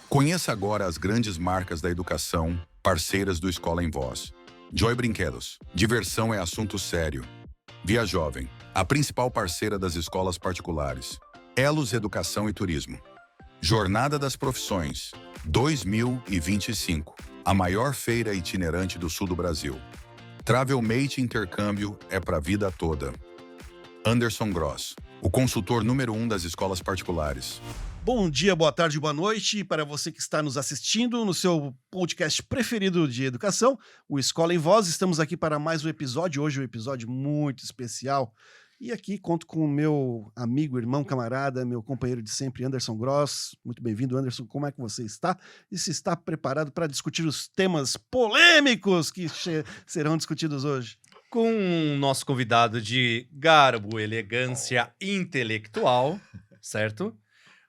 Conheça agora as grandes marcas da educação, parceiras do Escola em Voz. Joy Brinquedos. Diversão é assunto sério. Via Jovem. A principal parceira das escolas particulares. Elos Educação e Turismo. Jornada das Profissões. 2025. A maior feira itinerante do sul do Brasil. Travelmate Intercâmbio é para a vida toda. Anderson Gross. O consultor número 1 das escolas particulares. Bom dia, boa tarde, boa noite para você que está nos assistindo no seu podcast preferido de educação, o Escola em Voz. Estamos aqui para mais um episódio, hoje um episódio muito especial. E aqui conto com o meu amigo, irmão, camarada, meu companheiro de sempre, Anderson Gross. Muito bem-vindo, Anderson. Como é que você está? E se está preparado para discutir os temas polêmicos que serão discutidos hoje? Com o nosso convidado de garbo, elegância intelectual, certo?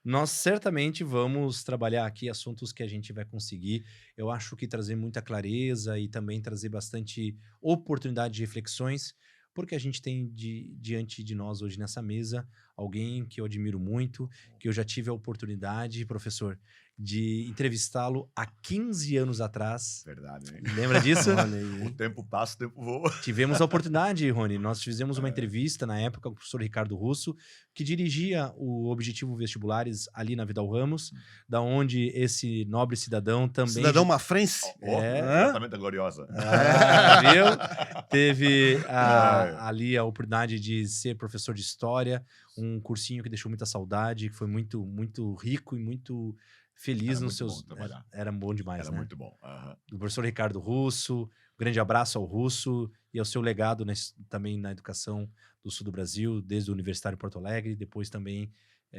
Nós certamente vamos trabalhar aqui assuntos que a gente vai conseguir, eu acho que trazer muita clareza e também trazer bastante oportunidade de reflexões, porque a gente tem diante de nós hoje nessa mesa alguém que eu admiro muito, que eu já tive a oportunidade, professor, de entrevistá-lo há 15 anos atrás. Verdade, hein? Lembra disso? O tempo passa, o tempo voa. Tivemos a oportunidade, Rony. Nós fizemos uma entrevista na época com o professor Ricardo Russo, que dirigia o Objetivo Vestibulares ali na Vidal Ramos, da onde esse nobre cidadão também... Cidadão mafrense. Exatamente, gloriosa. Viu? Teve ali a oportunidade de ser professor de História, um cursinho que deixou muita saudade, que foi muito, muito rico e muito... feliz Era nos muito seus... bom trabalhar. Era bom demais, Era né? muito bom. Aham. Do professor Ricardo Russo, grande abraço ao Russo e ao seu legado também na educação do sul do Brasil, desde o Universitário de Porto Alegre, depois também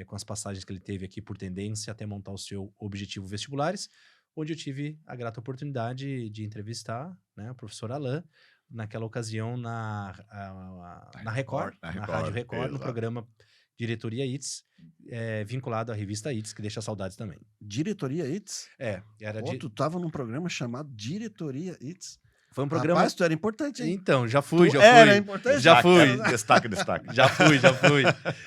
com as passagens que ele teve aqui por Tendência até montar o seu Objetivo Vestibulares, onde eu tive a grata oportunidade de entrevistar, né, o professor Alain, naquela ocasião na Record, na Rádio Record, no exato. programa Diretoria ITS, vinculado à revista ITS, que deixa saudades também. Diretoria ITS? Era Tu tava num programa chamado Diretoria ITS. Foi um programa... Rapaz, tu era importante, hein? Então, já fui. Era importante? Já fui. Destaque. Já fui.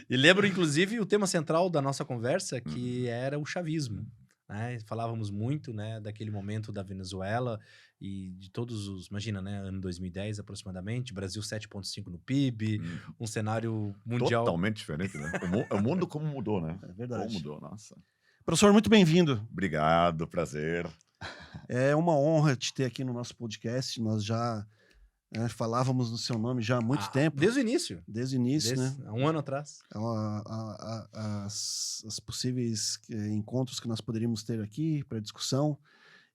E lembro, inclusive, o tema central da nossa conversa, que era o chavismo. Né? Falávamos muito, né, daquele momento da Venezuela e de todos os... Imagina, né? Ano 2010, aproximadamente. Brasil 7,5 no PIB. Um cenário mundial... Totalmente diferente, né? O mundo como mudou, né? É verdade. Como mudou, nossa. Professor, muito bem-vindo. Obrigado, prazer. É uma honra te ter aqui no nosso podcast. Nós já falávamos no seu nome já há muito tempo. Desde o início. Desde o início, né? Há um ano atrás. As possíveis encontros que nós poderíamos ter aqui para discussão.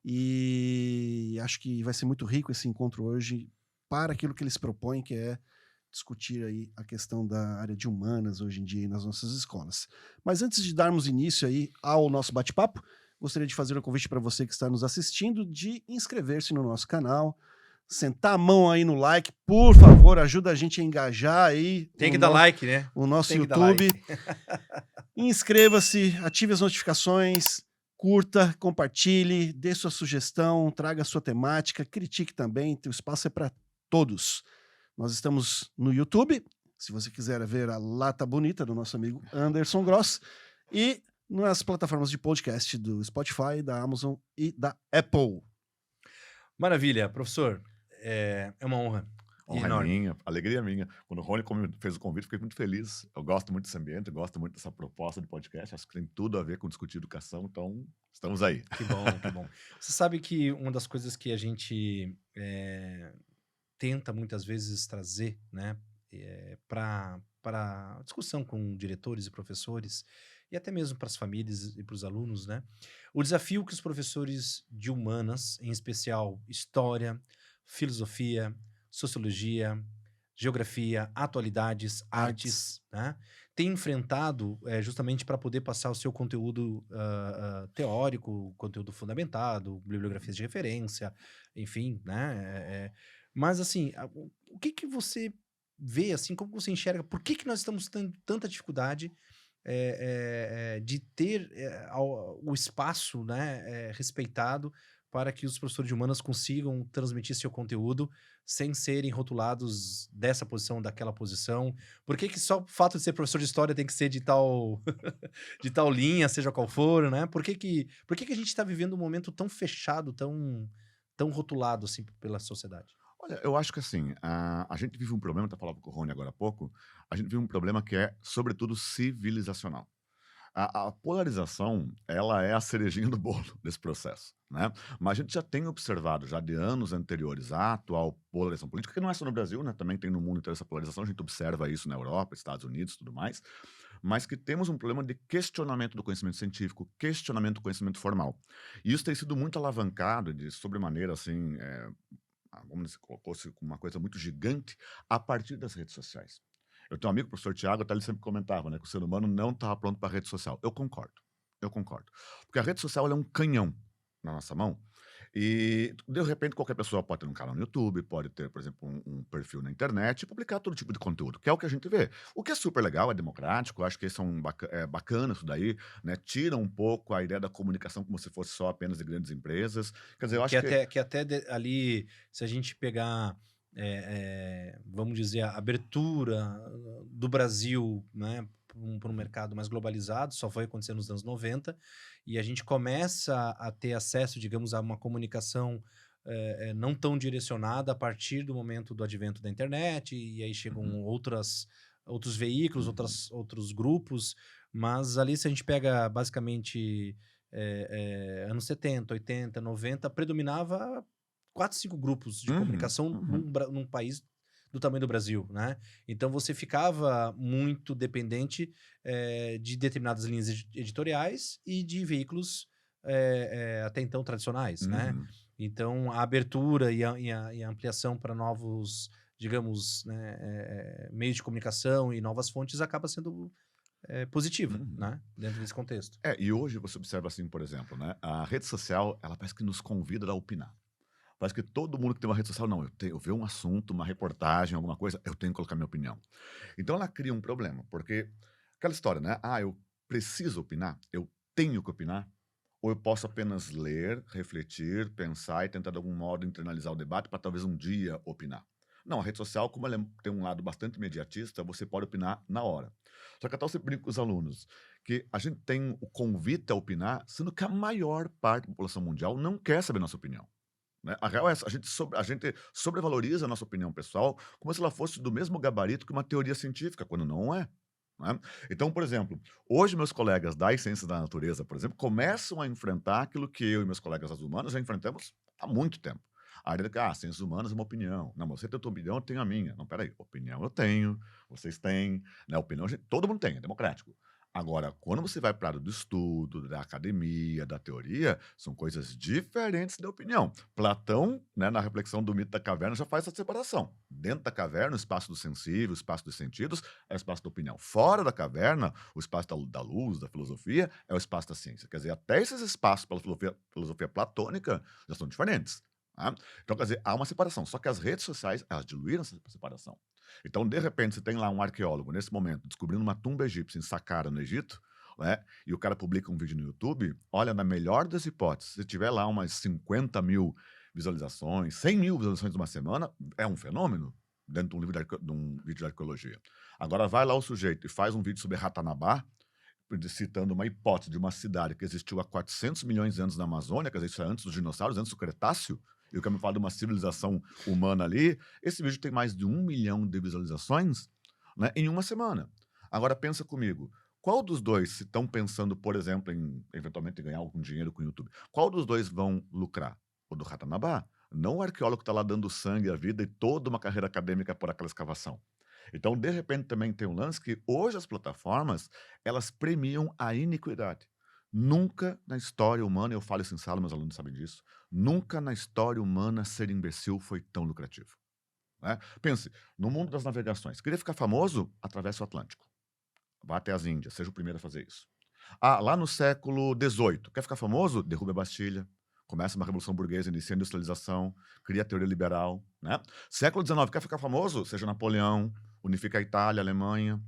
E acho que vai ser muito rico esse encontro hoje para aquilo que eles propõem, que é discutir aí a questão da área de humanas hoje em dia nas nossas escolas. Mas antes de darmos início aí ao nosso bate-papo, gostaria de fazer um convite para você que está nos assistindo de inscrever-se no nosso canal, sentar a mão aí no like, por favor, ajuda a gente a engajar aí. Tem que dar like, né? O nosso Tem que dar YouTube. like. Inscreva-se, ative as notificações, curta, compartilhe, dê sua sugestão, traga a sua temática, critique também, o espaço é para todos. Nós estamos no YouTube, se você quiser ver a lata bonita do nosso amigo Anderson Gross, e nas plataformas de podcast do Spotify, da Amazon e da Apple. Maravilha, professor. É uma honra. Honra enorme. minha, alegria minha. Quando o Rony fez o convite, fiquei muito feliz. Eu gosto muito desse ambiente, eu gosto muito dessa proposta de podcast. Acho que tem tudo a ver com discutir educação, então estamos aí. Que bom, que bom. Você sabe que uma das coisas que a gente tenta muitas vezes trazer, né, para discussão com diretores e professores, e até mesmo para as famílias e para os alunos, né, o desafio que os professores de humanas, em especial história, filosofia, sociologia, geografia, atualidades, artes, né, têm enfrentado justamente para poder passar o seu conteúdo teórico, conteúdo fundamentado, bibliografias de referência, enfim, né? Mas, assim, o que você vê, assim, como você enxerga, por que nós estamos tendo tanta dificuldade de ter o espaço, né, respeitado para que os professores de humanas consigam transmitir seu conteúdo sem serem rotulados dessa posição, daquela posição? Por que que só o fato de ser professor de história tem que ser de tal de tal linha, seja qual for, né? Por que que a gente está vivendo um momento tão fechado, tão rotulado assim pela sociedade? Olha, eu acho que assim, a gente vive um problema, eu falava com o Rony agora há pouco, a gente vive um problema que é, sobretudo, civilizacional. A polarização, ela é a cerejinha do bolo desse processo, né? Mas a gente já tem observado, já de anos anteriores, a atual polarização política, que não é só no Brasil, né? Também tem no mundo inteiro essa polarização, a gente observa isso na Europa, Estados Unidos, tudo mais, mas que temos um problema de questionamento do conhecimento científico, questionamento do conhecimento formal. E isso tem sido muito alavancado de sobremaneira, assim, vamos dizer, colocou-se como uma coisa muito gigante a partir das redes sociais. Eu tenho um amigo, o professor Tiago, até ele sempre comentava, né, que o ser humano não estava pronto para a rede social. Eu concordo, eu concordo. Porque a rede social ela é um canhão na nossa mão e, de repente, qualquer pessoa pode ter um canal no YouTube, pode ter, por exemplo, um perfil na internet e publicar todo tipo de conteúdo, que é o que a gente vê. O que é super legal, é democrático, eu acho que isso é bacana isso daí, né? Tira um pouco a ideia da comunicação como se fosse só apenas de grandes empresas. Quer dizer, eu acho Ali, se a gente pegar, vamos dizer, a abertura do Brasil, né, para um mercado mais globalizado, só foi acontecer nos anos 90, e a gente começa a ter acesso, digamos, a uma comunicação não tão direcionada a partir do momento do advento da internet, e aí chegam Uhum, outros veículos, uhum, outros grupos, mas ali se a gente pega basicamente anos 70, 80, 90, predominava 4, 5 grupos de uhum, comunicação uhum, num país do tamanho do Brasil, né? Então você ficava muito dependente de determinadas linhas editoriais e de veículos até então tradicionais, né? uhum, Então a abertura e a ampliação para novos, digamos, né, meios de comunicação e novas fontes acaba sendo positiva, uhum. né? Dentro desse contexto. E hoje você observa assim, por exemplo, né, a rede social, ela parece que nos convida a opinar. Parece que todo mundo que tem uma rede social, não, eu ver um assunto, uma reportagem, alguma coisa, eu tenho que colocar minha opinião. Então ela cria um problema, porque aquela história, né? Eu preciso opinar, eu tenho que opinar, ou eu posso apenas ler, refletir, pensar e tentar de algum modo internalizar o debate para talvez um dia opinar. Não, a rede social, como ela tem um lado bastante imediatista, você pode opinar na hora. Só que até eu sempre brinco com os alunos que a gente tem o convite a opinar, sendo que a maior parte da população mundial não quer saber nossa opinião, né? A real é essa, a gente sobrevaloriza a nossa opinião pessoal como se ela fosse do mesmo gabarito que uma teoria científica, quando não é, né? Então, por exemplo, hoje meus colegas das ciências da natureza, por exemplo, começam a enfrentar aquilo que eu e meus colegas das humanas já enfrentamos há muito tempo. A ideia de que, ciências humanas é uma opinião. Não, você tem a tua opinião, eu tenho a minha. Não, peraí, opinião eu tenho, vocês têm, né? Opinião, todo mundo tem, é democrático. Agora, quando você vai para a área do estudo, da academia, da teoria, são coisas diferentes da opinião. Platão, né, na reflexão do mito da caverna, já faz essa separação. Dentro da caverna, o espaço do sensível, o espaço dos sentidos, é o espaço da opinião. Fora da caverna, o espaço da luz, da filosofia, é o espaço da ciência. Quer dizer, até esses espaços pela filosofia platônica já são diferentes. Tá? Então, quer dizer, há uma separação. Só que as redes sociais, elas diluíram essa separação. Então, de repente, você tem lá um arqueólogo, nesse momento, descobrindo uma tumba egípcia em Saqqara, no Egito, né? E o cara publica um vídeo no YouTube. Olha, na melhor das hipóteses, se tiver lá umas 50 mil visualizações, 100 mil visualizações numa semana, é um fenômeno dentro de um, de um vídeo de arqueologia. Agora, vai lá o sujeito e faz um vídeo sobre Ratanabá, citando uma hipótese de uma cidade que existiu há 400 milhões de anos na Amazônia, quer dizer, isso é antes dos dinossauros, antes do Cretáceo, e o que me fala de uma civilização humana ali. Esse vídeo tem mais de 1 milhão de visualizações, né, em uma semana. Agora pensa comigo, qual dos dois, se estão pensando, por exemplo, em eventualmente ganhar algum dinheiro com o YouTube, qual dos dois vão lucrar? O do Ratanabá? Não o arqueólogo que está lá dando sangue à vida e toda uma carreira acadêmica por aquela escavação. Então, de repente, também tem um lance que hoje as plataformas, elas premiam a iniquidade. Nunca na história humana, eu falo isso em sala, meus alunos sabem disso, nunca na história humana ser imbecil foi tão lucrativo, né? Pense, no mundo das navegações, queria ficar famoso? Atravessa o Atlântico. Vá até as Índias, seja o primeiro a fazer isso. Lá no século XVIII, quer ficar famoso? Derruba a Bastilha, começa uma revolução burguesa, inicia a industrialização, cria a teoria liberal, né? Século XIX, quer ficar famoso? Seja Napoleão, unifica a Itália, a Alemanha,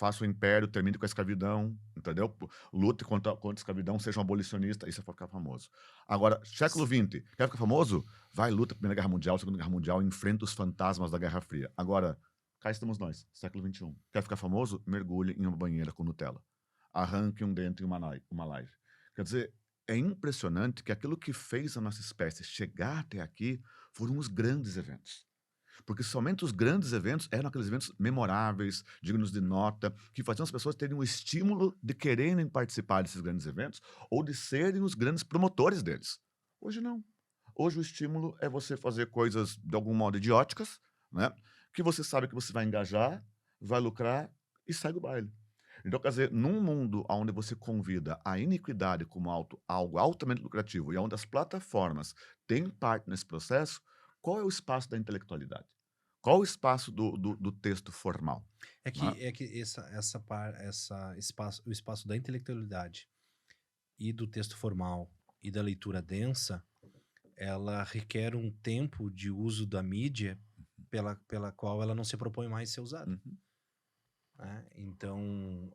faça o império, termine com a escravidão, entendeu? Lute contra a escravidão, seja um abolicionista, isso é pra ficar famoso. Agora, século XX, quer ficar famoso? Vai, luta a Primeira Guerra Mundial, Segunda Guerra Mundial, enfrenta os fantasmas da Guerra Fria. Agora, cá estamos nós, século XXI. Quer ficar famoso? Mergulhe em uma banheira com Nutella. Arranque um dente em uma live. Quer dizer, é impressionante que aquilo que fez a nossa espécie chegar até aqui foram os grandes eventos. Porque somente os grandes eventos eram aqueles eventos memoráveis, dignos de nota, que faziam as pessoas terem o estímulo de quererem participar desses grandes eventos ou de serem os grandes promotores deles. Hoje não. Hoje o estímulo é você fazer coisas de algum modo idióticas, né? Que você sabe que você vai engajar, vai lucrar e sai do baile. Então, quer dizer, num mundo onde você convida a iniquidade como algo altamente lucrativo e onde as plataformas têm parte nesse processo, qual é o espaço da intelectualidade? Qual o espaço do texto formal? Né? É que o espaço da intelectualidade e do texto formal e da leitura densa, ela requer um tempo de uso da mídia pela qual ela não se propõe mais ser usada. Uhum. Né? Então,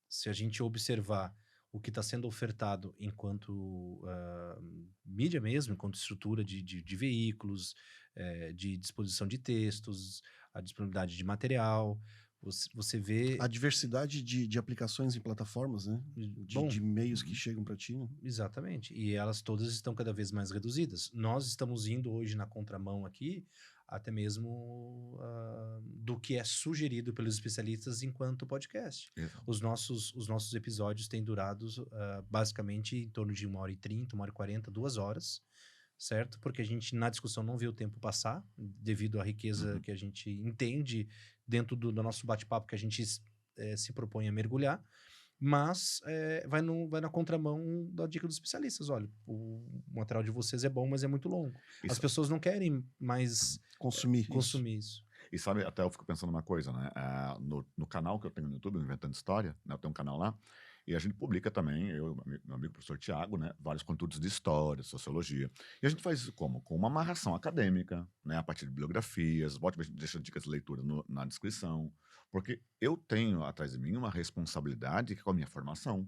se a gente observar o que está sendo ofertado enquanto mídia mesmo, enquanto estrutura de veículos, de disposição de textos, a disponibilidade de material, você vê... A diversidade de aplicações em plataformas, né? De meios que chegam para ti, né? Exatamente. E elas todas estão cada vez mais reduzidas. Nós estamos indo hoje na contramão aqui, até mesmo do que é sugerido pelos especialistas enquanto podcast. Exato. Os nossos episódios têm durado basicamente em torno de 1h30, 1h40, 2 horas, certo? Porque a gente, na discussão, não vê o tempo passar, devido à riqueza que a gente entende dentro do nosso bate-papo, que a gente se propõe a mergulhar. Mas vai na contramão da dica dos especialistas. Olha, o material de vocês é bom, mas é muito longo. As pessoas não querem mais consumir isso. E sabe, até eu fico pensando uma coisa, né? No canal que eu tenho no YouTube, Inventando História, né? Eu tenho um canal lá, e a gente publica também, eu e meu amigo professor Tiago, né? Vários conteúdos de história, sociologia. E a gente faz isso como? Com uma amarração acadêmica, né? A partir de bibliografias, deixa dicas de leitura na descrição. Porque eu tenho atrás de mim uma responsabilidade com a minha formação,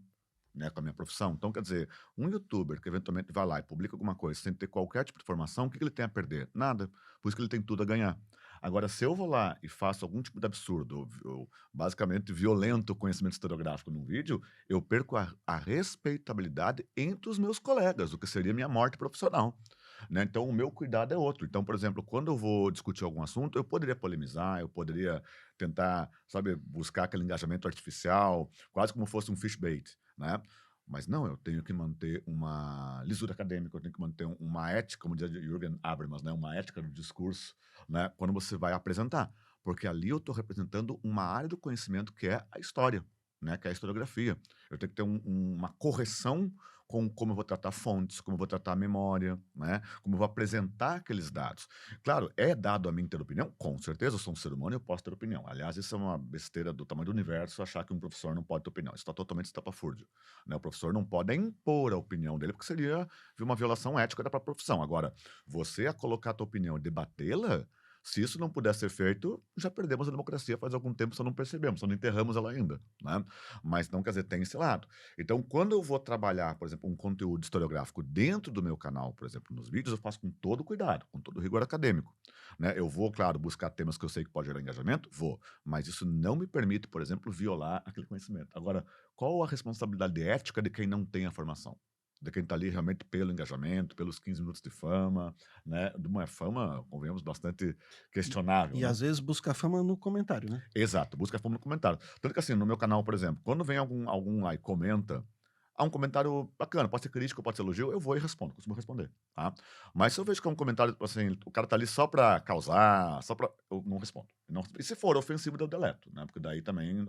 né, com a minha profissão. Então, quer dizer, um youtuber que eventualmente vai lá e publica alguma coisa sem ter qualquer tipo de formação, o que ele tem a perder? Nada. Por isso que ele tem tudo a ganhar. Agora, se eu vou lá e faço algum tipo de absurdo, ou basicamente violento conhecimento historiográfico num vídeo, eu perco a respeitabilidade entre os meus colegas, o que seria minha morte profissional. Né? Então, o meu cuidado é outro. Então, por exemplo, quando eu vou discutir algum assunto, eu poderia polemizar, eu poderia tentar, sabe, buscar aquele engajamento artificial, quase como fosse um fishbait, né? Mas não, eu tenho que manter uma lisura acadêmica, eu tenho que manter uma ética, como diz Jürgen Habermas, né? Uma ética do discurso, né? Quando você vai apresentar. Porque ali eu estou representando uma área do conhecimento que é a história, né? Que é a historiografia. Eu tenho que ter uma correção com como eu vou tratar fontes, como eu vou tratar a memória, né? Como eu vou apresentar aqueles dados. Claro, é dado a mim ter opinião? Com certeza, eu sou um ser humano e eu posso ter opinião. Aliás, isso é uma besteira do tamanho do universo, achar que um professor não pode ter opinião. Isso está totalmente estapafúrdio. Né? O professor não pode impor a opinião dele, porque seria uma violação ética da própria profissão. Agora, você a colocar a tua opinião e debatê-la, se isso não puder ser feito, já perdemos a democracia faz algum tempo, só não percebemos, só não enterramos ela ainda, né? Mas não, quer dizer, tem esse lado. Então, quando eu vou trabalhar, por exemplo, um conteúdo historiográfico dentro do meu canal, por exemplo, nos vídeos, eu faço com todo cuidado, com todo rigor acadêmico, né? Eu vou, claro, buscar temas que eu sei que pode gerar engajamento, vou, mas isso não me permite, por exemplo, violar aquele conhecimento. Agora, qual a responsabilidade ética de quem não tem a formação? De quem está ali realmente pelo engajamento, pelos 15 minutos de fama, né? De uma fama, convenhamos, bastante questionável. E né? às vezes busca fama no comentário, né? Exato, busca fama no comentário. Tanto que assim, no meu canal, por exemplo, quando vem algum lá e comenta, há um comentário bacana, pode ser crítico, pode ser elogio, eu vou e respondo, costumo responder, tá? Mas se eu vejo que é um comentário, assim, o cara tá ali só pra causar, eu não respondo. E se for ofensivo, eu deleto, né? Porque daí também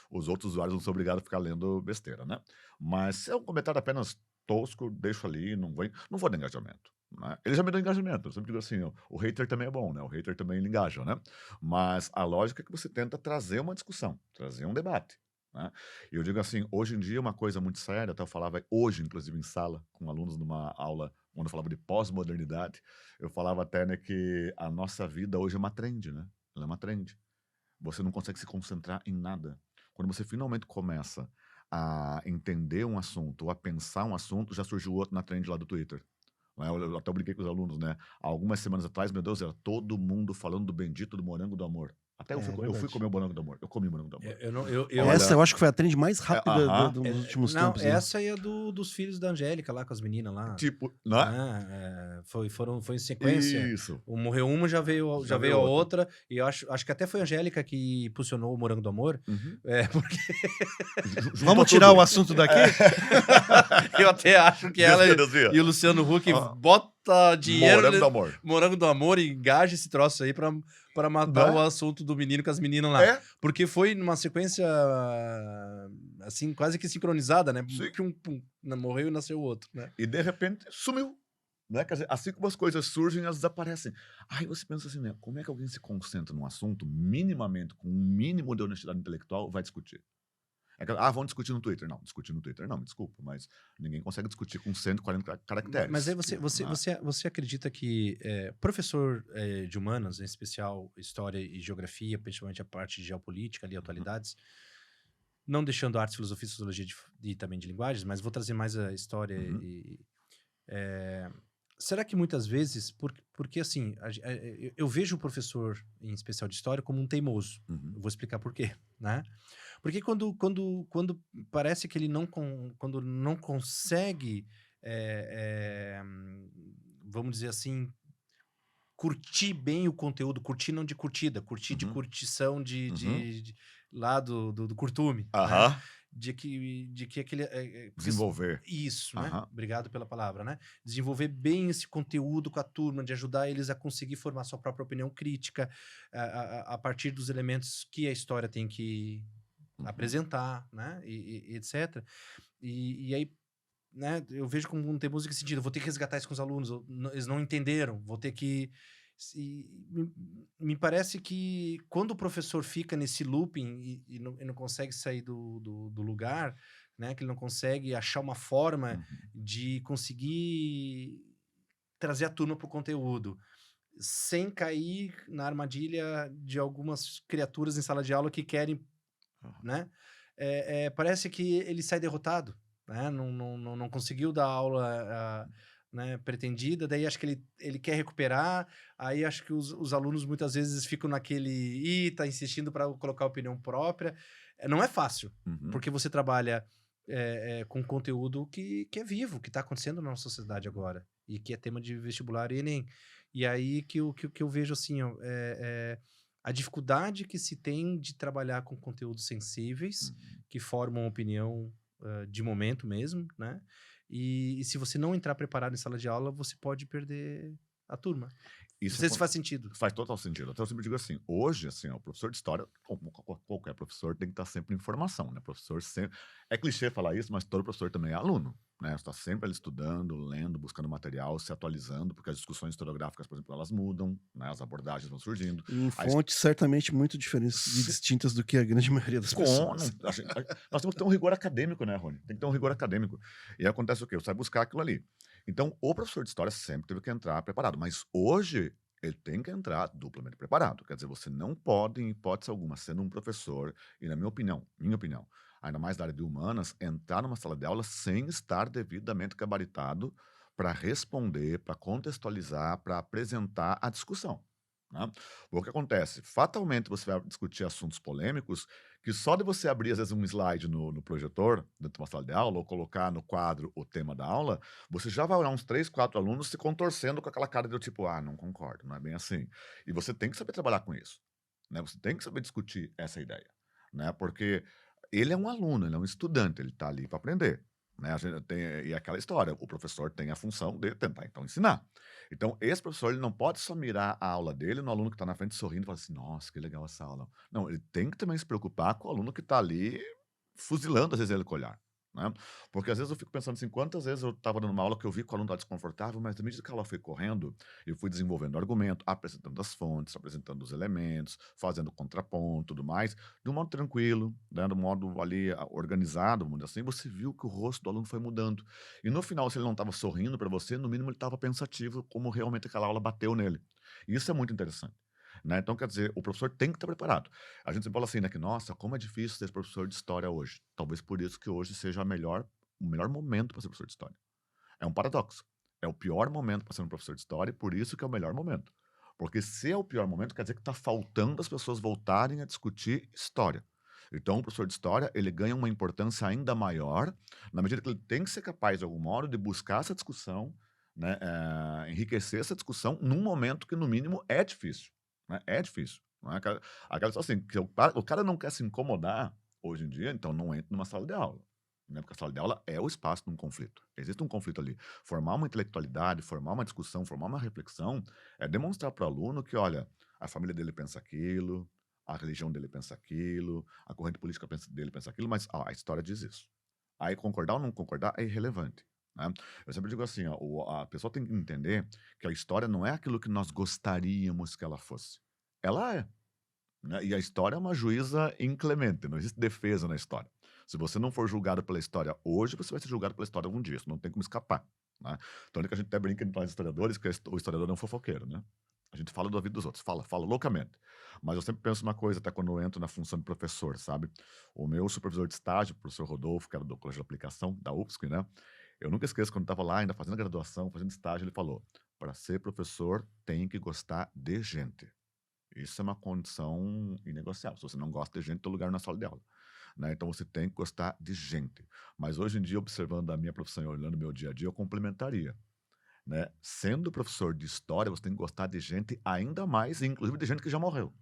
os outros usuários não são obrigados a ficar lendo besteira, né? Mas se é um comentário apenas tosco, deixo ali, não vou dar engajamento. Né? Ele já me deu engajamento, eu sempre digo assim, o hater também é bom, né? O hater também ele engaja, né? Mas a lógica é que você tenta trazer uma discussão, trazer um debate. Né? E eu digo assim, hoje em dia uma coisa muito séria, até eu falava hoje, inclusive em sala, com alunos numa aula onde eu falava de pós-modernidade, eu falava até, né, que a nossa vida hoje é uma trend, né? Ela é uma trend. você não consegue se concentrar em nada. Quando você finalmente começa a entender um assunto ou a pensar um assunto, já surgiu outro na trend lá do Twitter. Né? Eu até brinquei com os alunos, né? Há algumas semanas atrás, meu Deus, era todo mundo falando do bendito do morango do amor. Até eu fui verdade. comer o morango do amor. Eu comi o morango do amor. Eu Olha, Essa eu acho que foi a trend mais rápida aham. dos últimos não, tempos. Né? essa aí é dos filhos da Angélica lá, com as meninas lá. Tipo, né? Né? Foi em sequência. Isso. Morreu uma, já veio Já a veio outra. E eu acho que até foi a Angélica que impulsionou o Morango do Amor. Uhum. Porque Juntou Vamos tirar tudo. o assunto daqui? eu até acho que ela Desvia. e o Luciano Huck Ah. bota dinheiro Morango do amor. Morango do Amor e engaja esse troço aí pra matar Né? o assunto do menino com as meninas lá. É? Porque foi numa sequência, assim, quase que sincronizada, né? Sim. Pum, morreu e nasceu outro, né? E de repente sumiu. Né? Quer dizer, assim como as coisas surgem, elas desaparecem. Aí você pensa assim, né? Como é que alguém se concentra num assunto minimamente, com um mínimo de honestidade intelectual, vai discutir? Vamos discutir no Twitter. Não, discutir no Twitter não, me desculpa, mas ninguém consegue discutir com 140 caracteres. Mas aí você acredita que professor de humanas, em especial história e geografia, principalmente a parte de geopolítica ali, atualidades, não deixando artes, filosofia, sociologia e também de linguagens, mas vou trazer mais a história será que muitas vezes, porque assim, eu vejo o professor, em especial de história, como um teimoso. Eu vou explicar por quê, né? Porque quando parece que ele quando não consegue, vamos dizer assim, curtir bem o conteúdo, curtir não de curtida, curtir de curtição de lá do curtume, né? Aham. De que aquele... Desenvolver. Isso, né? Aham. Obrigado pela palavra, né? Desenvolver bem esse conteúdo com a turma, de ajudar eles a conseguir formar sua própria opinião crítica a partir dos elementos que a história tem que apresentar, né? E etc. E aí, né? Eu vejo como um teimoso em que sentido, eu vou ter que resgatar isso com os alunos, eles não entenderam, vou ter que... Me parece que quando o professor fica nesse looping e não consegue sair do lugar, né, que ele não consegue achar uma forma de conseguir trazer a turma para o conteúdo, sem cair na armadilha de algumas criaturas em sala de aula que querem, né, parece que ele sai derrotado, né, não conseguiu dar a aula né, pretendida, daí acho que ele quer recuperar, aí acho que os alunos muitas vezes ficam naquele, tá insistindo para colocar a opinião própria. Não é fácil, porque você trabalha com conteúdo que é vivo, que está acontecendo na nossa sociedade agora, e que é tema de vestibular e Enem. E aí que eu vejo assim, a dificuldade que se tem de trabalhar com conteúdos sensíveis, que formam opinião de momento mesmo, né? E se você não entrar preparado em sala de aula, você pode perder a turma. Isso Não sei se faz sentido. Faz total sentido. Até eu sempre digo assim, hoje, assim, o professor de história, como qualquer professor, tem que estar sempre em formação, né? Professor sempre... É clichê falar isso, mas todo professor também é aluno, né? Está sempre ali estudando, lendo, buscando material, se atualizando, porque as discussões historiográficas, por exemplo, elas mudam, né? As abordagens vão surgindo. E em fontes certamente muito diferentes e distintas do que a grande maioria das pessoas. Nós temos que ter um rigor acadêmico, né, Rony? Tem que ter um rigor acadêmico. E aí acontece o quê? Você vai buscar aquilo ali. Então, o professor de história sempre teve que entrar preparado, mas hoje ele tem que entrar duplamente preparado. Quer dizer, você não pode, em hipótese alguma, sendo um professor, e na minha opinião, ainda mais da área de humanas, entrar numa sala de aula sem estar devidamente gabaritado para responder, para contextualizar, para apresentar a discussão. Né? O que acontece? Fatalmente você vai discutir assuntos polêmicos que só de você abrir, às vezes, um slide no projetor, dentro de uma sala de aula, ou colocar no quadro o tema da aula, você já vai olhar uns 3, 4 alunos se contorcendo com aquela cara de tipo, não concordo, não é bem assim. E você tem que saber trabalhar com isso. Né? Você tem que saber discutir essa ideia. Né? Porque ele é um aluno, ele é um estudante, ele está ali para aprender. Né? E aquela história, o professor tem a função de tentar, então, ensinar. Então, esse professor ele não pode só mirar a aula dele no aluno que está na frente sorrindo e falar assim, nossa, que legal essa aula. Não, ele tem que também se preocupar com o aluno que está ali fuzilando, às vezes, ele com o olhar. Né? Porque às vezes eu fico pensando assim, quantas vezes eu estava dando uma aula que eu vi que o aluno estava desconfortável, mas à medida que a aula foi correndo, eu fui desenvolvendo o argumento, apresentando as fontes, apresentando os elementos, fazendo contraponto, tudo mais, de um modo tranquilo, né, de um modo ali organizado, vamos dizer assim, você viu que o rosto do aluno foi mudando. E no final, se ele não estava sorrindo para você, no mínimo ele estava pensativo, como realmente aquela aula bateu nele. E isso é muito interessante. né? Então, quer dizer, o professor tem que estar preparado. A gente sempre fala assim, né, que, nossa, como é difícil ser professor de história hoje. Talvez por isso que hoje seja o melhor momento para ser professor de história. É um paradoxo. É o pior momento para ser um professor de história e por isso que é o melhor momento. Porque se é o pior momento, quer dizer que está faltando as pessoas voltarem a discutir história. Então, o professor de história, ele ganha uma importância ainda maior, na medida que ele tem que ser capaz, de algum modo, de buscar essa discussão, né, enriquecer essa discussão num momento que, no mínimo, é difícil. Né? É difícil. Não é? Aquela situação assim, que o cara não quer se incomodar hoje em dia, então não entra numa sala de aula. Né? Porque a sala de aula é o espaço de um conflito. Existe um conflito ali. Formar uma intelectualidade, formar uma discussão, formar uma reflexão, é demonstrar para o aluno que, olha, a família dele pensa aquilo, a religião dele pensa aquilo, a corrente política dele pensa aquilo, mas a história diz isso. Aí concordar ou não concordar é irrelevante. Né? Eu sempre digo assim, ó, a pessoa tem que entender que a história não é aquilo que nós gostaríamos que ela fosse. Ela é. Né? E a história é uma juíza inclemente, não existe defesa na história. Se você não for julgado pela história hoje, você vai ser julgado pela história algum dia, isso não tem como escapar. Né? Então, é que a gente até brinca entre nós historiadores que o historiador é um fofoqueiro, né? A gente fala da vida dos outros, fala loucamente. Mas eu sempre penso uma coisa, até quando eu entro na função de professor, sabe? O meu supervisor de estágio, o professor Rodolfo, que era do Colégio de Aplicação, da UFSC, né? Eu nunca esqueço quando estava lá, ainda fazendo graduação, fazendo estágio, ele falou: para ser professor, tem que gostar de gente. Isso é uma condição inegociável. Se você não gosta de gente, tem lugar na sala de aula. Né? Então você tem que gostar de gente. Mas hoje em dia, observando a minha profissão e olhando o meu dia a dia, eu complementaria. Né? Sendo professor de história, você tem que gostar de gente ainda mais, inclusive de gente que já morreu.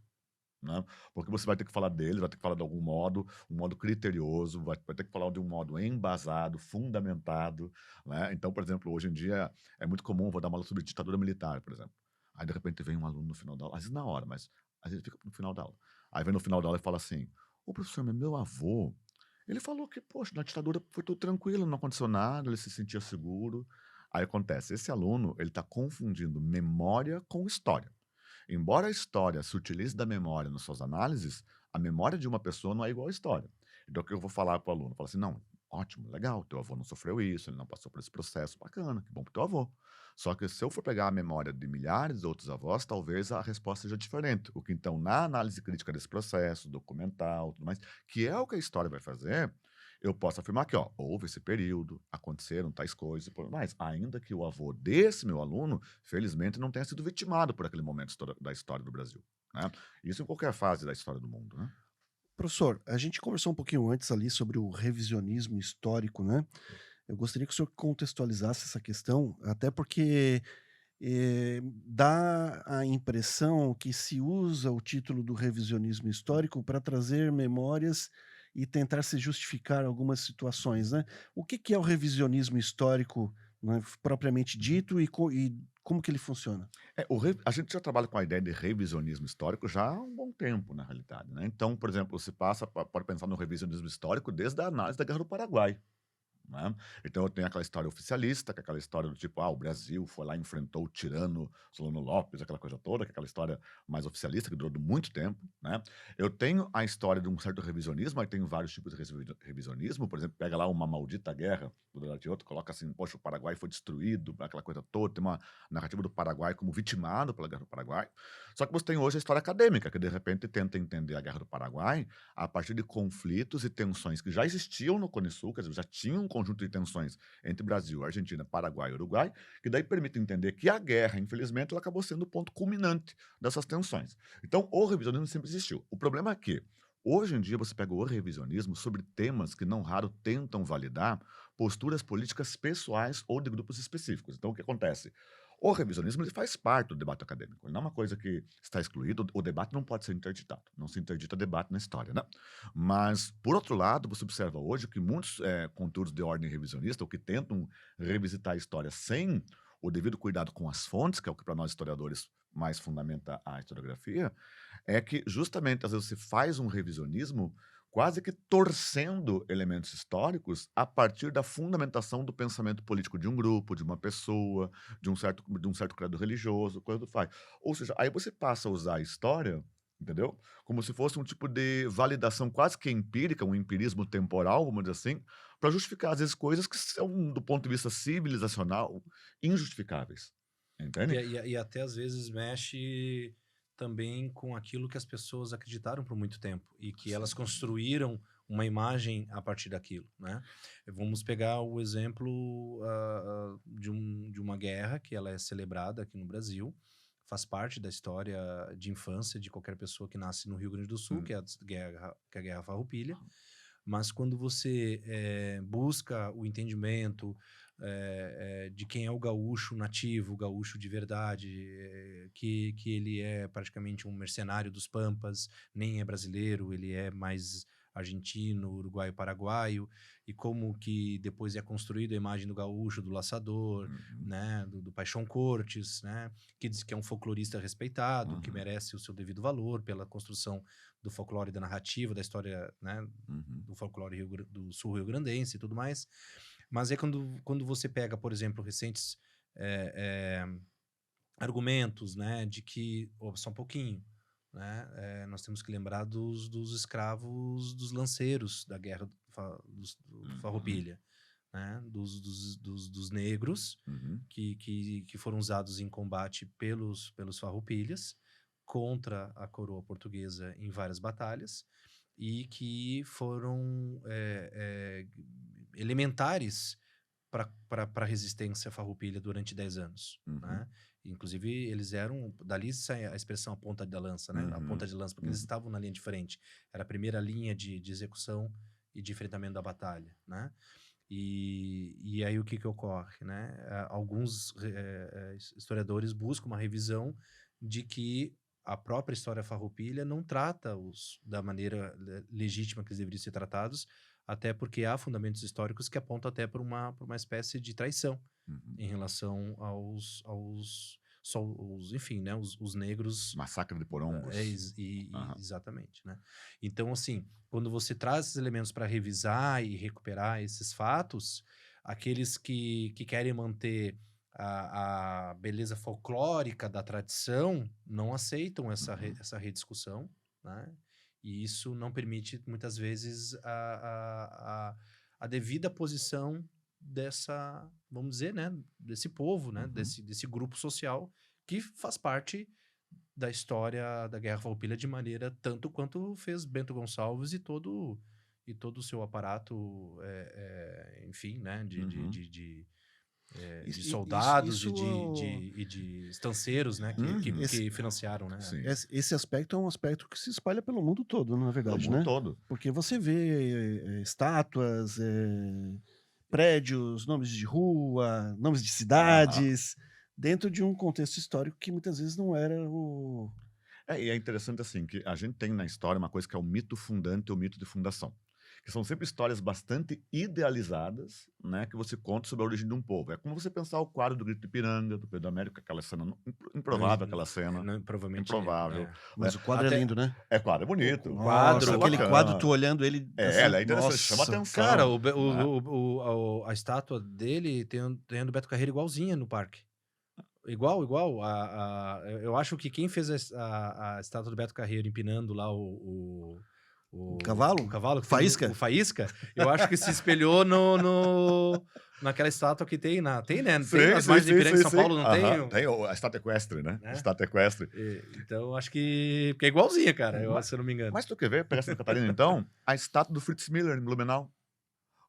Né? Porque você vai ter que falar deles, vai ter que falar de algum modo, um modo criterioso, vai ter que falar de um modo embasado, fundamentado. Né? Então, por exemplo, hoje em dia é muito comum, vou dar uma aula sobre ditadura militar, por exemplo. Aí, de repente, vem um aluno no final da aula, às vezes na hora, mas às vezes fica no final da aula. Aí vem no final da aula e fala assim: ô professor, mas meu avô, ele falou que, poxa, na ditadura foi tudo tranquilo, não aconteceu nada, ele se sentia seguro. Aí acontece, esse aluno, ele está confundindo memória com história. Embora a história se utilize da memória nas suas análises, a memória de uma pessoa não é igual à história. Então, o que eu vou falar para o aluno? Falo assim, não, ótimo, legal, teu avô não sofreu isso, ele não passou por esse processo, bacana, que bom pro teu avô. Só que se eu for pegar a memória de milhares de outros avós, talvez a resposta seja diferente. O que então, na análise crítica desse processo, documental, tudo mais, que é o que a história vai fazer, eu posso afirmar que, ó, houve esse período, aconteceram tais coisas, mas ainda que o avô desse meu aluno, felizmente, não tenha sido vitimado por aquele momento da história do Brasil. Né? Isso em qualquer fase da história do mundo. Né? Professor, a gente conversou um pouquinho antes ali sobre o revisionismo histórico, né? Eu gostaria que o senhor contextualizasse essa questão, até porque dá a impressão que se usa o título do revisionismo histórico para trazer memórias e tentar se justificar algumas situações, né? O que que é o revisionismo histórico, né, propriamente dito e como que ele funciona? A gente já trabalha com a ideia de revisionismo histórico já há um bom tempo, na realidade. Né? Então, por exemplo, pode pensar no revisionismo histórico desde a análise da Guerra do Paraguai. Né? Então eu tenho aquela história oficialista, que é aquela história do tipo, o Brasil foi lá e enfrentou o tirano Solano Lopes, aquela coisa toda, que é aquela história mais oficialista, que durou muito tempo. Né? Eu tenho a história de um certo revisionismo, aí tem vários tipos de revisionismo, por exemplo, pega lá uma maldita guerra do Delaware, coloca assim, poxa, o Paraguai foi destruído, aquela coisa toda, tem uma narrativa do Paraguai como vitimado pela Guerra do Paraguai. Só que você tem hoje a história acadêmica, que de repente tenta entender a Guerra do Paraguai a partir de conflitos e tensões que já existiam no Cone Sul, quer dizer, já tinha um conjunto de tensões entre Brasil, Argentina, Paraguai e Uruguai, que daí permite entender que a guerra, infelizmente, ela acabou sendo o ponto culminante dessas tensões. Então, o revisionismo sempre existiu. O problema é que, hoje em dia, você pega o revisionismo sobre temas que, não raro, tentam validar posturas políticas pessoais ou de grupos específicos. Então, o que acontece? O revisionismo ele faz parte do debate acadêmico. Ele não é uma coisa que está excluída. O debate não pode ser interditado. Não se interdita debate na história, né? Mas, por outro lado, você observa hoje que muitos conteúdos de ordem revisionista, ou que tentam revisitar a história sem o devido cuidado com as fontes, que é o que para nós historiadores mais fundamenta a historiografia, é que justamente às vezes se faz um revisionismo quase que torcendo elementos históricos a partir da fundamentação do pensamento político de um grupo, de uma pessoa, de um certo credo religioso, coisa do faz. Ou seja, aí você passa a usar a história, entendeu? Como se fosse um tipo de validação quase que empírica, um empirismo temporal, vamos dizer assim, para justificar, às vezes, coisas que são, do ponto de vista civilizacional, injustificáveis. E, Entende? e até às vezes mexe também com aquilo que as pessoas acreditaram por muito tempo e que elas construíram uma imagem a partir daquilo, né? Vamos pegar o exemplo de uma guerra que ela é celebrada aqui no Brasil, faz parte da história de infância de qualquer pessoa que nasce no Rio Grande do Sul, que é a Guerra Farroupilha. Mas quando você busca o entendimento de quem é o gaúcho nativo, o gaúcho de verdade, que ele é praticamente um mercenário dos Pampas, nem é brasileiro, ele é mais argentino, uruguaio, paraguaio, e como que depois é construída a imagem do gaúcho, do laçador, né, do Paixão Cortes, né, que diz que é um folclorista respeitado, que merece o seu devido valor pela construção do folclore, da narrativa, da história, né, do folclore do sul rio-grandense e tudo mais. Mas é quando você pega, por exemplo, recentes argumentos, né, de que, só um pouquinho, né, nós temos que lembrar dos escravos, dos lanceiros da guerra do Farroupilha, né, dos negros que foram usados em combate pelos farroupilhas contra a coroa portuguesa em várias batalhas e que foram elementares para a resistência farroupilha durante 10 anos, né? Inclusive, eles eram... Dali sai a expressão a ponta da lança, né? A ponta de lança, porque eles estavam na linha de frente. Era a primeira linha de execução e de enfrentamento da batalha, né? E aí o que ocorre, né? Alguns historiadores buscam uma revisão de que a própria história farroupilha não trata da maneira legítima que eles deveriam ser tratados, até porque há fundamentos históricos que apontam até para uma espécie de traição em relação enfim, né, os negros. Massacre de Porongos. Exatamente, né? Então, assim, quando você traz esses elementos para revisar e recuperar esses fatos, aqueles que querem manter a beleza folclórica da tradição não aceitam essa rediscussão, né? E isso não permite, muitas vezes, a devida posição dessa, vamos dizer, né, desse povo, né, desse grupo social que faz parte da história da Guerra Farroupilha de maneira tanto quanto fez Bento Gonçalves e todo o seu aparato, enfim, né, de soldados e de estanceiros, né, que financiaram, né? Esse aspecto é um aspecto que se espalha pelo mundo todo, na verdade, Pelo mundo todo. Porque você vê estátuas, prédios, nomes de rua, nomes de cidades, dentro de um contexto histórico que muitas vezes não era o... E é interessante assim, que a gente tem na história uma coisa que é o mito fundante e o mito de fundação, que são sempre histórias bastante idealizadas, né, que você conta sobre a origem de um povo. É como você pensar o quadro do Grito de Ipiranga, do Pedro Américo, aquela cena improvável, aquela cena. Provavelmente improvável. Mas o quadro é lindo, né? É quadro, é bonito. Nossa, quadro, aquele bacana. quadro, tu olhando ele... Ela é interessante, nossa. chama atenção. Cara, né? a estátua dele tem a do Beto Carreiro igualzinha no parque. Igual. Eu acho que quem fez a estátua do Beto Carreiro empinando lá o cavalo? O cavalo. Faísca? O Faísca. Eu acho que se espelhou naquela estátua que tem, né? Tem nas margens de Ipiranga em São Paulo, não tem? Tem a estátua equestre, né? Estátua equestre. Então, acho que é igualzinha, cara, se eu não me engano. Mas tu quer ver, pega Santa Catarina, então, a estátua do Fritz Miller em Blumenau.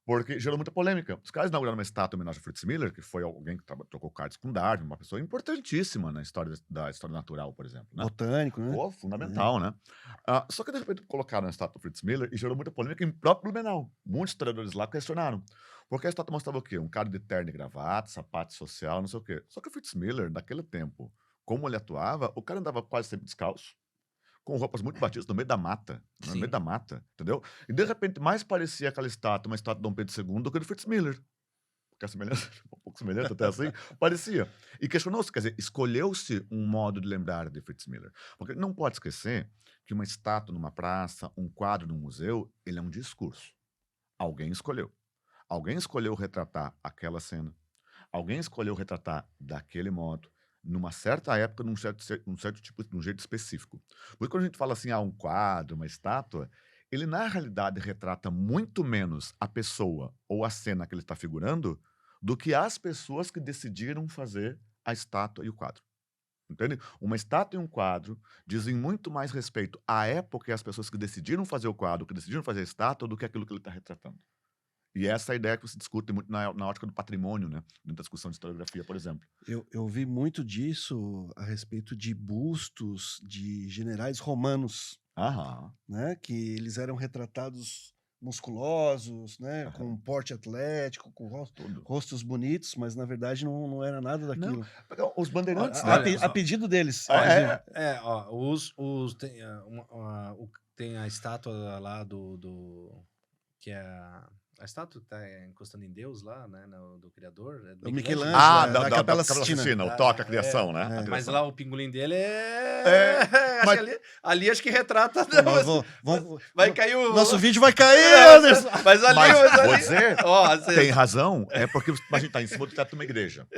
Porque gerou muita polêmica. Os caras inauguraram uma estátua em homenagem a Fritz Miller, que foi alguém que trocou cards com Darwin, uma pessoa importantíssima na história da história natural, por exemplo. Né? Botânico, né? Pô, fundamental, né? Só que, de repente, colocaram a estátua do Fritz Miller e gerou muita polêmica em próprio Blumenau. Muitos historiadores lá questionaram. Porque a estátua mostrava o quê? Um cara de terno e gravata, sapato social, não sei o quê. Só que o Fritz Miller, naquele tempo, como ele atuava, o cara andava quase sempre descalço, com roupas muito batidas no meio da mata. No meio da mata, entendeu? E, de repente, mais parecia aquela estátua, uma estátua de Dom Pedro II, do que do Fritz Miller. Porque a semelhança, um pouco semelhante até assim, parecia. E questionou-se, quer dizer, escolheu-se um modo de lembrar de Fritz Miller. Porque não pode esquecer que uma estátua numa praça, um quadro num museu, ele é um discurso. Alguém escolheu. Alguém escolheu retratar aquela cena. Alguém escolheu retratar daquele modo, numa certa época, num certo tipo, num jeito específico. Por isso, quando a gente fala assim, um quadro, uma estátua, ele, na realidade, retrata muito menos a pessoa ou a cena que ele está figurando do que as pessoas que decidiram fazer a estátua e o quadro. Entende? Uma estátua e um quadro dizem muito mais respeito à época e às pessoas que decidiram fazer o quadro, que decidiram fazer a estátua, do que aquilo que ele está retratando. E essa é a ideia que se discute muito na ótica do patrimônio, né? Dentro da discussão de historiografia, por exemplo. Eu vi muito disso a respeito de bustos de generais romanos, Aham, né? Que eles eram retratados musculosos, né? aham. Com porte atlético, com Tudo. rostos bonitos, mas na verdade não era nada Não, daquilo. os bandeirantes, A, né? olha, a pedido deles, É, inclusive. Ó, tem, tem a estátua lá que é a estátua que tá encostando em Deus lá, né, do criador, é do O Michelangelo. Michelangelo, Ah, da Capela Capela Sistina. Sistina, o toque, a criação, né? A é. Mas criação. lá o pingolim dele é... É, acho mas- que ali acho que retrata... Pô, nós vamos- vai cair o... Nosso vídeo vai cair, Anderson! Mas ali... Mas, ali- vou dizer, Ó, tem razão, é porque a gente está em cima do teto de uma igreja.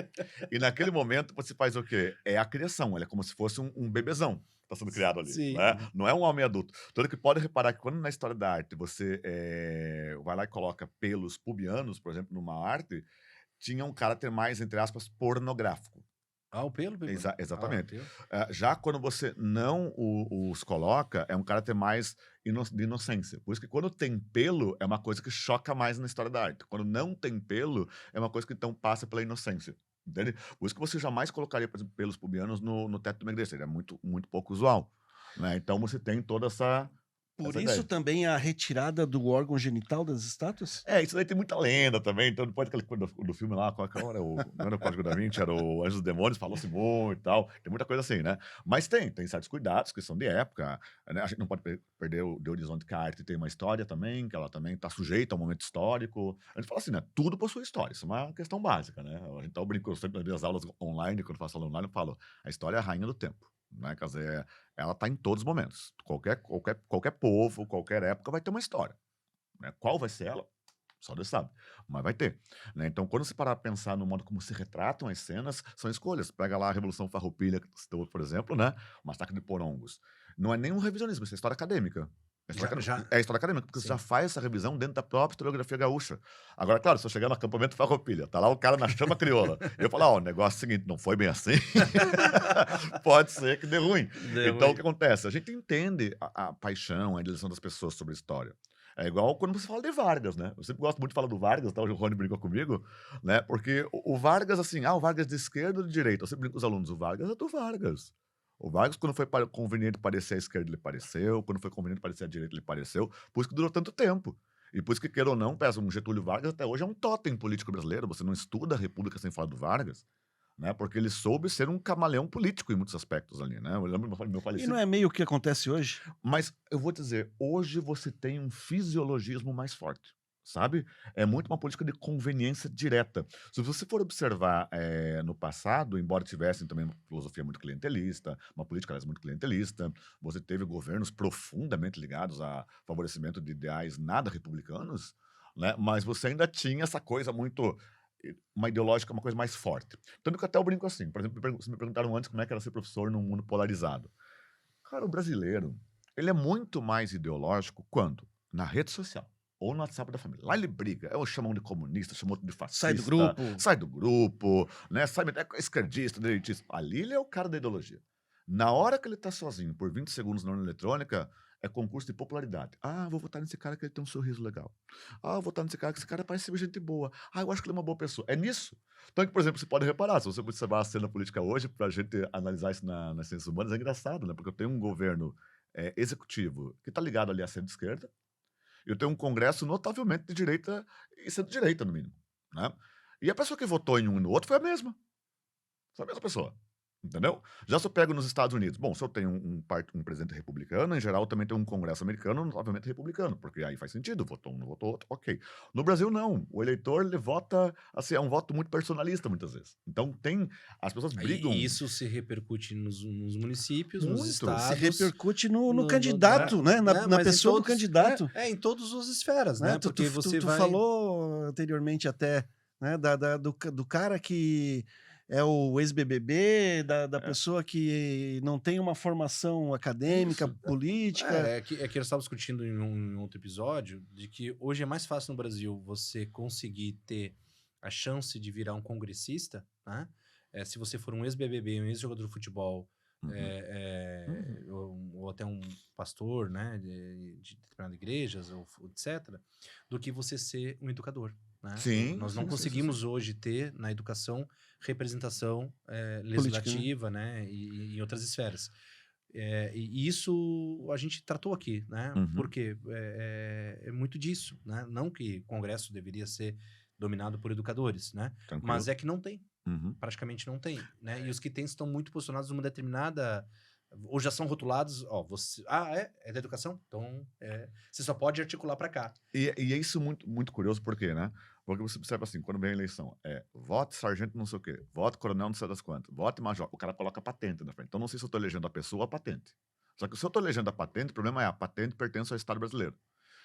E naquele momento você faz o quê? É a criação, ele é como se fosse um bebezão que está sendo criado ali. Sim. Né? Não é um homem adulto. Todo que pode reparar que quando na história da arte você vai lá e coloca pelos pubianos, por exemplo, numa arte, tinha um caráter mais, entre aspas, pornográfico. Ah, o pelo? Exatamente. Ah, o pelo. Já quando você não os coloca, é um caráter mais de inocência. Por isso que quando tem pelo, é uma coisa que choca mais na história da arte. Quando não tem pelo, é uma coisa que então passa pela inocência. Entende? Por isso que você jamais colocaria, por exemplo, pelos pubianos no teto de uma igreja. Seria muito, muito pouco usual. Né? Então você tem toda essa Por essa isso ideia. também a retirada do órgão genital das estátuas? Isso daí tem muita lenda também. Então, depois daquele coisa do filme lá, qual era não era o Código da Vinci, era o Anjos dos Demônios, falou-se muito e tal. Tem muita coisa assim, né? Mas tem certos cuidados que são de época. Né? A gente não pode perder de horizonte que a arte tem uma história também, que ela também está sujeita a um momento histórico. A gente fala assim, né? Tudo possui história. Isso é uma questão básica, né? A gente tá brincando sempre nas minhas aulas online, quando eu faço aula online, eu falo, a história é a rainha do tempo. Né? Quer dizer, ela está em todos os momentos. Qualquer povo, qualquer época vai ter uma história. Né? Qual vai ser ela? Só Deus sabe, mas vai ter. Né? Então, quando você parar a pensar no modo como se retratam as cenas, são escolhas. Pega lá a Revolução Farroupilha, que você citou, por exemplo, né? O Massacre de Porongos. Não é nenhum revisionismo, isso é história acadêmica. É história acadêmica, porque você já faz essa revisão dentro da própria historiografia gaúcha. Agora, claro, se eu chegar no acampamento Farroupilha, tá lá o cara na chama crioula, e eu falar, o negócio é o seguinte, não foi bem assim, pode ser que dê ruim. Então, o que acontece? A gente entende a paixão, a direção das pessoas sobre a história. É igual quando você fala de Vargas, né? Eu sempre gosto muito de falar do Vargas, tá? O Rony brincou comigo, né? Porque o Vargas, assim, o Vargas de esquerda ou de direita? Eu sempre brinco com os alunos, o Vargas é do Vargas. O Vargas, quando foi conveniente parecer à esquerda, ele pareceu. Quando foi conveniente parecer à direita, ele pareceu. Por isso que durou tanto tempo. E por isso que, queira ou não, um Getúlio Vargas até hoje é um totem político brasileiro. Você não estuda a República sem falar do Vargas, né? Porque ele soube ser um camaleão político em muitos aspectos ali, né? Eu lembro do meu E falecido. não é meio o que acontece hoje? Mas eu vou dizer, hoje você tem um fisiologismo mais forte, sabe? É muito uma política de conveniência direta. Se você for observar no passado, embora tivessem também uma filosofia muito clientelista, uma política, aliás, muito clientelista, você teve governos profundamente ligados a favorecimento de ideais nada republicanos, né? Mas você ainda tinha essa coisa muito... uma ideológica, uma coisa mais forte. Tanto que até eu brinco assim, por exemplo, vocês me perguntaram antes como é que era ser professor num mundo polarizado. Cara, o brasileiro, ele é muito mais ideológico quando? Na rede social. Ou no WhatsApp da família. Lá ele briga. Chamam de comunista, chamam de fascista. Sai do grupo. Sai do grupo, né? É esquerdista, direitista. Ali ele é o cara da ideologia. Na hora que ele tá sozinho, por 20 segundos na urna eletrônica, é concurso de popularidade. Vou votar nesse cara que ele tem um sorriso legal. Vou votar nesse cara que esse cara parece ser gente boa. Eu acho que ele é uma boa pessoa. É nisso. Então, por exemplo, você pode reparar, se você observar a cena política hoje, pra gente analisar isso nas ciências humanas, é engraçado, né? Porque eu tenho um governo executivo que tá ligado ali à centro-esquerda, e eu tenho um congresso notavelmente de direita e centro-direita, no mínimo. Né? E a pessoa que votou em um e no outro foi a mesma. Foi a mesma pessoa. Entendeu? Já se eu pego nos Estados Unidos, bom, se eu tenho um presidente republicano, em geral também tem um congresso americano, obviamente republicano, porque aí faz sentido, votou um, não votou outro, ok. No Brasil, não. O eleitor, ele vota, assim, é um voto muito personalista, muitas vezes. Então, as pessoas brigam... E isso se repercute nos municípios, Muito. nos estados... Se repercute no candidato, né? Na mas em pessoa do todos- candidato. em todas as esferas, né? Porque você tu vai... falou anteriormente até, né, do cara que é o ex-BBB, da pessoa que não tem uma formação acadêmica, Isso. política. É que eu estava discutindo em um outro episódio, de que hoje é mais fácil no Brasil você conseguir ter a chance de virar um congressista, né? se você for um ex-BBB, um ex-jogador de futebol, Uhum. ou até um pastor, né, de determinadas igrejas, ou etc., do que você ser um educador. Né? Sim, Nós não sim, sim, sim, sim. conseguimos hoje ter na educação representação Política, né? legislativa, né, e em outras esferas. E isso a gente tratou aqui, né? Uhum. Porque é muito disso, né? Não que o Congresso deveria ser dominado por educadores, né? Tranquilo. Mas é que não tem. Uhum. Praticamente não tem, né? E os que tem estão muito posicionados numa determinada... Ou já são rotulados, você... é da educação? Então, você só pode articular para cá. E é isso muito, muito curioso, por quê, né? Porque você observa assim, quando vem a eleição, voto sargento não sei o quê, voto coronel não sei das quantas, voto major, o cara coloca a patente na frente. Então não sei se eu estou elegendo a pessoa ou a patente. Só que se eu estou elegendo a patente, o problema é a patente pertence ao Estado brasileiro.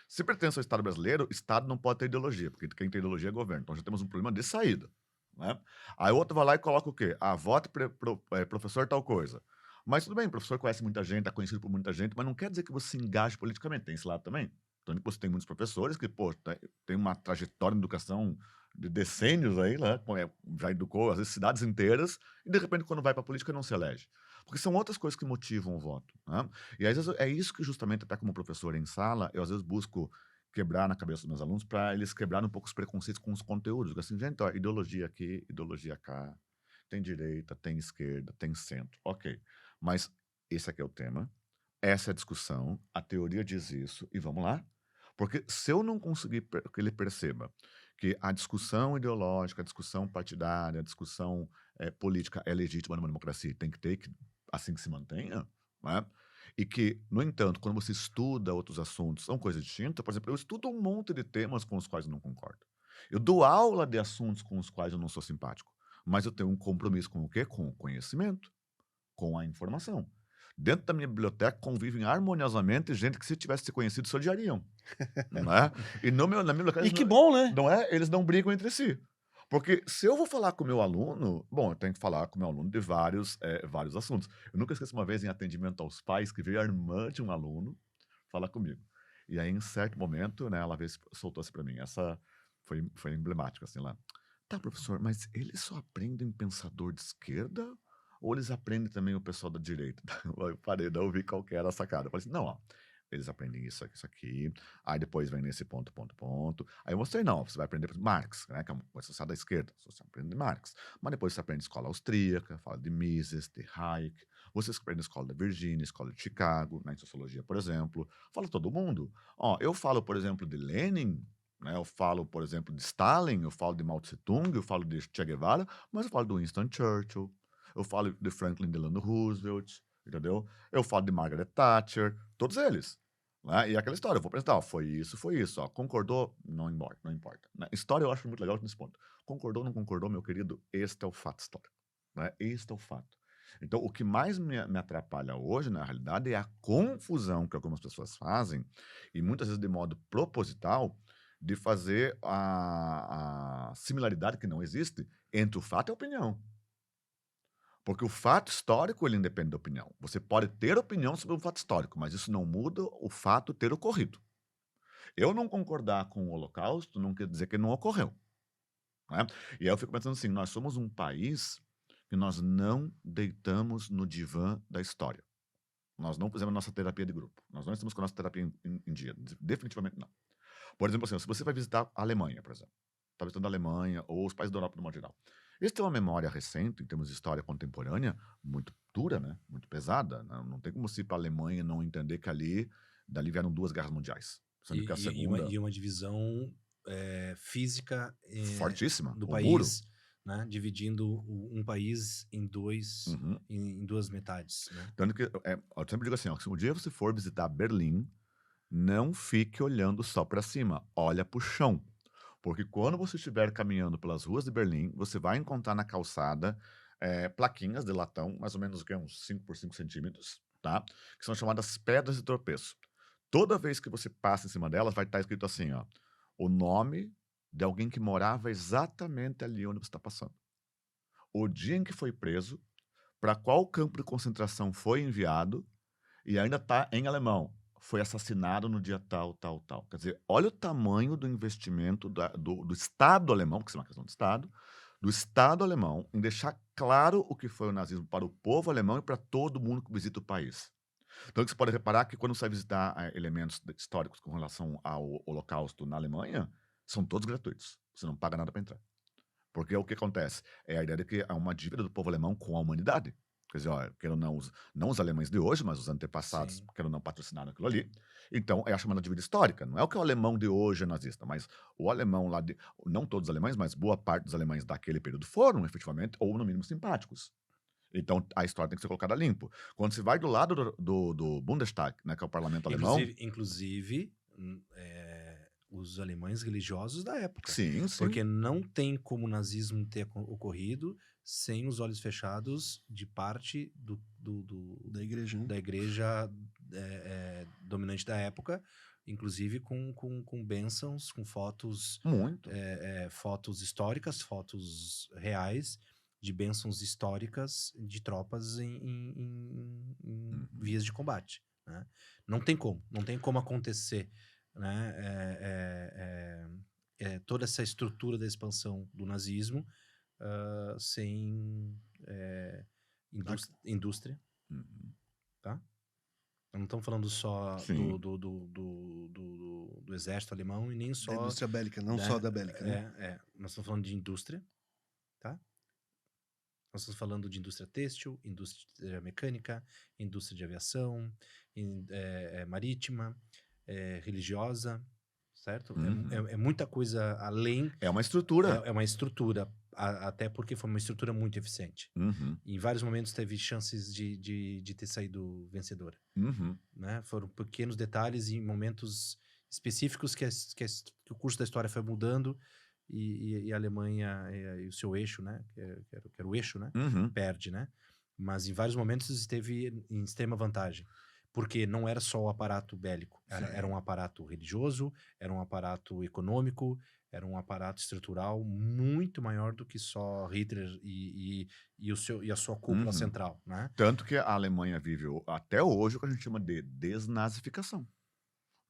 Se pertence ao Estado brasileiro, o Estado não pode ter ideologia, porque quem tem ideologia é governo. Então já temos um problema de saída. Né? Aí o outro vai lá e coloca o quê? Voto professor tal coisa. Mas tudo bem, o professor conhece muita gente, é conhecido por muita gente, mas não quer dizer que você se engaje politicamente. Tem esse lado também. Então, você tem muitos professores que, pô, tem uma trajetória em educação de decênios aí, né? Já educou, às vezes, cidades inteiras, e de repente, quando vai para a política, não se elege. Porque são outras coisas que motivam o voto. Né? E às vezes é isso que, justamente, até como professor em sala, eu às vezes busco quebrar na cabeça dos meus alunos para eles quebrarem um pouco os preconceitos com os conteúdos. Assim, gente, ó, ideologia aqui, ideologia cá, tem direita, tem esquerda, tem centro. Ok. Mas esse aqui é o tema, essa é a discussão, a teoria diz isso, e vamos lá. Porque se eu não conseguir que ele perceba que a discussão ideológica, a discussão partidária, a discussão política é legítima numa democracia, tem que ter, assim que se mantenha, né? E que, no entanto, quando você estuda outros assuntos, são coisas distintas. Por exemplo, eu estudo um monte de temas com os quais eu não concordo. Eu dou aula de assuntos com os quais eu não sou simpático. Mas eu tenho um compromisso com o quê? Com o conhecimento, com a informação. Dentro da minha biblioteca convivem harmoniosamente gente que, se tivesse se conhecido, se odiariam. Não é? E na minha biblioteca, E que bom, né? não é? Eles não brigam entre si. Porque se eu vou falar com o meu aluno, bom, eu tenho que falar com o meu aluno de vários assuntos. Eu nunca esqueço uma vez em atendimento aos pais que veio a irmã de um aluno falar comigo. E aí, em certo momento, né, ela soltou-se para mim. Essa foi emblemática, assim, lá. Tá, professor, mas eles só aprendem pensador de esquerda? Ou eles aprendem também o pessoal da direita? Eu parei, não vi qual que era a sacada. Eu falei assim, não, ó, eles aprendem isso aqui, aí depois vem nesse ponto. Aí eu mostrei, não, você vai aprender Marx, né, que é uma social da esquerda, você aprende Marx. Mas depois você aprende escola austríaca, fala de Mises, de Hayek, você aprende escola da Virgínia, escola de Chicago, né, em sociologia, por exemplo. Fala todo mundo. Ó, eu falo, por exemplo, de Lenin, né, eu falo, por exemplo, de Stalin, eu falo de Mao Tse-tung, eu falo de Che Guevara, mas eu falo do Winston Churchill, eu falo de Franklin Delano Roosevelt, entendeu? Eu falo de Margaret Thatcher, todos eles. Né? E aquela história, eu vou apresentar, ó, foi isso, ó, concordou, não importa. Né? História eu acho muito legal nesse ponto. Concordou, não concordou, meu querido, este é o fato histórico. Né? Este é o fato. Então, o que mais me atrapalha hoje, na realidade, é a confusão que algumas pessoas fazem, e muitas vezes de modo proposital, de fazer a similaridade que não existe entre o fato e a opinião. Porque o fato histórico, ele independe da opinião. Você pode ter opinião sobre um fato histórico, mas isso não muda o fato ter ocorrido. Eu não concordar com o Holocausto não quer dizer que não ocorreu. Né? E aí eu fico pensando assim, nós somos um país que nós não deitamos no divã da história. Nós não fizemos nossa terapia de grupo. Nós não estamos com a nossa terapia em dia. Definitivamente não. Por exemplo, assim, se você vai visitar a Alemanha, por exemplo, está visitando a Alemanha ou os países da Europa, no modo geral, eles têm uma memória recente, em termos de história contemporânea, muito dura, né? Muito pesada. Não tem como se ir para a Alemanha não entender que dali vieram 2 guerras mundiais. Sendo que a segunda... E uma divisão física fortíssima, do o país, muro. né? Dividindo um país em duas metades. Né? Tanto que eu sempre digo assim, ó, se um dia você for visitar Berlim, não fique olhando só para cima, olha para o chão. Porque quando você estiver caminhando pelas ruas de Berlim, você vai encontrar na calçada plaquinhas de latão, mais ou menos uns 5 por 5 centímetros, tá? Que são chamadas pedras de tropeço. Toda vez que você passa em cima delas, vai estar escrito assim, ó, o nome de alguém que morava exatamente ali onde você está passando. O dia em que foi preso, para qual campo de concentração foi enviado, e ainda está em alemão. Foi assassinado no dia tal. Quer dizer, olha o tamanho do investimento do Estado alemão, porque isso é uma questão de Estado, do Estado alemão, em deixar claro o que foi o nazismo para o povo alemão e para todo mundo que visita o país. Então, você pode reparar que quando você vai visitar elementos históricos com relação ao Holocausto na Alemanha, são todos gratuitos. Você não paga nada para entrar. Porque o que acontece? É a ideia de que há uma dívida do povo alemão com a humanidade. Quer dizer, ó, quero não os alemães de hoje, mas os antepassados, Sim. quero não patrocinaram aquilo ali. Então, é a chamada dívida histórica. Não é o que o alemão de hoje é nazista, mas o alemão lá de. Não todos os alemães, mas boa parte dos alemães daquele período foram, efetivamente, ou no mínimo simpáticos. Então, a história tem que ser colocada limpo. Quando se vai do lado do Bundestag, né, que é o parlamento alemão. Inclusive os alemães religiosos da época. Sim, sim. Porque não tem como o nazismo ter ocorrido sem os olhos fechados de parte Da igreja, né? da igreja dominante da época, inclusive com bênçãos, com fotos, Muito. fotos históricas, fotos reais de bênçãos históricas de tropas em vias de combate, né? Não tem como acontecer, né, toda essa estrutura da expansão do nazismo sem indústria, Uhum. tá? Não estamos falando só Sim. do exército alemão e nem Da só indústria bélica, não né, só da bélica, né? nós estamos falando de indústria, tá? Nós estamos falando de indústria têxtil, indústria mecânica, indústria de aviação, marítima, religiosa, certo? Uhum. É muita coisa além. É uma estrutura. É uma estrutura, até porque foi uma estrutura muito eficiente. Uhum. Em vários momentos teve chances de ter saído vencedora, Uhum. né? Foram pequenos detalhes em momentos específicos que o curso da história foi mudando e a Alemanha e o seu eixo, né? Que era o eixo, né? Uhum. Perde, né? Mas em vários momentos esteve em extrema vantagem. Porque não era só o aparato bélico, era um aparato religioso, era um aparato econômico, era um aparato estrutural muito maior do que só Hitler e a sua cúpula Uhum. central, né? Tanto que a Alemanha vive até hoje o que a gente chama de desnazificação.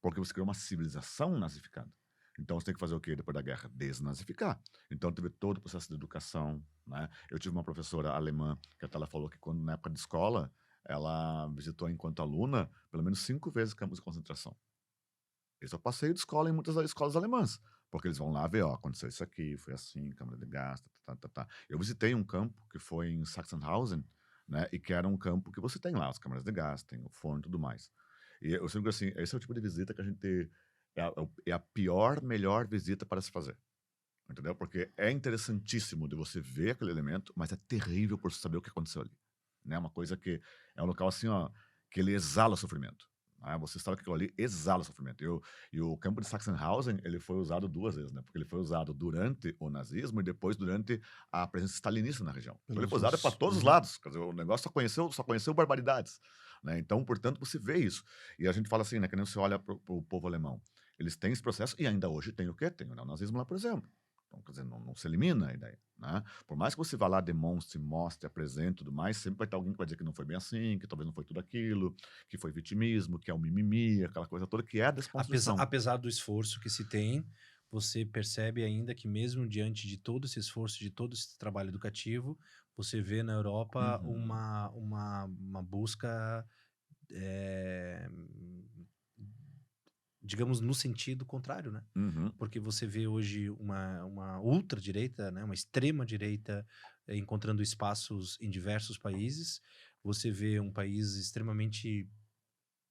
Porque você criou uma civilização nazificada. Então você tem que fazer o quê depois da guerra? Desnazificar. Então teve todo o processo de educação, né? Eu tive uma professora alemã que até ela falou que quando na época de escola ela visitou enquanto aluna pelo menos 5 vezes campos de concentração. Esse é o passeio de escola em muitas das escolas alemãs. Porque eles vão lá ver, ó, aconteceu isso aqui, foi assim, câmara de gás, tá. Eu visitei um campo que foi em Sachsenhausen, né? E que era um campo que você tem lá, as câmaras de gás, tem o forno e tudo mais. E eu sempre digo assim, esse é o tipo de visita que a gente é a pior, melhor visita para se fazer. Entendeu? Porque é interessantíssimo de você ver aquele elemento, mas é terrível por saber o que aconteceu ali. Né? Uma coisa que é um local assim, ó, que ele exala sofrimento. Né? Você sabe que aquilo ali exala sofrimento. E o campo de Sachsenhausen, ele foi usado 2 vezes, né? Porque ele foi usado durante o nazismo e depois durante a presença stalinista na região. Então, ele foi usado para todos os lados. Quer dizer, o negócio só conheceu barbaridades. Né? Então, portanto, você vê isso. E a gente fala assim, né? Que nem você olha para o povo alemão. Eles têm esse processo e ainda hoje tem o quê? Tem o neonazismo lá, por exemplo. Então, quer dizer, não se elimina a ideia. Né? Por mais que você vá lá, demonstre, mostre, apresente e tudo mais, sempre vai ter alguém que vai dizer que não foi bem assim, que talvez não foi tudo aquilo, que foi vitimismo, que é o mimimi, aquela coisa toda, que é a desconstrução. Apesar do esforço que se tem, você percebe ainda que mesmo diante de todo esse esforço, de todo esse trabalho educativo, você vê na Europa uma busca, digamos, no sentido contrário, né? Uhum. Porque você vê hoje uma ultradireita, né? Uma extrema-direita encontrando espaços em diversos países. Você vê um país extremamente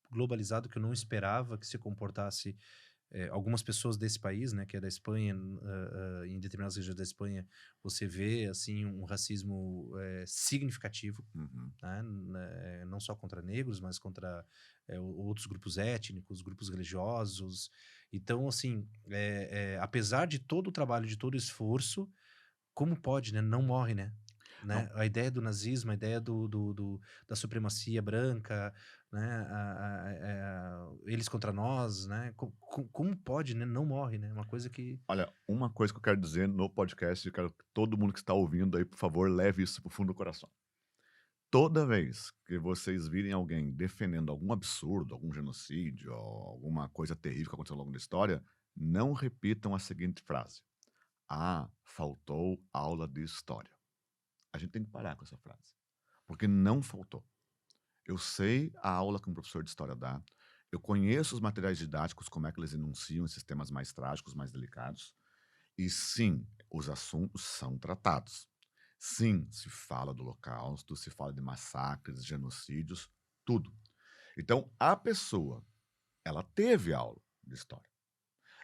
globalizado que eu não esperava que se comportasse. Algumas pessoas desse país, né, que é da Espanha, em determinadas regiões da Espanha, você vê assim um racismo significativo, Uhum. né, não só contra negros, mas contra outros grupos étnicos, grupos religiosos. Então, assim, apesar de todo o trabalho, de todo o esforço, como pode, né? Não morre, né? Não. A ideia do nazismo, a ideia da supremacia branca, né? Eles contra nós, né? Como pode, né? Não morre, né? Uma coisa que... Olha, uma coisa que eu quero dizer no podcast, eu quero que todo mundo que está ouvindo aí, por favor, leve isso pro fundo do coração. Toda vez que vocês virem alguém defendendo algum absurdo, algum genocídio, ou alguma coisa terrível que aconteceu ao longo da história, não repitam a seguinte frase: ah, faltou aula de história. A gente tem que parar com essa frase. Porque não faltou. Eu sei a aula que um professor de história dá, eu conheço os materiais didáticos, como é que eles enunciam esses temas mais trágicos, mais delicados, e sim, os assuntos são tratados. Sim, se fala do Holocausto, se fala de massacres, genocídios, tudo. Então, a pessoa, ela teve aula de história.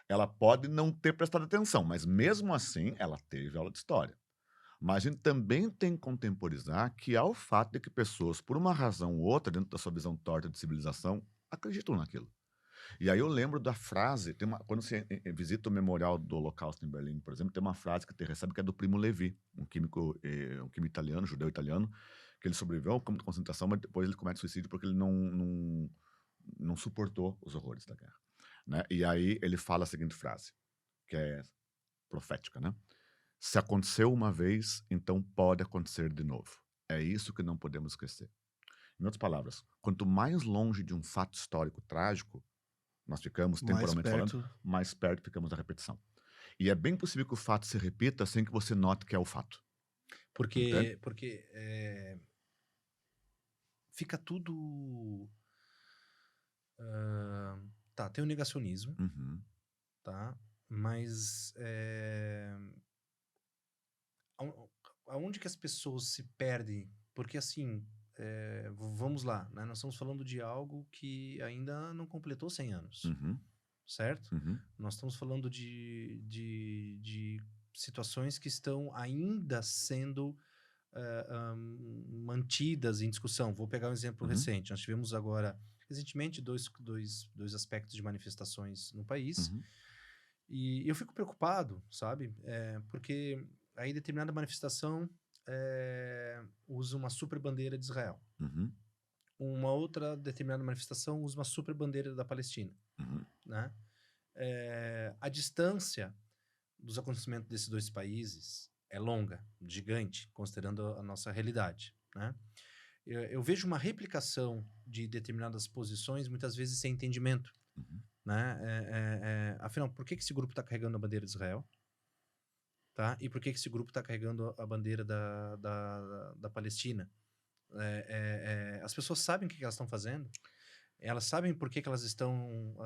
Ela pode não ter prestado atenção, mas mesmo assim, ela teve aula de história. Mas a gente também tem que contemporizar que há o fato de que pessoas, por uma razão ou outra, dentro da sua visão torta de civilização, acreditam naquilo. E aí eu lembro da frase, quando você visita o Memorial do Holocausto em Berlim, por exemplo, tem uma frase que você recebe que é do Primo Levi, um químico italiano, judeu italiano, que ele sobreviveu ao campo de concentração, mas depois ele comete suicídio porque ele não suportou os horrores da guerra. Né? E aí ele fala a seguinte frase, que é profética, né? Se aconteceu uma vez, então pode acontecer de novo. É isso que não podemos esquecer. Em outras palavras, quanto mais longe de um fato histórico trágico nós ficamos, temporalmente falando, mais perto ficamos da repetição. E é bem possível que o fato se repita sem que você note que é o fato. Porque fica tudo... tá, tem o negacionismo, tá? Mas aonde que as pessoas se perdem? Porque assim, vamos lá, né? Nós estamos falando de algo que ainda não completou 100 anos, certo? Nós estamos falando de situações que estão ainda sendo mantidas em discussão. Vou pegar um exemplo recente. Nós tivemos agora, recentemente, dois aspectos de manifestações no país. E eu fico preocupado, sabe? Porque aí determinada manifestação usa uma super bandeira de Israel. Uma outra determinada manifestação usa uma super bandeira da Palestina. Né? A distância dos acontecimentos desses dois países é longa, gigante, considerando a nossa realidade. Né? Eu vejo uma replicação de determinadas posições, muitas vezes sem entendimento. Né? Afinal, por que esse grupo está carregando a bandeira de Israel? Tá? E por que esse grupo está carregando a bandeira da Palestina? As pessoas sabem o que elas estão fazendo? Elas sabem por que elas estão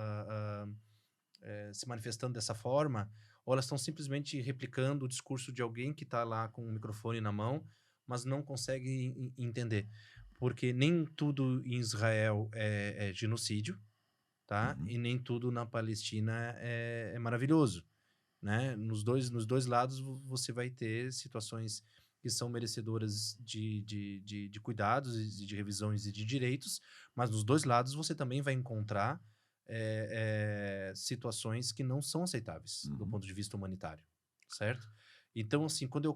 se manifestando dessa forma? Ou elas estão simplesmente replicando o discurso de alguém que está lá com o microfone na mão, mas não consegue entender? Porque nem tudo em Israel é genocídio, tá? E nem tudo na Palestina é maravilhoso, né? Nos dois lados você vai ter situações que são merecedoras de cuidados, de revisões e de direitos, mas nos dois lados você também vai encontrar situações que não são aceitáveis do ponto de vista humanitário, certo? Então, assim, quando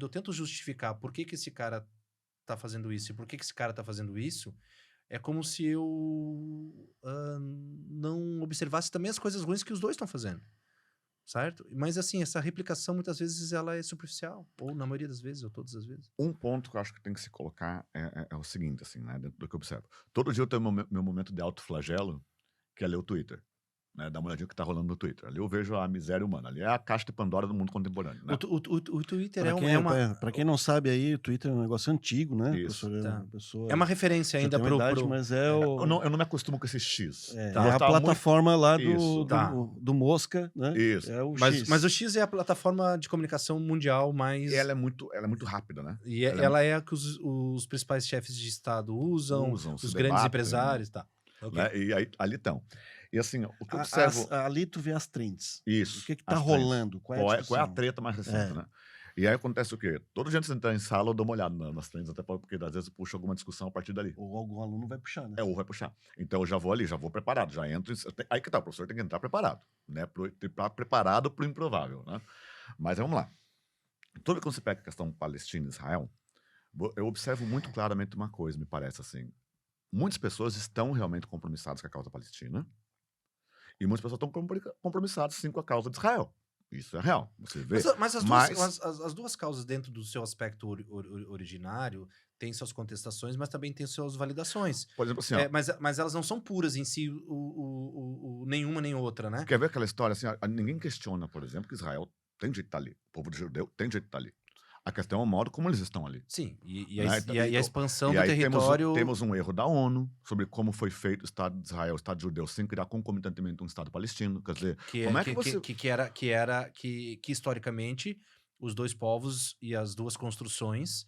eu tento justificar por que esse cara tá fazendo isso e por que esse cara tá fazendo isso, é como se eu não observasse também as coisas ruins que os dois estão fazendo, certo? Mas assim, essa replicação muitas vezes ela é superficial, ou na maioria das vezes, ou todas as vezes. Um ponto que eu acho que tem que se colocar é o seguinte, assim, né, dentro do que eu observo. Todo dia eu tenho meu momento de autoflagelo, que é ler o Twitter. Né, dar uma olhadinha que tá rolando no Twitter. Ali eu vejo a miséria humana. Ali é a caixa de Pandora do mundo contemporâneo. Né? O Twitter Para quem não sabe aí, o Twitter é um negócio antigo, né? Isso. É uma referência ainda pro... Mas eu não me acostumo com esse X. É a plataforma lá do Mosca, né? Isso. É o X. X. Mas o X é a plataforma de comunicação mundial mais... E ela é muito rápida, né? E ela é a que os principais chefes de Estado usam os grandes empresários, tá. Okay. Né? E aí, ali estão. E assim, o que eu observo... Ali tu vê as trends. Isso. O que tá rolando? Qual é a treta mais recente, né? E aí acontece o quê? Todo dia antes de entrar em sala, eu dou uma olhada nas trends, até porque às vezes eu puxo alguma discussão a partir dali. Ou algum aluno vai puxar, né? Ou vai puxar. Então eu já vou ali, já vou preparado, já entro... Aí que tá, o professor tem que entrar preparado, né? Preparado pro improvável, né? Mas vamos lá. Toda vez que você pega a questão Palestina e Israel, eu observo muito claramente uma coisa, me parece assim. Muitas pessoas estão realmente compromissadas com a causa palestina e muitas pessoas estão compromissadas, sim, com a causa de Israel. Isso é real, você vê. Mas as duas causas dentro do seu aspecto originário têm suas contestações, mas também têm suas validações. Por exemplo, assim... mas elas não são puras em si, nenhuma nem outra, né? Quer ver aquela história assim? Ninguém questiona, por exemplo, que Israel tem direito de estar ali. O povo judeu tem direito de estar ali. A questão é o modo como eles estão ali. Sim, Né? Então, e a expansão e do aí território... temos um erro da ONU sobre como foi feito o Estado de Israel, o Estado judeu, sem criar concomitantemente um Estado palestino. Quer dizer, como é que você... que historicamente os dois povos e as duas construções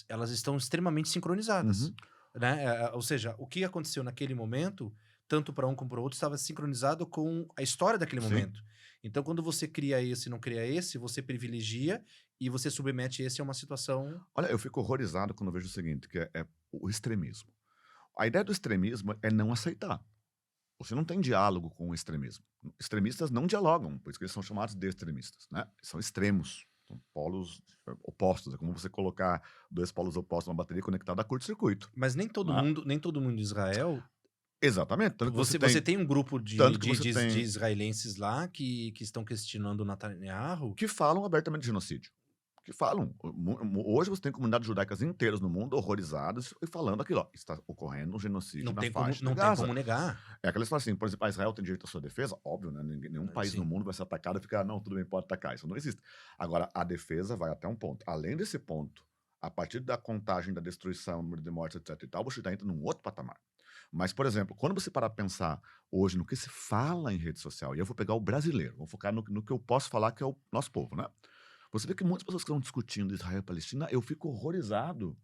elas estão extremamente sincronizadas, Uhum. né? Ou seja, o que aconteceu naquele momento, tanto para um como para o outro, estava sincronizado com a história daquele Sim. momento. Então, quando você cria esse e não cria esse, você privilegia e você submete esse a uma situação... Olha, eu fico horrorizado quando eu vejo o seguinte, que é o extremismo. A ideia do extremismo é não aceitar. Você não tem diálogo com o extremismo. Extremistas não dialogam, por isso que eles são chamados de extremistas, né? São extremos, são polos opostos. É como você colocar dois polos opostos numa bateria conectada a curto-circuito. Mas nem todo Ah. mundo de Israel... Exatamente. Tanto que Você tem um grupo de tanto que você tem- israelenses lá que estão questionando o Netanyahu. que falam abertamente de genocídio. Que falam. Hoje você tem comunidades judaicas inteiras no mundo horrorizadas e falando aquilo, ó, está ocorrendo um genocídio Não na tem como, faixa de não tem Gaza. como negar. É aquela história assim, por exemplo, Israel tem direito à sua defesa? Óbvio, né? Nenhum país Sim. no mundo vai ser atacado e ficar, não, tudo bem, pode atacar. Isso não existe. Agora, a defesa vai até um ponto. Além desse ponto, a partir da contagem da destruição, número de mortes, etc e tal, você já entra num outro patamar. Mas, por exemplo, quando você parar a pensar hoje no que se fala em rede social, e eu vou pegar o brasileiro, vou focar no que eu posso falar, que é o nosso povo, né? Você vê que muitas pessoas que estão discutindo Israel e Palestina, eu fico horrorizado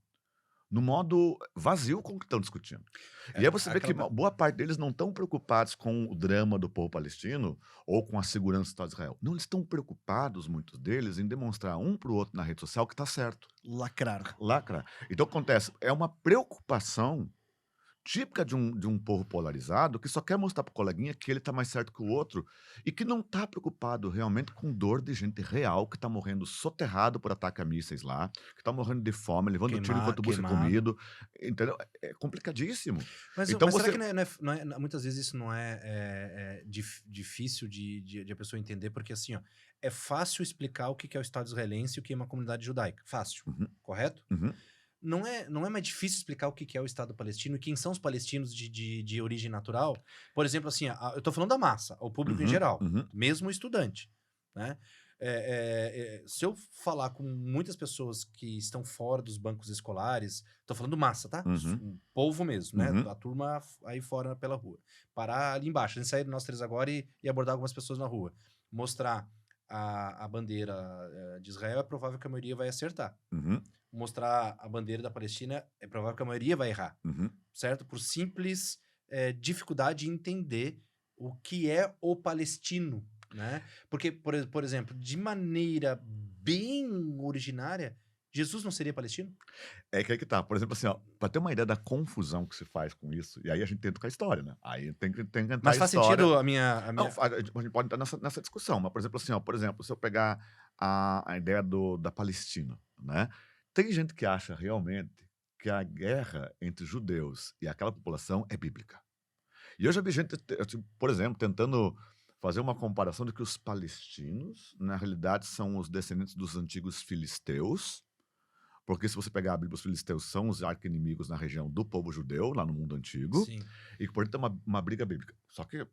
no modo vazio com o que estão discutindo. E aí você vê que boa parte deles não estão preocupados com o drama do povo palestino ou com a segurança do Estado de Israel. Não, eles estão preocupados, muitos deles, em demonstrar um para o outro na rede social que está certo. Lacrar. Lacra. Então acontece, é uma preocupação típica de um povo polarizado que só quer mostrar pro coleguinha que ele tá mais certo que o outro e que não tá preocupado realmente com dor de gente real que tá morrendo soterrado por ataque a mísseis lá, que tá morrendo de fome, levando tiro enquanto busca queimado. comido, entendeu? É complicadíssimo. Mas, Então mas será você- que muitas vezes isso não é difícil de a pessoa entender? Porque assim, ó, é fácil explicar o que é o Estado israelense e o que é uma comunidade judaica. Fácil, Uhum, correto? uhum, Não é mais difícil explicar o que é o Estado palestino e quem são os palestinos de origem natural? Por exemplo, assim, eu tô falando da massa, o público em uhum, geral, uhum. mesmo o estudante, né? Se eu falar com muitas pessoas que estão fora dos bancos escolares, tô falando massa, tá? Uhum. O povo mesmo, né? Uhum. A turma aí fora pela rua. Parar ali embaixo, a gente sair nós três agora e abordar algumas pessoas na rua. Mostrar a bandeira de Israel, é provável que a maioria vai acertar. Uhum, Mostrar a bandeira da Palestina, é provável que a maioria vai errar, uhum. certo? Por simples dificuldade de entender o que é o palestino, né? Porque, por exemplo, de maneira bem originária, Jesus não seria palestino? É que aí que tá. Por exemplo, assim, ó, pra ter uma ideia da confusão que se faz com isso, e aí a gente tenta com a história, né? Aí tem que entrar Mas a faz história. sentido a minha... Não, a gente pode entrar nessa discussão, mas, por exemplo, assim, ó, se eu pegar a ideia da Palestina, né? Tem gente que acha realmente que a guerra entre judeus e aquela população é bíblica. E eu já vi gente, por exemplo, tentando fazer uma comparação de que os palestinos, na realidade, são os descendentes dos antigos filisteus, porque se você pegar a Bíblia, os filisteus são os arqui-inimigos na região do povo judeu, lá no mundo antigo, Sim, e que, portanto, é uma briga bíblica. Só que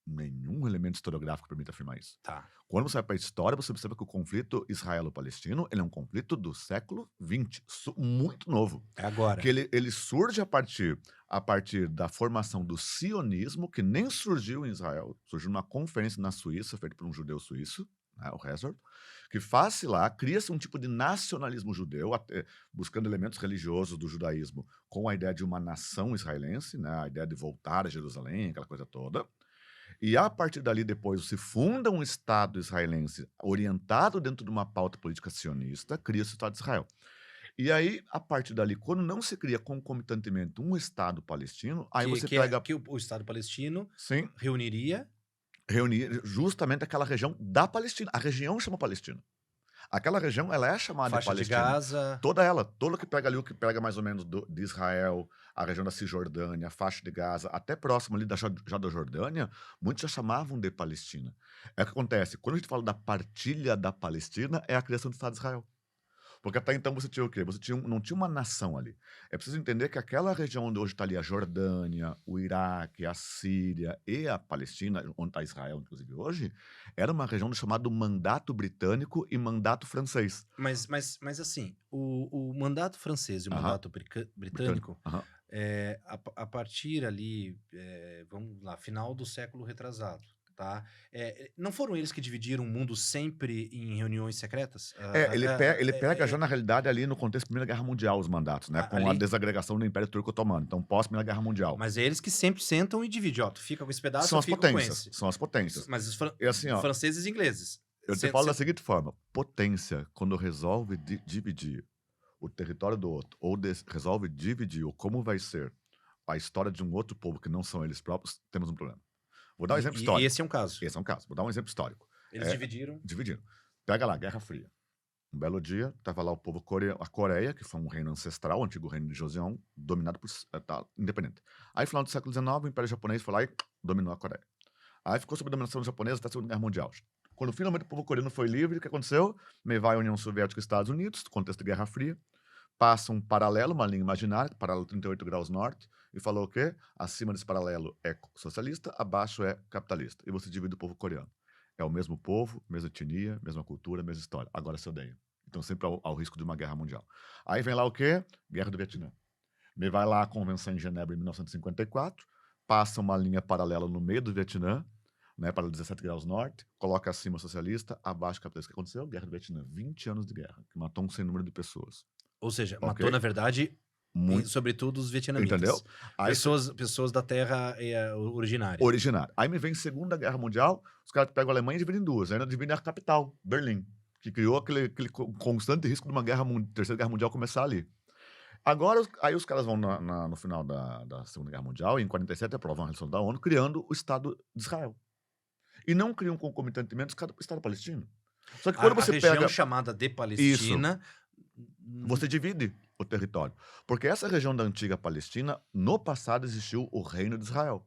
nenhum elemento historiográfico permite afirmar isso. tá. Quando você vai para a história, você percebe que o conflito israelo-palestino ele é um conflito do século XX, muito novo. É agora. Que ele surge a partir da formação do sionismo, que nem surgiu em Israel, surgiu numa conferência na Suíça, feita por um judeu suíço, né, o Herzog, que faz-se lá, cria-se um tipo de nacionalismo judeu, buscando elementos religiosos do judaísmo, com a ideia de uma nação israelense, né, a ideia de voltar a Jerusalém, aquela coisa toda. E a partir dali, depois, se funda um Estado israelense orientado dentro de uma pauta política sionista, cria-se o Estado de Israel. E aí, a partir dali, quando não se cria concomitantemente um Estado palestino, aí você pega... que o Estado palestino Sim, reuniria... reunir justamente aquela região da Palestina. A região chama Palestina. Aquela região, ela é chamada de Faixa de Palestina. Gaza... Toda que pega ali, o que pega mais ou menos de Israel, a região da Cisjordânia, a faixa de Gaza, até próximo ali já da Jordânia, muitos já chamavam de Palestina. É o que acontece, quando a gente fala da partilha da Palestina, é a criação do Estado de Israel. Porque até então você tinha o quê? Não tinha uma nação ali. É preciso entender que aquela região onde hoje está ali a Jordânia, o Iraque, a Síria e a Palestina, onde está Israel, inclusive hoje, era uma região do chamado Mandato Britânico e Mandato Francês. Mas assim, o mandato francês e o Aham. mandato Britânico. britânico, Aham. a partir ali, vamos lá, final do século retrasado, tá? Não foram eles que dividiram o mundo sempre em reuniões secretas? Ele pega já na realidade ali no contexto da Primeira Guerra Mundial os mandatos, né? Com a Ali, desagregação do Império Turco Otomano. Então, pós-Primeira Guerra Mundial. mas é eles que sempre sentam e dividem, ó, tu fica com esse pedaço, São eu as fico com potências. esse. São as potências. Mas os E assim, ó, franceses e ingleses. eu te falo da seguinte forma: potência, quando resolve dividir o território do outro, ou resolve dividir o como vai ser a história de um outro povo que não são eles próprios, temos um problema. Vou dar um exemplo E histórico. esse é um caso. Esse é um caso. Vou dar um exemplo histórico. Eles dividiram. Dividiram. Pega lá, Guerra Fria. Um belo dia, estava lá o povo a Coreia, que foi um reino ancestral, o antigo reino de Joseon, dominado por independente. Aí, no final do século XIX, o Império Japonês foi lá e dominou a Coreia. Aí ficou sob dominação japonesa até a Segunda Guerra Mundial. Quando finalmente o povo coreano foi livre, o que aconteceu? Me vai a União Soviética e Estados Unidos, contexto de Guerra Fria, passa um paralelo, uma linha imaginária, paralelo 38 graus norte, e falou o quê? Acima desse paralelo é socialista, abaixo é capitalista. E você divide o povo coreano. É o mesmo povo, mesma etnia, mesma cultura, mesma história. Agora se odeiam. Então sempre ao risco de uma guerra mundial. Aí vem lá o quê? Guerra do Vietnã. Me vai lá a Convenção em Genebra em 1954, passa uma linha paralela no meio do Vietnã, né, para 17 graus norte, coloca acima socialista, abaixo capitalista. O que aconteceu? Guerra do Vietnã. 20 anos de guerra, que matou um sem número de pessoas. Ou seja, Ok? matou, na verdade, Muito. sobretudo os vietnamitas. Entendeu? Aí Pessoas da terra originária. originário. Aí me vem Segunda Guerra Mundial, os caras pegam a Alemanha e dividem em duas. Ainda dividem a capital, Berlim, que criou aquele constante risco de uma Terceira Guerra Mundial começar ali. Agora, aí os caras vão no final da Segunda Guerra Mundial, e em 47 aprovam a resolução da ONU, criando o Estado de Israel. E não criam concomitantemente o Estado palestino. Só que quando você região pega... chamada de Palestina... Você divide o território. Porque essa região da antiga Palestina, no passado existiu o Reino de Israel,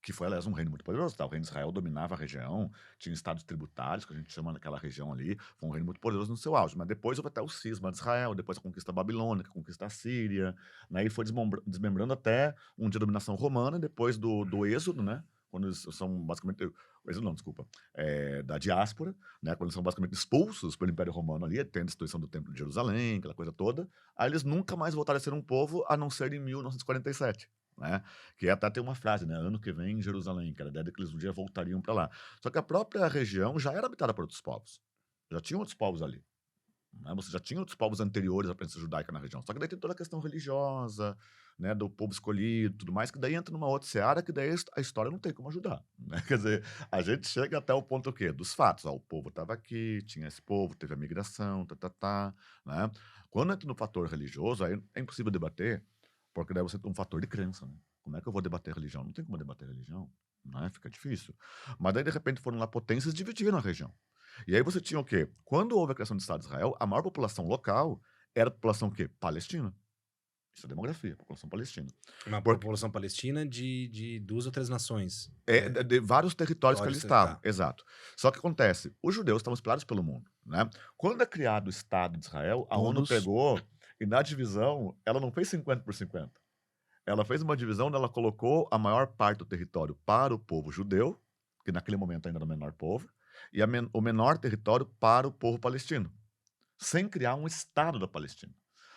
que foi, aliás, um reino muito poderoso. Tá? O Reino de Israel dominava a região, tinha estados tributários, que a gente chama daquela região ali, foi um reino muito poderoso no seu auge. Mas depois houve até o cisma de Israel, depois a conquista babilônica, a conquista assíria, né? E foi desmembrando até um dia a dominação romana, depois do êxodo, né? Quando eles são basicamente... O êxodo não, desculpa. Da diáspora, né? Quando eles são basicamente expulsos pelo Império Romano ali, tem a destruição do Templo de Jerusalém, aquela coisa toda. Aí eles nunca mais voltaram a ser um povo, a não ser em 1947. Né? Que até tem uma frase, né? Ano que vem em Jerusalém, que era a ideia de que eles um dia voltariam para lá. Só que a própria região já era habitada por outros povos. Já tinham outros povos ali. Né? Você já tinha outros povos anteriores à presença judaica na região. Só que daí tem toda a questão religiosa, né, do povo escolhido, tudo mais, que daí entra numa outra seara que daí a história não tem como ajudar. Né? Quer dizer, a gente chega até o ponto o quê? Dos fatos. Ó, o povo estava aqui, tinha esse povo, teve a migração, né? Quando entra no fator religioso, aí é impossível debater, porque daí você tem um fator de crença. Né? Como é que eu vou debater religião? Não tem como debater religião. Né? Fica difícil. Mas daí, de repente, foram lá potências e dividiram a região. E aí você tinha o quê? Quando houve a criação do Estado de Israel, a maior população local era a população o quê? Palestina. Isso é demografia, população palestina. Uma população palestina de 2 ou 3 nações. De vários territórios que ali estavam, tá. exato. Só que acontece, os judeus estavam espalhados pelo mundo, né? Quando é criado o Estado de Israel, a ONU pegou e na divisão, ela não fez 50 por 50. Ela fez uma divisão onde ela colocou a maior parte do território para o povo judeu, que naquele momento ainda era o menor povo, e o menor território para o povo palestino, sem criar um Estado da Palestina.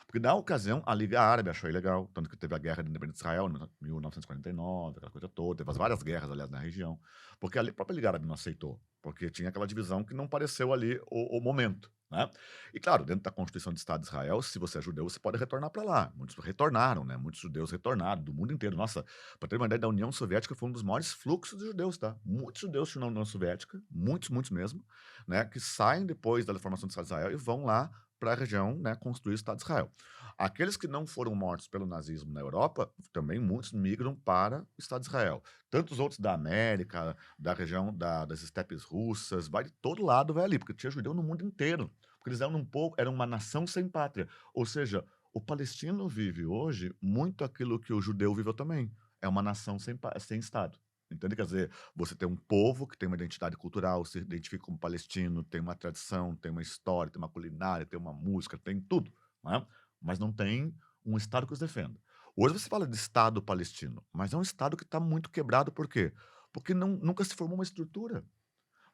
Porque, na ocasião, a Liga Árabe achou ilegal, tanto que teve a Guerra de Independência de Israel, em 1949, aquela coisa toda, teve várias guerras, aliás, na região, porque a própria Liga Árabe não aceitou, porque tinha aquela divisão que não pareceu ali o momento. Né? E, claro, dentro da Constituição do Estado de Israel, se você é judeu, você pode retornar para lá. Muitos retornaram, né? Muitos judeus retornaram, do mundo inteiro. Nossa, para ter uma ideia, da União Soviética foi um dos maiores fluxos de judeus, tá? Muitos judeus tinham na União Soviética, muitos mesmo, né? Que saem depois da formação do Estado de Israel e vão lá para a região, né, construir o Estado de Israel. Aqueles que não foram mortos pelo nazismo na Europa, também muitos migram para o Estado de Israel. Tantos outros da América, da região das estepes russas, vai de todo lado, vai ali, porque tinha judeu no mundo inteiro. Porque eles eram uma nação sem pátria. Ou seja, o palestino vive hoje muito aquilo que o judeu viveu também. É uma nação sem Estado. Entende? Quer dizer, você tem um povo que tem uma identidade cultural, se identifica como palestino, tem uma tradição, tem uma história, tem uma culinária, tem uma música, tem tudo, né? Mas não tem um Estado que os defenda. Hoje você fala de Estado palestino, mas é um Estado que está muito quebrado, por quê? Porque nunca se formou uma estrutura.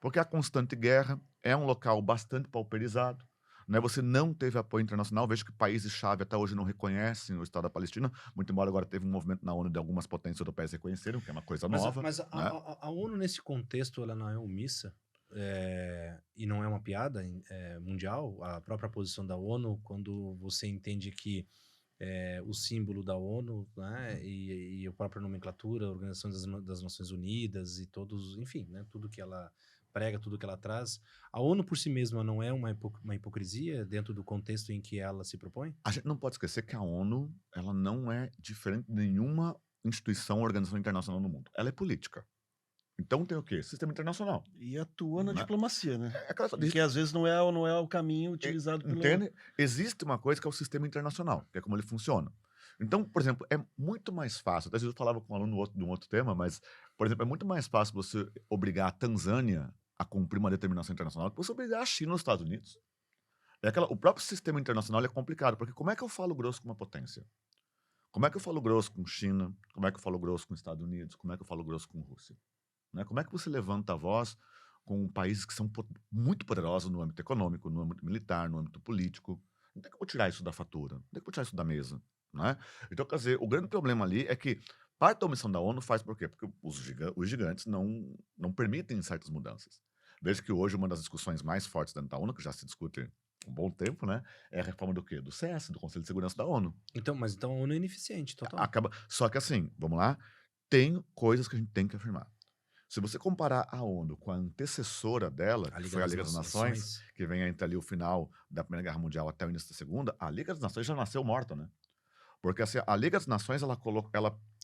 Porque a constante guerra é um local bastante pauperizado, né? Você não teve apoio internacional. Vejo que países-chave até hoje não reconhecem o Estado da Palestina, muito embora agora teve um movimento na ONU de algumas potências europeias reconheceram, que é uma coisa nova. Mas né? a ONU, nesse contexto, ela não é omissa, e não é uma piada mundial. A própria posição da ONU, quando você entende que o símbolo da ONU, né, e a própria nomenclatura, a Organização das Nações Unidas e todos, enfim, né, tudo que ela prega, tudo que ela traz, a ONU por si mesma não é uma hipocrisia dentro do contexto em que ela se propõe? A gente não pode esquecer que a ONU, ela não é diferente de nenhuma instituição ou organização internacional no mundo. Ela é política. Então tem o quê? Sistema internacional. E atua na Né? diplomacia, né? É aquela- Que às vezes não é o caminho utilizado pelo... Entende? Existe uma coisa que é o sistema internacional, que é como ele funciona. Então, por exemplo, é muito mais fácil, até às vezes eu falava com um aluno de um outro tema, mas, por exemplo, é muito mais fácil você obrigar a Tanzânia a cumprir uma determinação internacional do que você obrigar a China ou os Estados Unidos. O próprio sistema internacional é complicado, porque como é que eu falo grosso com uma potência? Como é que eu falo grosso com China? Como é que eu falo grosso com os Estados Unidos? Como é que eu falo grosso com Rússia? Né? Como é que você levanta a voz com países que são muito poderosos no âmbito econômico, no âmbito militar, no âmbito político? Não tem como tirar isso da fatura, não tem como tirar isso da mesa. Né? Então, quer dizer, o grande problema ali é que parte da omissão da ONU faz por quê? Porque os gigantes não permitem certas mudanças. Veja que hoje uma das discussões mais fortes dentro da ONU, que já se discute há um bom tempo, né, é a reforma do quê? Do CS, do Conselho de Segurança da ONU. Então a ONU é ineficiente, total. Só que assim, vamos lá, tem coisas que a gente tem que afirmar. Se você comparar a ONU com a antecessora dela, que foi a Liga das Nações, que vem entre ali o final da Primeira Guerra Mundial até o início da Segunda, a Liga das Nações já nasceu morta, né? Porque assim, a Liga das Nações, ela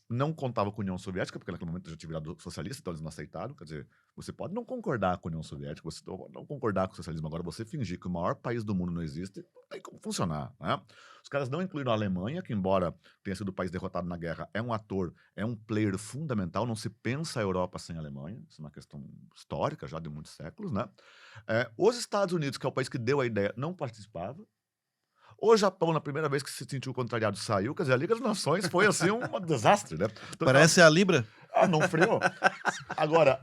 não contava com a União Soviética, porque naquele momento já tinha virado socialista, então eles não aceitaram. Quer dizer, você pode não concordar com a União Soviética, você pode não concordar com o socialismo. Agora, você fingir que o maior país do mundo não existe, não tem como funcionar, né? Os caras não incluíram a Alemanha, que embora tenha sido o país derrotado na guerra, é um ator, é um player fundamental. Não se pensa a Europa sem a Alemanha. Isso é uma questão histórica, já de muitos séculos, né? Os Estados Unidos, que é o país que deu a ideia, não participava. O Japão, na primeira vez que se sentiu contrariado, saiu. Quer dizer, a Liga das Nações foi, assim, um desastre, né? Então, Parece a Libra. não freou. Agora,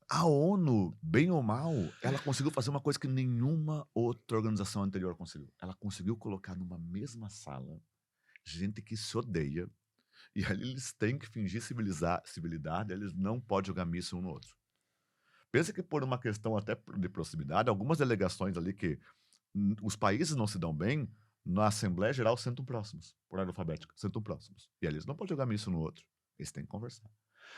a ONU, bem ou mal, ela conseguiu fazer uma coisa que nenhuma outra organização anterior conseguiu. Ela conseguiu colocar numa mesma sala gente que se odeia, e ali eles têm que fingir civilidade, eles não podem jogar míssil um no outro. Pensa que por uma questão até de proximidade, algumas delegações ali que os países não se dão bem, na Assembleia Geral sentam próximos, por ordem alfabética, sentam próximos. E eles não podem jogar míssil no outro. Eles têm que conversar.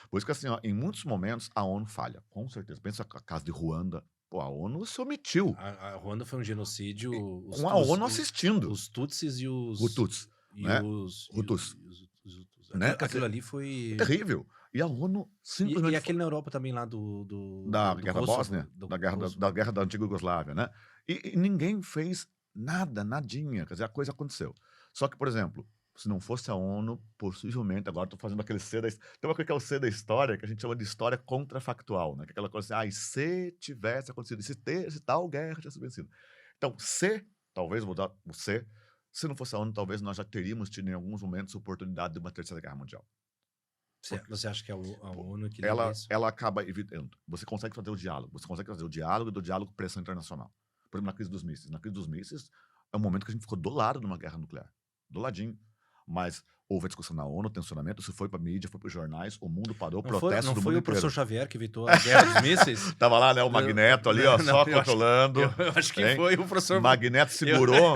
Por isso que, assim, ó, em muitos momentos, a ONU falha, com certeza. Pensa a caso de Ruanda. Pô, a ONU se omitiu. A Ruanda foi um genocídio. Com a ONU assistindo. Os Tutsis e os. Hutus. E né? os Hutus. Hutus. Né? Aquilo ali foi. Terrível. E a ONU simplesmente. E aquele na Europa também lá da do Guerra Kosovo, Bósnia, da guerra da antiga Iugoslávia, né? E ninguém fez nada, nadinha. Quer dizer, a coisa aconteceu. Só que, por exemplo, se não fosse a ONU, possivelmente, agora estou fazendo aquele C da... Tem uma coisa que é o C da história, que a gente chama de história contrafactual, né? Que é aquela coisa assim, se tivesse acontecido, se tal guerra tivesse vencido. Então, talvez, vou dar o C, se não fosse a ONU, talvez nós já teríamos tido em alguns momentos a oportunidade de uma terceira guerra mundial. Você acha que é a ONU que ela acaba evitando. Você consegue fazer o diálogo. Você consegue fazer o diálogo e do diálogo pressão internacional. Por exemplo, na crise dos mísseis. Na crise dos mísseis é um momento que a gente ficou do lado de uma guerra nuclear. Do ladinho. Mas houve a discussão na ONU, tensionamento, isso foi para mídia, foi para os jornais, o mundo parou, protesto do mundo inteiro. Não foi o professor Xavier que evitou a guerra dos mísseis? Tava lá, né, o Magneto ali, ó, só controlando. Eu acho que foi o professor... Magneto segurou.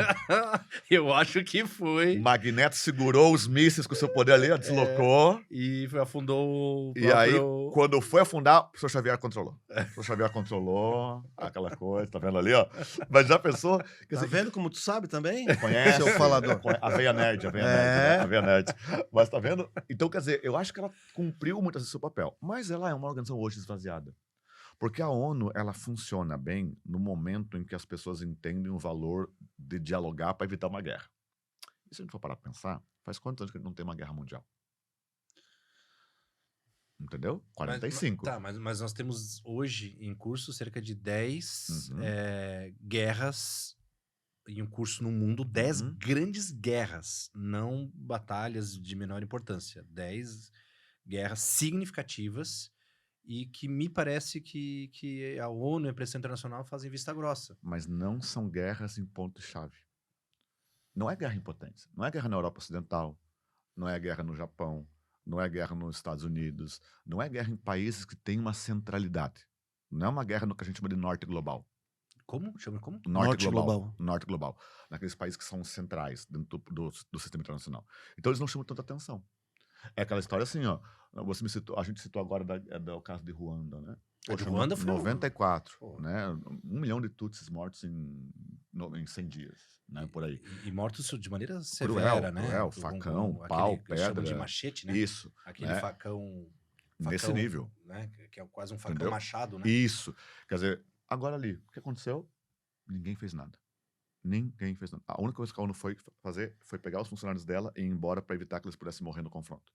Eu acho que foi. Magneto segurou os mísseis com o seu poder ali, ó, deslocou. E afundou o próprio... E aí, quando foi afundar, o professor Xavier controlou. O professor Xavier controlou aquela coisa, tá vendo ali, ó? Mas já pensou... Quer dizer, vendo como tu sabe também? Conhece? Seu falador. A veia nerd, a veia nerd. Mas tá vendo? Então, quer dizer, eu acho que ela cumpriu muitas vezes o seu papel. Mas ela é uma organização hoje esvaziada. Porque a ONU, ela funciona bem no momento em que as pessoas entendem o valor de dialogar para evitar uma guerra. E se a gente for parar para pensar, faz quantos anos que a gente não tem uma guerra mundial? entendeu? Mas, 45. tá, mas nós temos hoje em curso cerca de 10 Uhum. guerras em um curso no mundo, 10 Uhum. grandes guerras, não batalhas de menor importância, 10 guerras significativas e que me parece que a ONU e a Pressão Internacional fazem vista grossa. Mas não são guerras em ponto-chave. Não é guerra em potência. Não é guerra na Europa Ocidental. Não é guerra no Japão. Não é guerra nos Estados Unidos. Não é guerra em países que têm uma centralidade. Não é uma guerra no que a gente chama de norte global. Como? Chama como? Norte global. Norte global. Naqueles países que são centrais dentro do sistema internacional. Então eles não chamam tanta atenção. É aquela história assim, ó. Você me citou, a gente citou agora do caso de Ruanda, né? A de Ruanda foi 94, Pô. né? 1 milhão de Tutsis mortos em 100 dias, né? Por aí. E mortos de maneira severa, né? Cruel, facão, pau, que eles chamam de pedra. machete, né? Isso. Aquele né? facão, Nesse nível. né? Que é quase um facão Entendeu? machado, né? Isso. Quer dizer, agora ali, o que aconteceu? Ninguém fez nada. Ninguém fez nada. A única coisa que a ONU foi fazer foi pegar os funcionários dela e ir embora para evitar que eles pudessem morrer no confronto.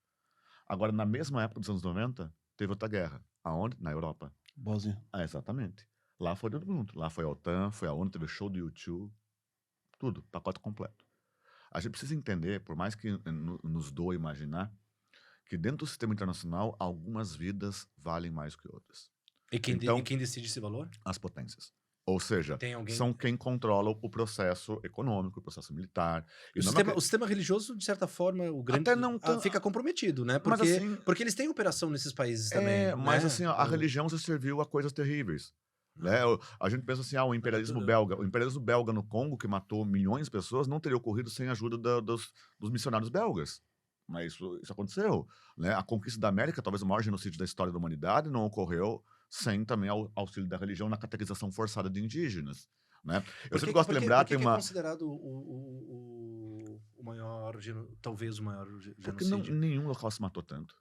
Agora, na mesma época dos anos 90, teve outra guerra. Aonde? Na Europa. Bósnia. Exatamente. Lá foi todo mundo. Lá foi a OTAN, foi a ONU, teve show do YouTube. Tudo, pacote completo. A gente precisa entender, por mais que nos doa imaginar, que dentro do sistema internacional, algumas vidas valem mais que outras. E quem, Então- e quem decide esse valor? As potências. Ou seja, Tem alguém... são quem controla o processo econômico, o processo militar. O não é sistema, que- o sistema religioso, de certa forma, o grande Até não tão- fica comprometido, né? Mas Porque, assim- porque eles têm operação nesses países também. mas né? assim, ó, a religião se serviu a coisas terríveis. Né? A gente pensa assim, o imperialismo tudo- belga. O imperialismo belga no Congo, que matou milhões de pessoas, não teria ocorrido sem a ajuda dos missionários belgas. Mas isso aconteceu. Né? A conquista da América, talvez o maior genocídio da história da humanidade, não ocorreu sem também auxílio da religião na catequização forçada de indígenas. Né? Eu sempre gosto de lembrar, por que tem que uma... é considerado o maior, talvez o maior Porque genocídio? nenhum local se matou tanto.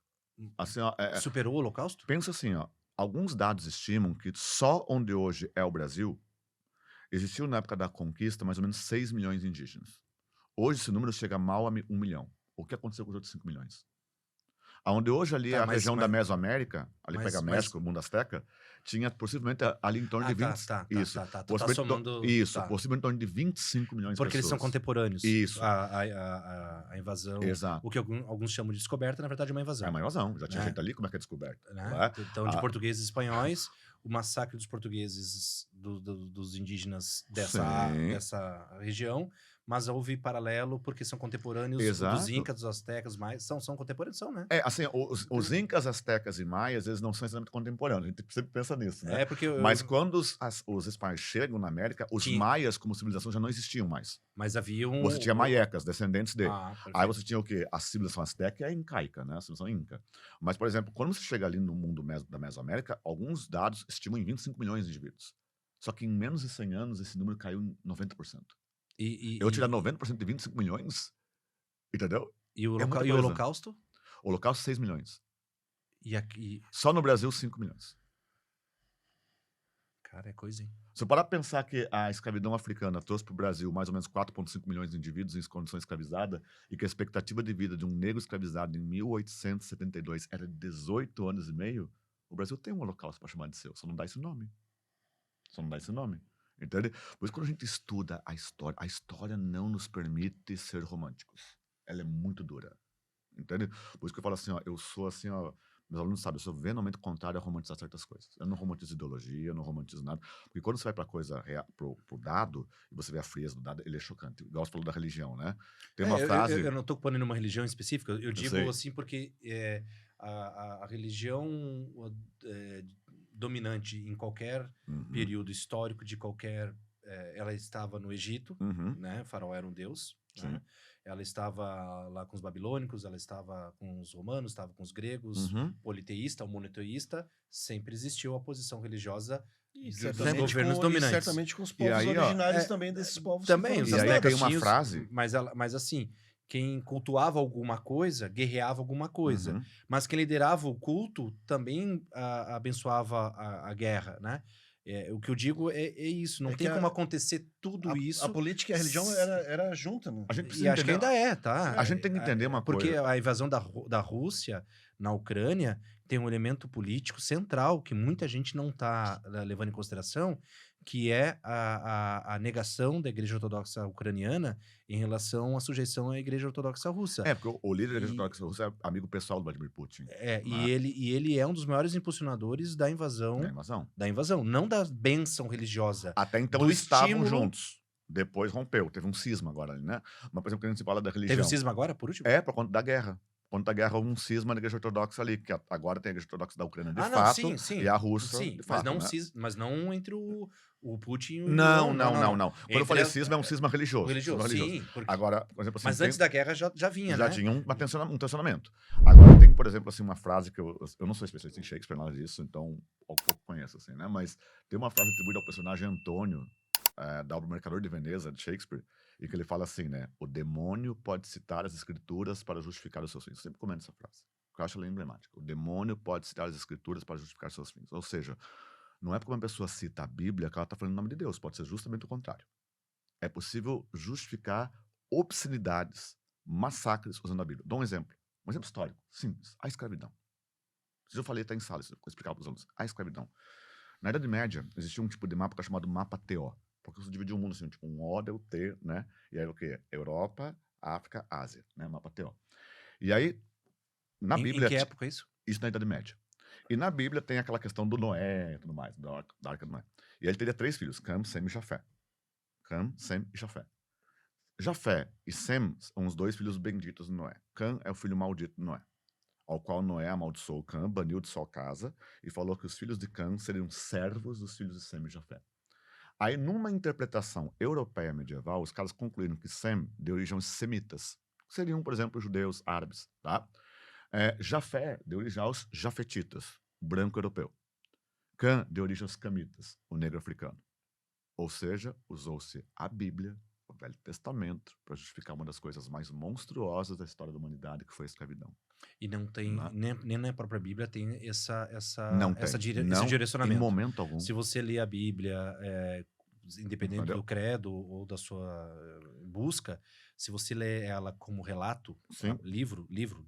Assim, ó, Superou o Holocausto? pensa assim, ó, alguns dados estimam que só onde hoje é o Brasil, existiu na época da conquista mais ou menos 6 milhões de indígenas. Hoje esse número chega mal a 1 milhão. O que aconteceu com os outros 5 milhões? Onde hoje ali Tá, é a mas- região mas- da Mesoamérica, ali mas- pega México, o mundo azteca, tinha possivelmente ali em torno de 20... Isso. Tá Possivelmente somando... Isso, tá. possivelmente em torno de 25 milhões de Porque eles são pessoas. contemporâneos. Isso. A invasão, Exato. o que alguns chamam de descoberta, na verdade é uma invasão. É uma invasão. Já tinha Né? gente ali, como é que é descoberta? Né? Não é? Então, de Ah. portugueses e espanhóis, o massacre dos portugueses, dos indígenas dessa região, mas houve paralelo porque são contemporâneos Exato. dos incas, dos astecas, mas são contemporâneos, são, né? Assim, os incas, astecas e maias, eles não são exatamente contemporâneos. A gente sempre pensa nisso, né? Porque Mas quando os espanhóis chegam na América, os Tinha. maias como civilização já não existiam mais. mas havia um... Você tinha maiecas, descendentes de... perfeito. Aí você tinha o quê? A civilização asteca e a incaica, né? A civilização inca. Mas, por exemplo, quando você chega ali no mundo da Mesoamérica, alguns dados estimam em 25 milhões de indivíduos. Só que em menos de 100 anos, esse número caiu em 90%. Eu tirar 90% de 25 milhões, entendeu? E o, é muita e o coisa. Holocausto? O Holocausto, 6 milhões. E aqui... Só no Brasil, 5 milhões. Cara, é coisa, hein? Se eu parar para pensar que a escravidão africana trouxe para o Brasil mais ou menos 4,5 milhões de indivíduos em condição escravizada e que a expectativa de vida de um negro escravizado em 1872 era de 18 anos e meio, o Brasil tem um holocausto para chamar de seu, só não dá esse nome. Entende? Por isso, quando a gente estuda a história não nos permite ser românticos. Ela é muito dura. Entende? Por isso que eu falo assim, ó, eu sou assim, ó, meus alunos sabem, eu sou veemente contrário a romantizar certas coisas. Eu não romantizo ideologia, eu não romantizo nada. Porque quando você vai para coisa pro dado, e você vê a frieza do dado, ele é chocante. Igual você falou da religião, né? Tem uma frase... Eu não estou pondo numa religião específica, eu digo sei. assim porque a religião dominante em qualquer Uhum, período histórico de qualquer... ela estava no Egito, uhum, né? Faraó era um deus. Sim. Né? Ela estava lá com os babilônicos, ela estava com os romanos, estava com os gregos, uhum. politeísta ou monoteísta. Sempre existiu a posição religiosa E dos certamente, governos dominantes. certamente com os povos aí, ó, originários também desses povos. que Também, foram os E aí visitados. tem astecas uma tinham, frase... mas assim, quem cultuava alguma coisa, guerreava alguma coisa. Uhum. Mas quem liderava o culto também abençoava a guerra, né? O que eu digo é isso, não É tem que como acontecer tudo isso. A política e a religião era junta, né? A gente E precisa acho que entender, ainda é, tá? a gente tem que entender uma Porque coisa. a invasão da Rússia na Ucrânia tem um elemento político central que muita gente não está levando em consideração, que é a negação da Igreja Ortodoxa Ucraniana em relação à sujeição à Igreja Ortodoxa Russa. Porque o líder da Igreja E- Ortodoxa Russa é amigo pessoal do Vladimir Putin. E ele é um dos maiores impulsionadores da Da invasão, invasão. não da bênção religiosa. Até então do eles estavam estímulo- juntos. Depois rompeu, teve um cisma agora ali, né? Mas, por exemplo, quando a gente fala da religião. Teve o cisma agora, por último? Por conta da guerra. Por conta da guerra, houve um cisma na Igreja Ortodoxa ali, que agora tem a Igreja Ortodoxa da Ucrânia de Não, fato sim. e a Rússia Sim, de fato. mas não entre o Putin e o Não. Erdogan, Quando eu falei cisma, é um cisma religioso. religioso. Cisma religioso. Sim, porque... Agora, por exemplo, assim, Mas antes da guerra já vinha, já né? tinha um tensionamento. Agora, tem, por exemplo, assim, uma frase que eu não sou especialista em Shakespeare, nada disso, então pouco conheço, assim, né? Mas tem uma frase atribuída ao personagem Antônio, da obra Mercador de Veneza, de Shakespeare, e que ele fala assim, né? O demônio pode citar as escrituras para justificar os seus fins. Eu sempre comento essa frase, porque eu acho ela emblemática. O demônio pode citar as escrituras para justificar seus fins. Ou seja, não é porque uma pessoa cita a Bíblia que ela está falando em nome de Deus, pode ser justamente o contrário. É possível justificar obscenidades, massacres usando a Bíblia. Dou um exemplo histórico, simples, a escravidão. Eu falei, está em sala, eu explicava para os alunos. A escravidão. Na Idade Média, existia um tipo de mapa chamado mapa TO, porque você dividia o mundo assim, tipo um O, deu T, né? E aí o quê? Europa, África, Ásia, né? Mapa TO. E aí, na Bíblia... Em que época é isso? Isso na Idade Média. E na Bíblia tem aquela questão do Noé e tudo mais, da Arca do Noé. E aí ele teria 3 filhos, Cam, Sem e Jafé. Cam, Sem e Jafé. Jafé e Sem são os 2 filhos benditos de Noé. Cam é o filho maldito de Noé, ao qual Noé amaldiçoou Cam, baniu de sua casa e falou que os filhos de Cam seriam servos dos filhos de Sem e Jafé. Aí, numa interpretação europeia medieval, os caras concluíram que Sem deu origem aos semitas, que seriam, por exemplo, judeus, árabes, tá? Jafé deu origem aos jafetitas, o branco europeu. Cam deu origem aos camitas, o negro africano. Ou seja, usou-se a Bíblia, o Velho Testamento, para justificar uma das coisas mais monstruosas da história da humanidade, que foi a escravidão. E não tem, Não. nem na própria Bíblia tem Não esse não, direcionamento. em momento algum. Se você lê a Bíblia, independente Entendeu? do credo ou da sua busca, se você lê ela como relato, Sim. livro Uhum.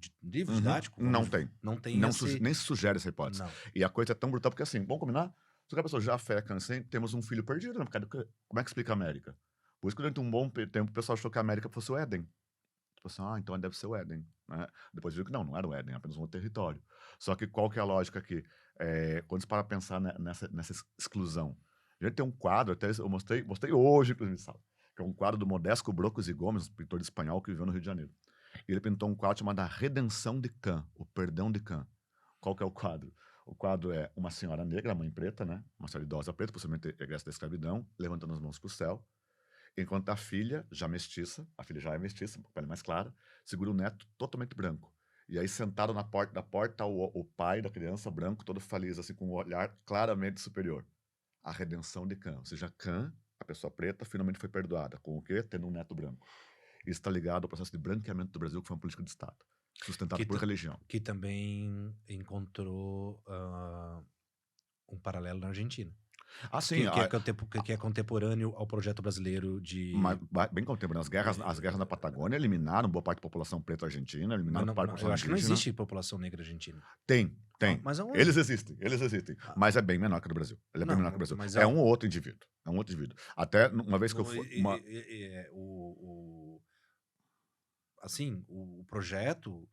didático, Não tem. não tem Não esse... nem se sugere essa hipótese. Não. E a coisa é tão brutal, porque assim, vamos combinar? Se a pessoa já fé Sem, temos um filho perdido, né? Como é que explica a América? Por isso que durante um bom tempo o pessoal achou que a América fosse o Éden. Tipo assim, então deve ser o Éden. Né? Depois viu que não era o Éden, apenas um outro território. Só que qual que é a lógica aqui? Quando você para pensar nessa exclusão, a gente tem um quadro, até eu mostrei hoje, inclusive, sala, que é um quadro do Modesco Brocos e Gomes, um pintor espanhol que viveu no Rio de Janeiro. E ele pintou um quadro chamado A Redenção de Cam, o Perdão de Cam. Qual que é o quadro? O quadro é uma senhora negra, mãe preta, né? Uma senhora idosa preta, possivelmente egressa da escravidão, levantando as mãos para o céu, enquanto a filha, já mestiça, a filha já é mestiça, com pele mais clara, segura o neto totalmente branco. E aí, sentado na porta da porta, o pai da criança, branco, todo feliz, assim, com um olhar claramente superior. A redenção de Cam. Ou seja, Cam, a pessoa preta, finalmente foi perdoada. Com o quê? Tendo um neto branco. Isso está ligado ao processo de branqueamento do Brasil, que foi uma política de Estado, sustentado por religião. Que também encontrou um paralelo na Argentina. Sim. Que é contemporâneo ao projeto brasileiro de... Bem contemporâneo. As guerras na Patagônia eliminaram boa parte da população preta argentina, eliminaram parte da população eu acho que não indígena. existe população negra argentina. Tem. Mas aonde? Eles existem. Mas é bem menor que no Brasil. Ele é bem menor que no Brasil. É um outro indivíduo. Até uma vez que eu fui... Assim, o projeto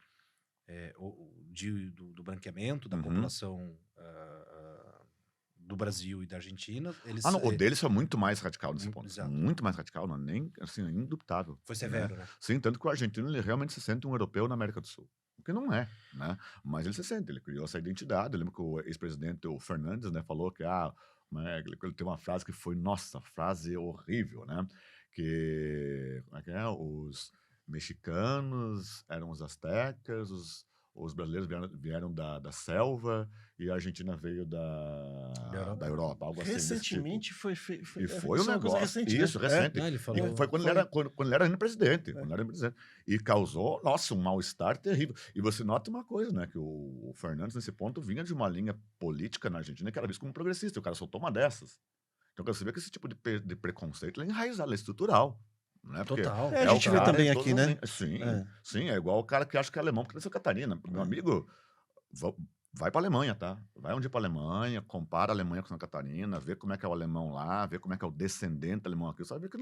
do branqueamento da população do Brasil e da Argentina... o deles foi muito mais radical nesse ponto. Exato. Muito mais radical, não é nem, assim, indubitável. Foi severo, né? Sim, tanto que o argentino ele realmente se sente um europeu na América do Sul. O que não é, né? Mas ele se sente, ele criou essa identidade. Eu lembro que o ex-presidente, o Fernandes, né, falou que ele tem uma frase que foi, nossa, frase horrível, né? Que, como é que é? Os mexicanos eram os aztecas, os brasileiros vieram da selva e a Argentina veio da Europa, algo assim. desse tipo. Recentemente foi feito. E foi um Isso é uma coisa negócio. recente, né? Isso, recente. Ele E falou. foi quando ele era ainda presidente. Quando ele era presidente. E causou, nossa, um mal-estar terrível. E você nota uma coisa, né? Que o Fernandes, nesse ponto, vinha de uma linha política na Argentina que era visto como progressista. E o cara soltou uma dessas. Então, você vê que esse tipo de preconceito ele é enraizado, ele é estrutural. Né? Porque Total. A gente o vê cara também em aqui, todas as né? linhas. Sim, É. sim. É igual o cara que acha que é alemão porque nasceu em Santa Catarina. Meu amigo, vai pra Alemanha, tá? Vai um dia pra Alemanha, compara a Alemanha com Santa Catarina, vê como é que é o alemão lá, vê como é que é o descendente alemão aqui. Você vai ver que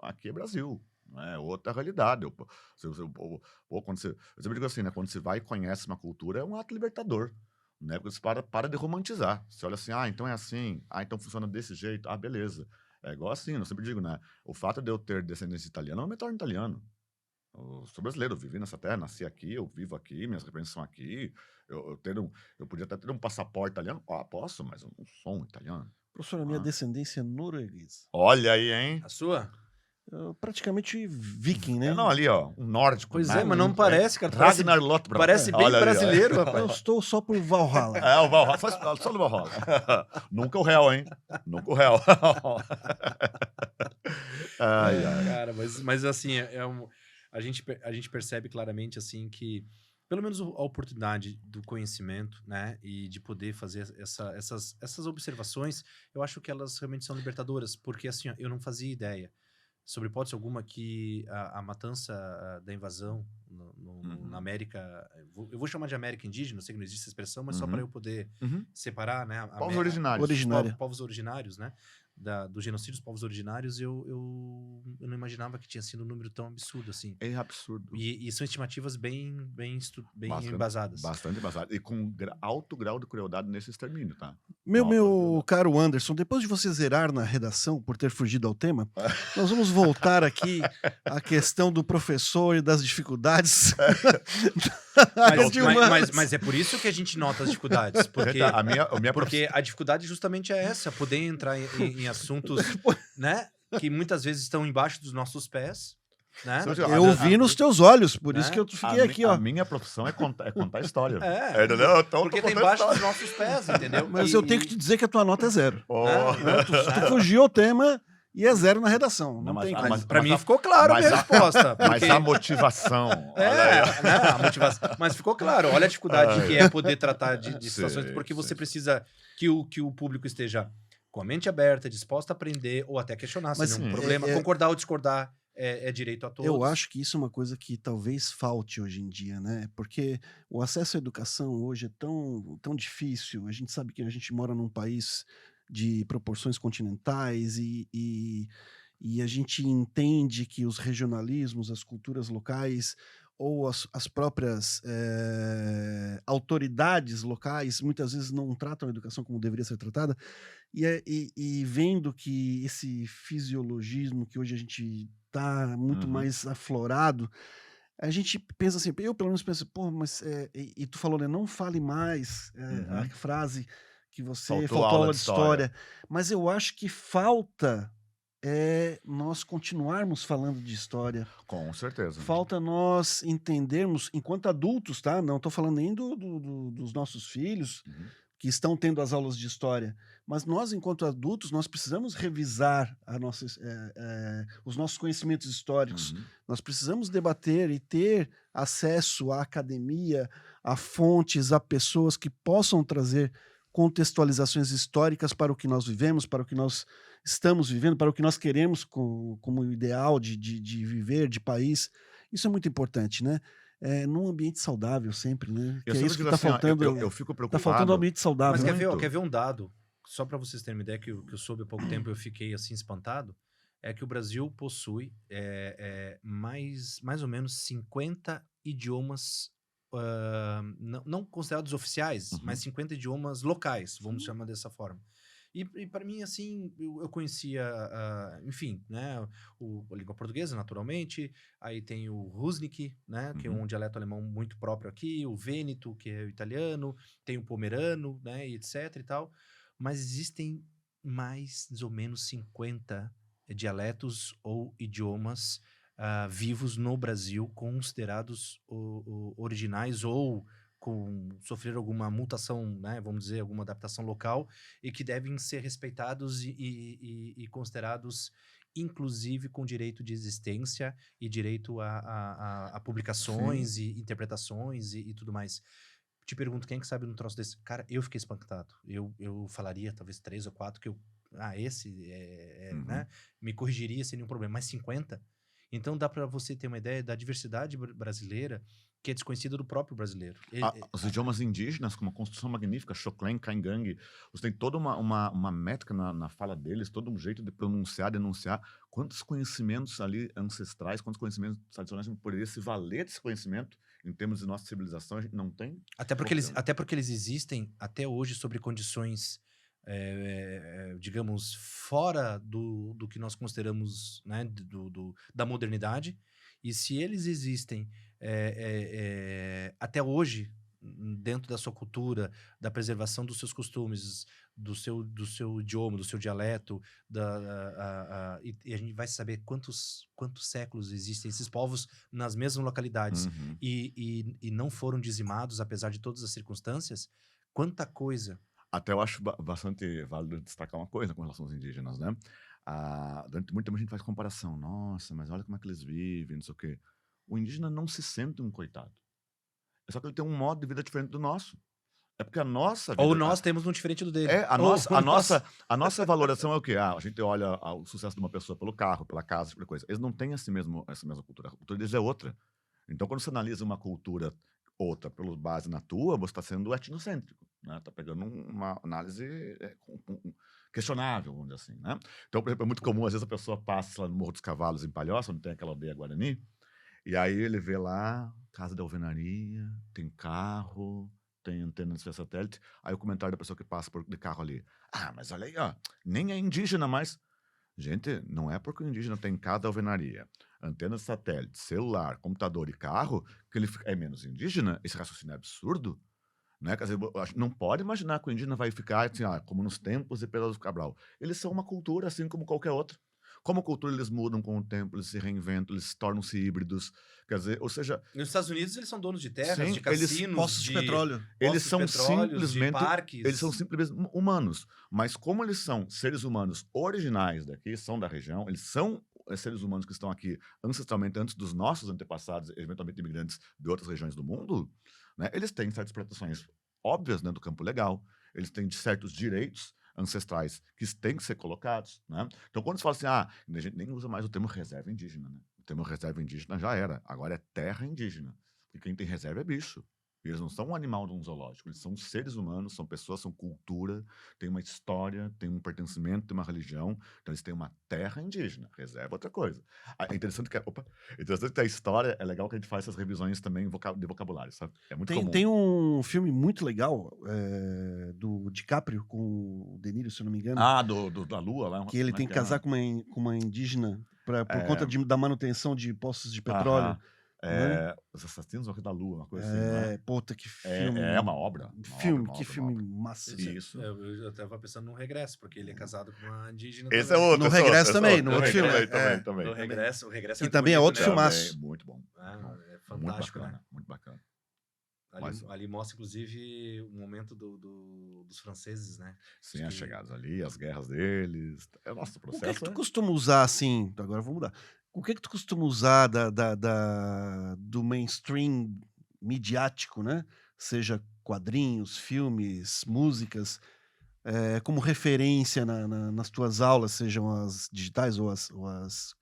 aqui é Brasil. É outra realidade. Quando eu sempre digo assim, né? Quando você vai e conhece uma cultura, é um ato libertador. Né? Porque você para de romantizar. Você olha assim, então é assim, então funciona desse jeito, beleza. É igual assim, eu sempre digo, né? O fato de eu ter descendência italiana não me torna italiano. Eu sou brasileiro, eu vivi nessa terra, nasci aqui, eu vivo aqui, minhas referências são aqui. Eu podia até ter um passaporte italiano, posso, mas eu não sou um italiano. Professor, a minha descendência é norueguesa. Olha aí, hein? A sua? Praticamente viking, né? Não, ali, ó, um nórdico. Pois né? é, mas não parece, cara. Parece, Ragnar Lothbrok. parece bem Olha ali, ó. brasileiro, Eu rapaz. estou só por Valhalla. O Valhalla, só no Valhalla. Nunca o réu, hein? Nunca o réu. Ai. Cara, mas assim, a gente percebe claramente assim que pelo menos a oportunidade do conhecimento, né, e de poder fazer essas observações, eu acho que elas realmente são libertadoras, porque assim, ó, eu não fazia ideia, sobre hipótese alguma, que a matança da invasão na América, eu vou chamar de América indígena, eu sei que não existe essa expressão, mas só para eu poder separar, né, Povos originários. povos originários, né, do genocídio dos povos originários, eu não imaginava que tinha sido um número tão absurdo assim. É absurdo. E são estimativas bem Bastante- embasadas. Bastante embasado. E com alto grau de crueldade nesse extermínio, tá? Meu caro Anderson, depois de você zerar na redação por ter fugido ao tema, nós vamos voltar aqui à questão do professor e das dificuldades. Mas é por isso que a gente nota as dificuldades, porque a minha porque a dificuldade justamente é essa, poder entrar em assuntos, né, que muitas vezes estão embaixo dos nossos pés, né? Eu vi nos teus olhos, por isso né? que eu fiquei aqui, ó. A minha profissão é contar a história. Entendeu? Então, Porque eu tô tá contando embaixo história. dos nossos pés, entendeu? Mas eu tenho que te dizer que a tua nota é 0. Tu Tu fugiu ao tema e é 0 na redação. Não Não, tem mas- como. mas- Pra mim ficou claro a minha resposta. Mas porque- a motivação. olha aí, ó. né, a motivação. Mas ficou claro, olha a dificuldade que é poder tratar de situações, Sim, porque você sim. precisa que o público esteja com a mente aberta, disposto a aprender ou até questionar, Mas, sem nenhum sim, problema. Concordar ou discordar é direito a todos. Eu acho que isso é uma coisa que talvez falte hoje em dia, né? Porque o acesso à educação hoje é tão difícil. A gente sabe que a gente mora num país de proporções continentais e a gente entende que os regionalismos, as culturas locais ou as próprias autoridades locais muitas vezes não tratam a educação como deveria ser tratada. E vendo que esse fisiologismo que hoje a gente está muito mais aflorado, a gente pensa assim, eu pelo menos penso, pô, mas e tu falou, né, não fale mais a frase que você faltou aula de história, mas eu acho que falta nós continuarmos falando de história. Com certeza. Falta nós entendermos, enquanto adultos, tá? Não estou falando nem dos nossos filhos, que estão tendo as aulas de história, mas nós, enquanto adultos, nós precisamos revisar os nossos conhecimentos históricos. Nós precisamos debater e ter acesso à academia, a fontes, a pessoas que possam trazer contextualizações históricas para o que nós vivemos, para o que nós estamos vivendo, para o que nós queremos como ideal de viver, de país. Isso é muito importante, né? Num ambiente saudável sempre, né? Eu Que é sempre isso que digo está assim, ó, faltando. eu fico preocupado. Está faltando um ambiente saudável. Mas né? quer ver um dado, só para vocês terem uma ideia, que eu soube há pouco tempo e eu fiquei assim espantado, é que o Brasil possui mais ou menos 50 idiomas, não considerados oficiais, mas 50 idiomas locais, vamos chamar dessa forma. E para mim, assim, eu conhecia, enfim, né, a língua portuguesa, naturalmente, aí tem o Rusnik, né, que é um dialeto alemão muito próprio aqui, o Vêneto, que é o italiano, tem o pomerano, né, e etc e tal, mas existem mais ou menos 50 dialetos ou idiomas vivos no Brasil considerados originais ou sofrer alguma mutação, né, vamos dizer, alguma adaptação local e que devem ser respeitados e considerados, inclusive, com direito de existência e direito a Sim. publicações e interpretações e tudo mais. Te pergunto, quem é que sabe num troço desse? Cara, eu fiquei espantado. Eu falaria talvez 3 ou 4 que esse Uhum. né, me corrigiria sem nenhum problema, mas 50? Então dá para você ter uma ideia da diversidade brasileira que é desconhecida do próprio brasileiro. Os idiomas indígenas, com uma construção magnífica, Xoclen, Caingangue, você tem toda uma métrica na fala deles, todo um jeito de pronunciar, denunciar. Quantos conhecimentos ali ancestrais, quantos conhecimentos tradicionais a gente poderia se valer desse conhecimento em termos de nossa civilização, a gente não tem. Até porque eles existem até hoje sobre condições, digamos, fora do que nós consideramos, né, da modernidade. E se eles existem até hoje, dentro da sua cultura, da preservação dos seus costumes, do seu idioma, do seu dialeto, e a gente vai saber quantos séculos existem esses povos nas mesmas localidades Uhum. e não foram dizimados, apesar de todas as circunstâncias, quanta coisa. Até eu acho bastante válido destacar uma coisa com relação aos indígenas, né? Durante muito tempo a gente faz comparação. Nossa, mas olha como é que eles vivem, não sei o quê. O indígena não se sente um coitado. É só que ele tem um modo de vida diferente do nosso. É porque a nossa vida... Ou nós temos um diferente do dele. A nossa valoração é o quê? A gente olha o sucesso de uma pessoa pelo carro, pela casa, pela coisa. Eles não têm essa mesma cultura. A cultura deles é outra. Então, quando você analisa uma cultura outra pela base na tua, você está sendo etnocêntrico, né? Está pegando uma análise questionável, vamos dizer assim, né? Então, por exemplo, é muito comum, às vezes a pessoa passa lá no Morro dos Cavalos, em Palhoça, onde tem aquela aldeia Guarani, e aí ele vê lá, casa da alvenaria, tem carro, tem antena de satélite, aí o comentário da pessoa que passa de carro ali, mas olha aí, ó, nem é indígena mais. Gente, não é porque o indígena tem casa da alvenaria, antena de satélite, celular, computador e carro, que ele é menos indígena. Esse raciocínio é absurdo, né? Quer dizer, não pode imaginar que o indígena vai ficar assim, como nos tempos de Pedro Cabral. Eles são uma cultura assim como qualquer outra. Como cultura, eles mudam com o tempo, eles se reinventam, eles tornam-se híbridos. Quer dizer, ou seja... Nos Estados Unidos, eles são donos de terras, Sim, de cassinos, Poços de petróleo. Eles são de parques. Eles são simplesmente humanos. Mas como eles são seres humanos originais daqui, são da região, eles são seres humanos que estão aqui ancestralmente antes dos nossos antepassados, eventualmente imigrantes de outras regiões do mundo, né? Eles têm certas proteções óbvias, né, do campo legal, eles têm certos direitos ancestrais que têm que ser colocados, né? Então, quando se fala assim, a gente nem usa mais o termo reserva indígena, né? O termo reserva indígena já era, agora é terra indígena. Porque quem tem reserva é bicho. E eles não são um animal de um zoológico, eles são seres humanos, são pessoas, são cultura, têm uma história, têm um pertencimento, têm uma religião, então eles têm uma terra indígena, reserva é outra coisa. É interessante que a história, é legal que a gente faz essas revisões também de vocabulário, sabe? É muito comum. Tem um filme muito legal do DiCaprio com o De Niro, se eu não me engano. Da Lua lá. Que ele tem que casar com uma indígena por conta da manutenção de poços de petróleo. Os Assassinos da Lua, uma coisa assim. Puta, que filme. É uma obra. Que filme massa. Isso. Eu tava pensando no Regresso, porque ele é casado com uma indígena. Esse é outro. No Regresso também, no outro filme. Também. No Regresso, o Regresso e também é outro filmaço. Muito bom. É fantástico, muito bacana. Ali mostra, inclusive, o momento dos franceses, né? Sim, as chegadas ali, as guerras deles. É o nosso processo. O que tu costuma usar, assim... Agora eu vou mudar. O que tu costuma usar do mainstream midiático, né? Seja quadrinhos, filmes, músicas, como referência nas tuas aulas, sejam as digitais ou as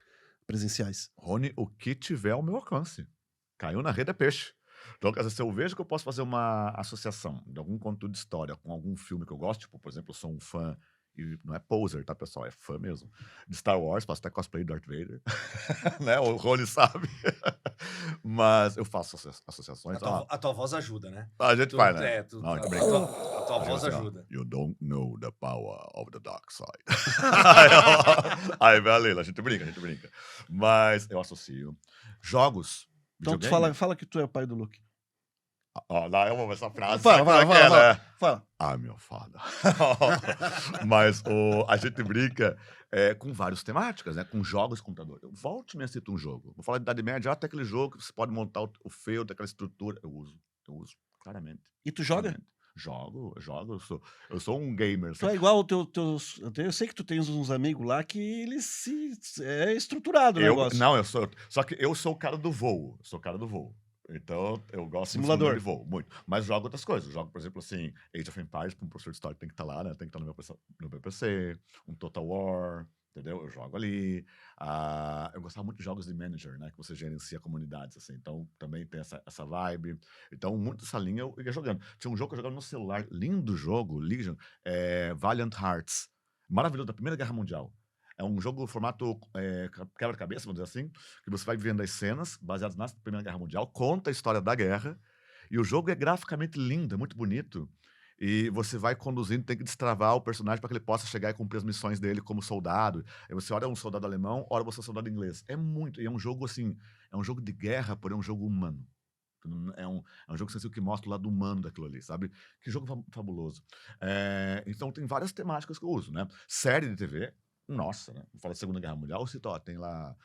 presenciais? Rony, o que tiver ao meu alcance. Caiu na rede é peixe. Então, quer dizer, se eu vejo que eu posso fazer uma associação de algum conteúdo de história com algum filme que eu gosto, tipo, por exemplo, eu sou um fã, e não é poser, tá, pessoal? É fã mesmo. De Star Wars, faço até cosplay do Darth Vader. Né? O Rony sabe. Mas eu faço associações. A tua voz ajuda, né? A gente vai, né? A tua voz ajuda. You don't know the power of the dark side. Aí, Leila, a gente brinca. Mas eu associo jogos. Então tu fala que tu é o pai do Luke. Ó, lá eu amo essa frase. Fala, sabe como fala, é que é, fala, né? fala. Ah, meu foda. Mas a gente brinca com várias temáticas, né? Com jogos de computador. Eu volto e me cito um jogo. Vou falar de Idade Média, até aquele jogo que você pode montar o feudo, aquela estrutura. Eu uso, claramente. E tu joga? Claramente. Jogo. Eu sou um gamer. Tu é igual o teus. Eu sei que tu tens uns amigos lá que eles é estruturado o negócio. Não, só que eu sou o cara do voo. Eu sou o cara do voo. Então, eu gosto de Simulador. de voo, muito. Mas jogo outras coisas. Eu jogo, por exemplo, assim, Age of Empires, para um professor de história tem que estar lá, né? Tem que estar no meu PC, um Total War, entendeu? Eu jogo ali. Eu gostava muito de jogos de manager, né? Que você gerencia comunidades, assim. Então, também tem essa vibe. Então, muito dessa linha eu ia jogando. Tinha um jogo que eu jogava no celular, lindo jogo, Legion, Valiant Hearts. Maravilhoso, da Primeira Guerra Mundial. É um jogo formato quebra-cabeça, vamos dizer assim, que você vai vivendo as cenas baseadas na Primeira Guerra Mundial, conta a história da guerra, e o jogo é graficamente lindo, é muito bonito, e você vai conduzindo, tem que destravar o personagem para que ele possa chegar e cumprir as missões dele como soldado. Aí você ora um soldado alemão, ora você é um soldado inglês. E é um jogo assim, é um jogo de guerra, porém é um jogo humano. É um jogo que mostra o lado humano daquilo ali, sabe? Que jogo fabuloso. Então tem várias temáticas que eu uso, né? Série de TV, nossa, né? Fala da Segunda Guerra Mundial, tem lá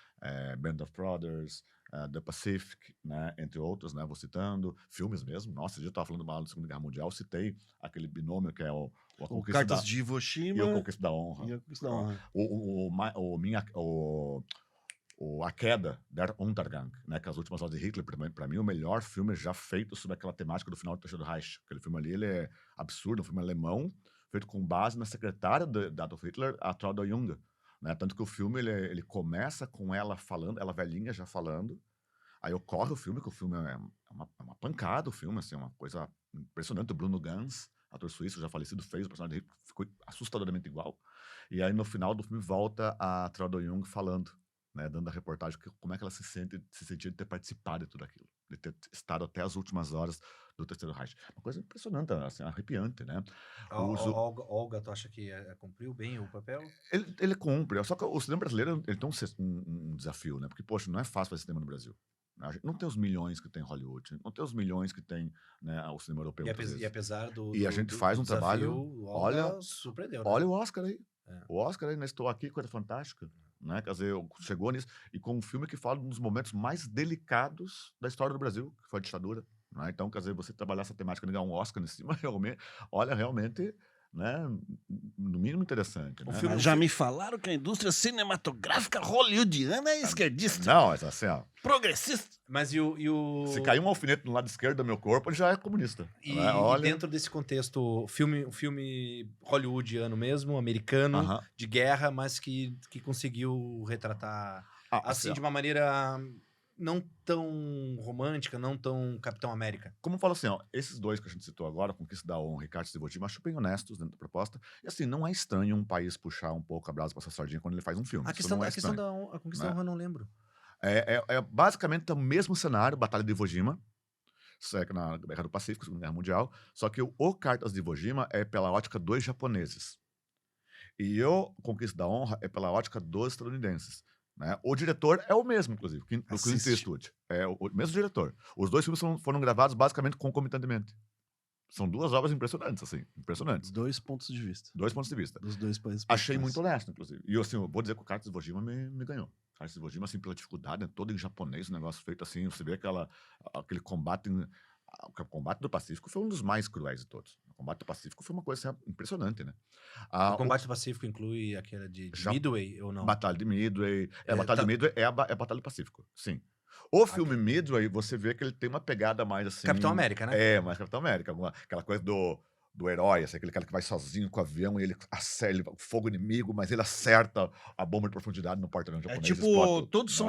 Band of Brothers, The Pacific, né? Entre outros, né? Vou citando. Filmes mesmo. Nossa, eu estava falando mal da Segunda Guerra Mundial, citei aquele binômio que é a O Conquista Cartas de e Iwo a Jima Conquista da Honra. e a Conquista da Honra. A Queda, Der Untergang, né, que é As Últimas Horas de Hitler, para mim, o melhor filme já feito sobre aquela temática do final do Terceiro Reich. Aquele filme ali, ele é absurdo, um filme alemão, feito com base na secretária de Adolf Hitler, a Traudl Junge. Né? Tanto que o filme, ele começa com ela falando, ela velhinha já falando, aí ocorre o filme, que o filme é uma pancada, o filme, assim, uma coisa impressionante. O Bruno Ganz, ator suíço já falecido, fez o personagem de Hitler, ficou assustadoramente igual. E aí, no final do filme, volta a Traudl Junge falando, né, dando a reportagem como é que ela se sentia de ter participado de tudo aquilo, de ter estado até as últimas horas do Terceiro Reich. Uma coisa impressionante, assim, arrepiante, né? Olga, tu acha que cumpriu bem o papel? Ele cumpre, só que o cinema brasileiro ele tem um desafio, né? Porque, poxa, não é fácil fazer cinema no Brasil. A gente não tem os milhões que tem Hollywood, não tem os milhões que tem, né, o cinema europeu. E apesar do E a gente faz um desafio, trabalho. Olga surpreendeu, né? Olha o Oscar aí. O Oscar aí, né? Estou aqui, coisa fantástica. Né? Quer dizer, chegou nisso, e com um filme que fala de um dos momentos mais delicados da história do Brasil, que foi a ditadura. Né? Então, quer dizer, você trabalhar essa temática e ganhar um Oscar em cima, realmente, né, no mínimo interessante. Né? Já me falaram que a indústria cinematográfica hollywoodiana é esquerdista. Não, mas assim, ó. Progressista. Mas Se cair um alfinete no lado esquerdo do meu corpo, ele já é comunista. E, né? Olha... e dentro desse contexto, filme hollywoodiano mesmo, americano, de guerra, mas que conseguiu retratar assim, de uma maneira não tão romântica, não tão Capitão América. Como eu falo assim, ó, esses dois que a gente citou agora, Conquista da Honra e Cartas de Iwo Jima, acho bem honestos dentro da proposta. E assim, não é estranho um país puxar um pouco a brasa pra essa sardinha quando ele faz um filme. A questão da Conquista da Honra eu não lembro. É basicamente o mesmo cenário, Batalha de Iwo Jima, na Guerra do Pacífico, Segunda Guerra Mundial, só que o Cartas de Iwo Jima é pela ótica dos japoneses. E o Conquista da Honra é pela ótica dos estadunidenses. Né? O diretor é o mesmo, inclusive, do Clint Eastwood. É o mesmo diretor. Os dois filmes foram gravados basicamente concomitantemente. São duas obras impressionantes, assim. Impressionantes. Dois pontos de vista. Dois pontos de vista. Dos dois países. Achei muito honesto, inclusive. E assim, eu vou dizer que o Cartas de Iwo Jima me ganhou. Cartas de Iwo Jima, assim, pela dificuldade, né? Todo em japonês, o negócio feito assim. Você vê aquele combate... O combate do Pacífico foi um dos mais cruéis de todos. O combate do Pacífico foi uma coisa assim, impressionante, né? O combate do Pacífico inclui aquela de Midway ou não? Batalha de Midway. A Batalha de Midway é a Batalha do Pacífico, sim. O filme Midway, você vê que ele tem uma pegada mais assim... Capitão América, né? Mais Capitão América. Aquela coisa do herói, assim, aquele cara que vai sozinho com o avião e ele acerta o fogo inimigo, mas ele acerta a bomba de profundidade no porta-avião japonês. Tipo, todos são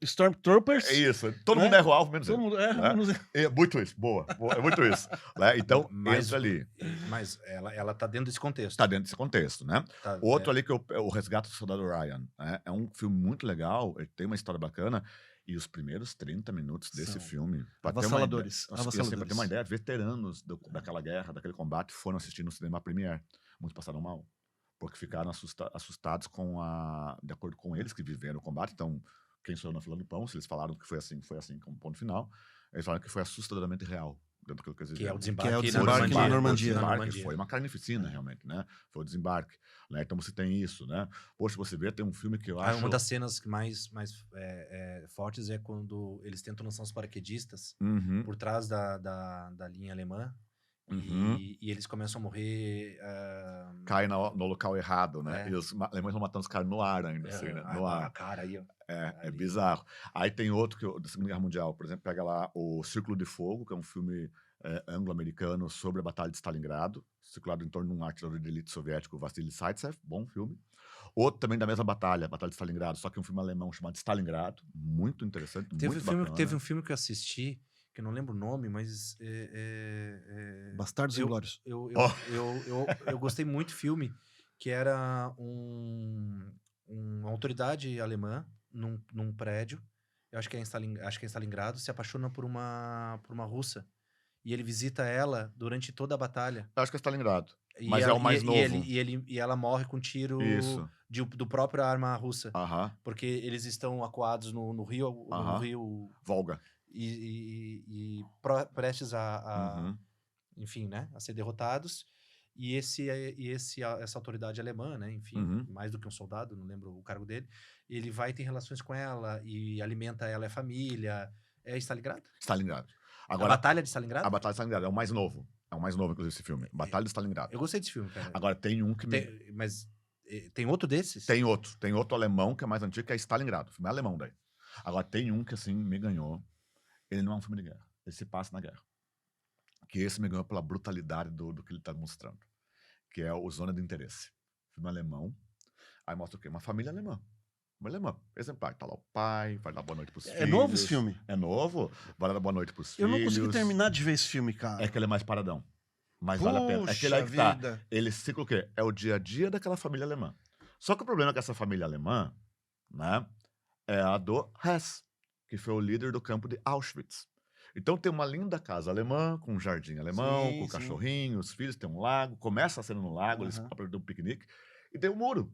Stormtroopers. É isso. Todo mundo erra o alvo, menos todo ele. Mundo erra, menos ele. É muito isso. Boa. É muito isso. Né? Então, entra ali. Mas ela tá dentro desse contexto. Tá dentro desse contexto, né? Outro ali que é o Resgate do Soldado Ryan. Né? É um filme muito legal, ele tem uma história bacana. E os primeiros 30 minutos desse filme... Avassaladores. Pra ter uma ideia, veteranos daquela guerra, daquele combate, foram assistir no cinema Premiere. Muitos passaram mal. Porque ficaram assustados de acordo com eles que viveram o combate. Então, quem sou eu na fila do pão? Se eles falaram que foi assim, como ponto final. Eles falaram que foi assustadoramente real. dentro daquilo que eles Que é o viveram. desembarque, Que é o na desembarque Normandia. na Normandia. Na Desembarque Normandia. foi uma carnificina, realmente, né? Foi o desembarque. Né? Então você tem isso, né? Poxa, você vê, tem um filme que eu acho... Uma das cenas que mais fortes é quando eles tentam lançar os paraquedistas Uhum, por trás da linha alemã uhum. e eles começam a morrer. Cai no local errado, né? É. E os alemães vão matando os caras no ar ainda, assim, né? No ar. Cara aí, ó. É Ali. bizarro. Aí tem outro da Segunda Guerra Mundial, por exemplo, pega lá o Círculo de Fogo, que é um filme anglo-americano sobre a Batalha de Stalingrado, circulado em torno de um atirador de elite soviético, Vassili Zaitsev, bom filme. Outro também da mesma batalha, Batalha de Stalingrado, só que um filme alemão chamado Stalingrado, muito interessante, muito bacana. Teve um filme que eu assisti, que eu não lembro o nome, mas Bastardos eu- Inglórios. eu gostei muito do filme, que era uma autoridade alemã num prédio, eu acho que é em Stalingrado, se apaixona por uma russa. E ele visita ela durante toda a batalha. Eu acho que é Stalingrado, E mas é ela- o mais e novo. e ela morre com um tiro Isso. do próprio arma russa. Aham, Porque eles estão acuados no rio, Aham. Volga. prestes Uhum. enfim, né, a ser derrotados. E essa autoridade alemã, né, enfim, Uhum. mais do que um soldado, não lembro o cargo dele, ele vai ter relações com ela e alimenta ela e a família. É Stalingrado? Stalingrado. A Agora, Batalha de Stalingrado? a Batalha de Stalingrado é o mais novo. É o mais novo, inclusive, esse filme. Batalha de Stalingrado. Eu gostei desse filme, cara. Agora, tem um que me... Mas tem outro desses? Tem outro alemão que é mais antigo, que é Stalingrado. O filme é alemão daí. Agora, tem um que, assim, me ganhou. Ele não é um filme de guerra. Ele se passa na guerra. Que esse me ganhou pela brutalidade do que ele tá mostrando. Que é o Zona de Interesse. Filme alemão. Aí mostra o quê? Uma família alemã. Uma alemã, exemplar. Tá lá o pai, vai dar boa noite pros filhos. É novo esse filme? É novo. Vai dar boa noite pros Eu filhos. não consegui terminar de ver esse filme, cara. É que ele é mais paradão. Mas vale a pena. É que ele é que Puxa tá. vida. Ele cicla o quê? É o dia a dia daquela família alemã. Só que o problema é que essa família alemã, né, é a do Hess, que foi o líder do campo de Auschwitz. Então tem uma linda casa alemã, com um jardim alemão, Sim, com sim. cachorrinho, os filhos, tem um lago, começa a cena no lago, eles Aham. aprendem um piquenique, e tem um muro.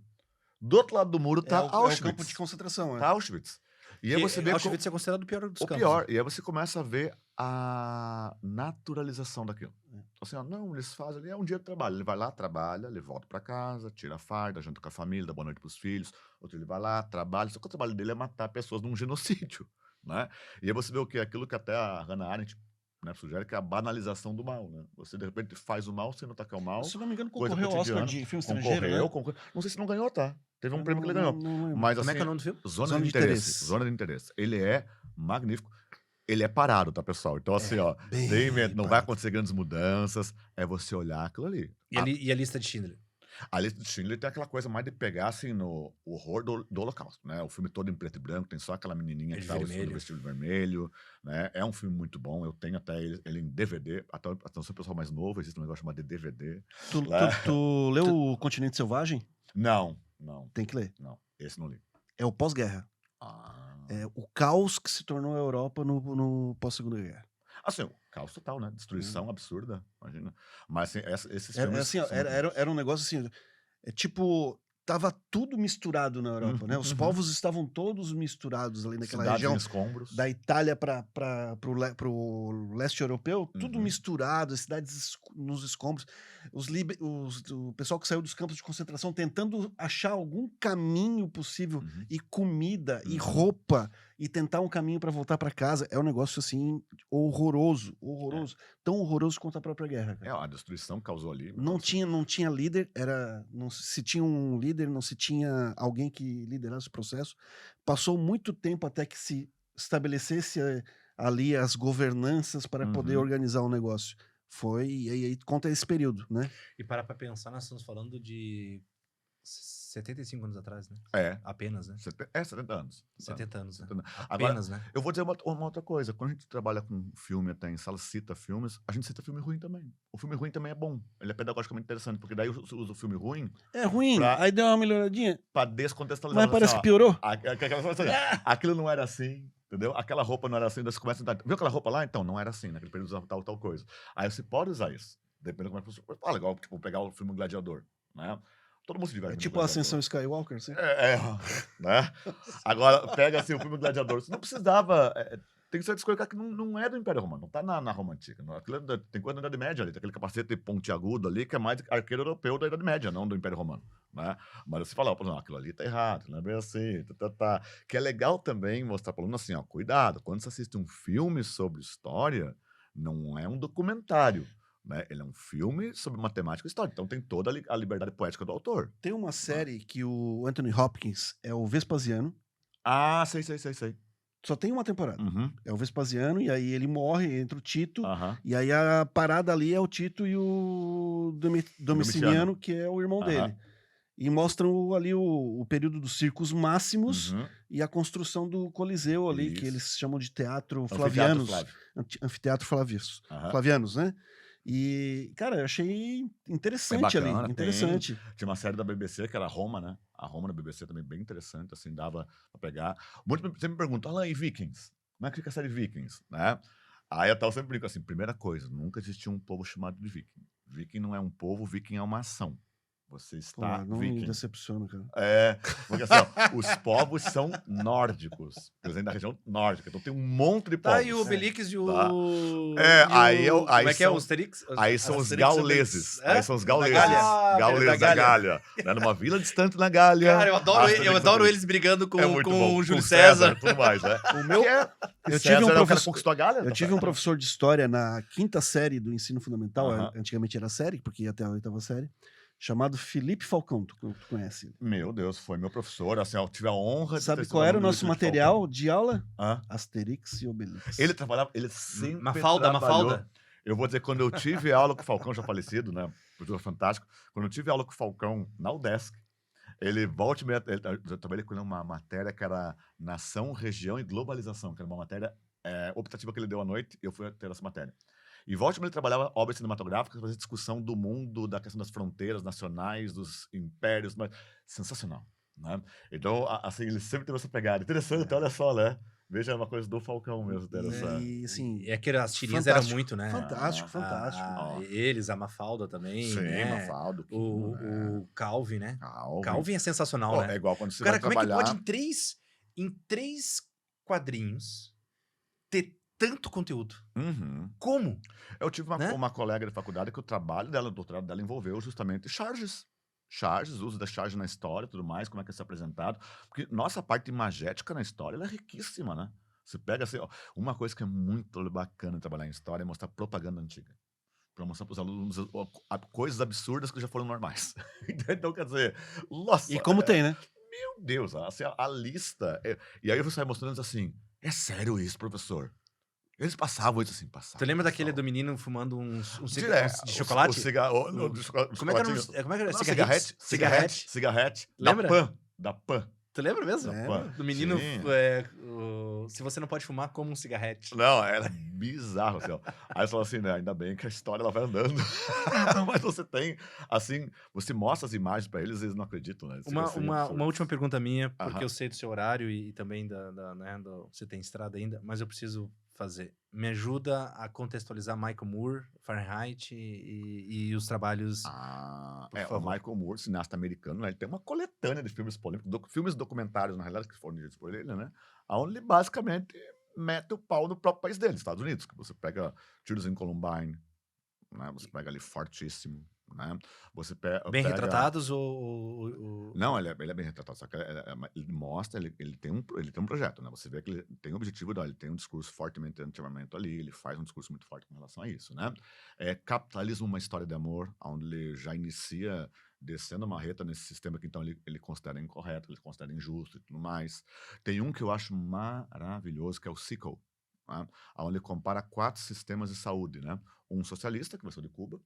Do outro lado do muro tá É o Auschwitz. campo de concentração, Tá Auschwitz. E aí você vê Auschwitz é considerado o pior dos o campos. pior, e aí você começa a ver a naturalização daquilo. Assim, ó, não, eles fazem ali, é um dia de trabalho. Ele vai lá, trabalha, ele volta pra casa, tira a farda, janta com a família, dá boa noite pros filhos. Outro ele vai lá, trabalha, só que o trabalho dele é matar pessoas num genocídio, né? E aí você vê o que? Aquilo que até a Hannah Arendt, né, sugere, que é a banalização do mal, né? Você, de repente, faz o mal sem notar que é o mal. Se não me engano, coisa concorreu ao Oscar cotidiana. de filme estrangeiro, Concorreu. né? Não sei se não ganhou, tá? Teve um Eu prêmio que ele ganhou. não lembro. Mas, Como é assim, que é o nome do filme? Zona de Interesse. Zona de Interesse. Ele é magnífico. Ele é parado, tá, pessoal? Então, assim, ó, bem não vai parado. acontecer grandes mudanças. É você olhar aquilo ali. E a lista de Schindler? A lista de Schindler tem aquela coisa mais de pegar, assim, no horror do Holocausto, né? O filme todo em preto e branco, tem só aquela menininha que De tá usando vermelho. o vestido vermelho, né? É um filme muito bom. Eu tenho até ele em DVD. Atenção, pessoal mais novo, existe um negócio chamado de DVD. Tu leu o Continente Selvagem? Não. Tem que ler. Não, esse não li. É o pós-guerra. É o caos que se tornou a Europa no pós-segunda guerra. Assim, o caos total, né? Destruição absurda, imagina. Mas, assim, esses Era, filmes... assim, ó, são era um negócio assim, tipo, tava tudo misturado na Europa, né? Os povos estavam todos misturados ali naquela cidades em região escombros. da Itália pro leste europeu, tudo Uhum. misturado, as cidades nos escombros, o pessoal que saiu dos campos de concentração tentando achar algum caminho possível, Uhum. e comida, e Uhum. roupa, e tentar um caminho para voltar para casa. É um negócio assim horroroso, tão horroroso quanto a própria guerra, cara. A destruição que causou ali. Não tinha líder, não se tinha um líder, não se tinha alguém que liderasse o processo. Passou muito tempo até que se estabelecesse ali as governanças para poder Uhum. organizar o negócio. E aí conta esse período, né? E para pensar, nós estamos falando de 75 anos atrás, né? É. Apenas, né? 70 anos. 70 anos, né? 70 Apenas, né? Eu vou dizer uma outra coisa. Quando a gente trabalha com filme até em sala, cita filmes, a gente cita filme ruim também. O filme ruim também é bom. Ele é pedagogicamente interessante, porque daí usa o filme ruim É ruim, Pra- aí deu uma melhoradinha, pra descontextualizar. mas parece assim, que ó, piorou. aquilo não era assim, entendeu? Aquela roupa não era assim, daí você começa a tentar, viu aquela roupa lá? Então, não era assim, naquele período usava tal coisa. Aí você pode usar isso, dependendo como é que você... Fala, igual, tipo, pegar o filme Gladiador, né? Todo mundo se diverte É no tipo a Gladiador. Ascensão Skywalker, assim. Né? Agora, pega assim o filme Gladiador. Você não precisava tem que se descolocar que não é do Império Romano, não tá na Roma Antiga. Tem coisa da Idade Média ali, tem aquele capacete pontiagudo ali que é mais arqueiro europeu da Idade Média, não do Império Romano, né? Mas você fala, não, aquilo ali tá errado, não é bem assim, Que é legal também mostrar para o aluno assim, ó, cuidado, quando você assiste um filme sobre história, não é um documentário, né? Ele é um filme sobre matemática e história, então tem toda a liberdade poética do autor. Tem uma série que o Anthony Hopkins é o Vespasiano. Ah, sei. Só tem uma temporada. Uhum. É o Vespasiano, e aí ele morre, entra o Tito, Aham. e aí a parada ali é o Tito e o Domiciano, que é o irmão Aham. dele. E mostram ali o período dos circos máximos Uhum. e a construção do Coliseu ali, que Isso. eles chamam de Teatro Anfiteatro Flavianos. Flávio. Anfiteatro Flavius. Aham. Flavianos, né? E, cara, eu achei interessante ali. bacana, Interessante. Tinha uma série da BBC que era Roma, né? A Roma da BBC também bem interessante, assim, dava pra pegar. Muitos sempre me perguntam, Alan, e Vikings? Como é que fica a série Vikings, né? Aí eu sempre brinco assim, primeira coisa, nunca existiu um povo chamado de Viking. Viking não é um povo, Viking é uma ação. Você Pô, está não me Viking. decepciona, cara. Porque assim, ó, os povos são nórdicos. Eles vêm da região nórdica, então tem um monte de povos. Tá, e o Obelix e o... Tá. e aí o... aí Como é que é? são- O Asterix? Aí são os Asterix e gauleses. Obelix. Aí são os Da gauleses. Gália. Gauleses Da da Gália. Gália. Né? Numa vila distante na Gália. Cara, eu Asterix e adoro Obelix. eles brigando com, É muito com bom. o Júlio Com César. e tudo mais, né? O meu, eu tive um era o cara que professor- conquistou a Gália. eu tive um professor de história na 5ª série do ensino fundamental, Aham. antigamente era série, porque ia até a 8ª série, chamado Felipe Falcão, tu conhece ele. Meu Deus, foi meu professor. Assim, eu tive a honra de Sabe ter qual sido era o aluno nosso dele, material de aula? Hã? Asterix e Obelix. Ele trabalhava, ele sempre Mafalda, trabalhou. Mafalda. Eu vou dizer, quando eu tive aula com o Falcão, já falecido, né? Professor fantástico. Quando eu tive aula com o Falcão na UDESC, ele volta e meia, eu trabalhei com ele uma matéria que era Nação, Região e Globalização, que era uma matéria optativa que ele deu à noite, e eu fui ter essa matéria. E volta e meia ele trabalhava obras cinematográficas, fazia discussão do mundo, da questão das fronteiras nacionais, dos impérios, mas sensacional, né? Então, assim, ele sempre teve essa pegada. Interessante, olha só, né? Veja, uma coisa do Falcão mesmo. E, assim, E aquelas tirinhas eram fantástico, muito, né? fantástico, fantástico. Ó. Eles, a Mafalda também, Sim, né? Mafalda. O Calvin, né? Calvin. Calvin é sensacional, Pô, né? é igual quando você Cara, vai como é que trabalhar... pode em três quadrinhos ter tanto conteúdo? Uhum. Como? Eu tive Né? uma colega de faculdade que o trabalho dela, o doutorado dela, envolveu justamente charges. Charges, uso da charge na história e tudo mais, como é que é apresentado. Porque nossa parte imagética na história ela é riquíssima, né? Você pega assim, ó, uma coisa que é muito bacana trabalhar em história é mostrar propaganda antiga. Para mostrar para os alunos coisas absurdas que já foram normais. Então, quer dizer, nossa. E como tem, né? Meu Deus, assim, a lista. E aí você vai mostrando assim: é sério isso, professor? Eles passavam isso assim, passavam. Tu lembra daquele pessoal. do menino fumando um Direto, de chocolate? O cigarro, não, de chocolate, Como é que era? chocolatinho. Como é que era? Não, Cigarrete? cigarrete. Lembra? Da Pan. Tu lembra mesmo? Lembro. Do menino, Sim. se você não pode fumar, como um cigarrete. Não, era bizarro, assim, ó. Aí você fala assim, né, ainda bem que a história ela vai andando. Mas você tem, assim, você mostra as imagens pra eles, eles não acreditam, né? Uma última pergunta minha, porque Aham. eu sei do seu horário e também você tem estrada ainda, mas eu preciso fazer. Me ajuda a contextualizar Michael Moore, Fahrenheit e os trabalhos. Por O favor. Michael Moore, cineasta americano, né, ele tem uma coletânea de filmes polêmicos, filmes documentários, na realidade, que foram dirigidos por ele, né? Onde ele basicamente mete o pau no próprio país dele, Estados Unidos. Que você pega Tiros em Columbine, né? Você pega ali Fortíssimo, né? Você Bem pega... retratados ou... Não, ele é bem retratado, só que ele mostra, ele tem um projeto, né? Você vê que ele tem o objetivo, ele tem um discurso fortemente anti-armamento ali, ele faz um discurso muito forte com relação a isso, né? Capitalismo, uma história de amor, onde ele já inicia descendo uma reta nesse sistema que então ele considera incorreto, ele considera injusto e tudo mais. Tem um que eu acho maravilhoso, que é o Sickle, né? Onde ele compara 4 sistemas de saúde, né? Um socialista, que vai ser o de Cuba,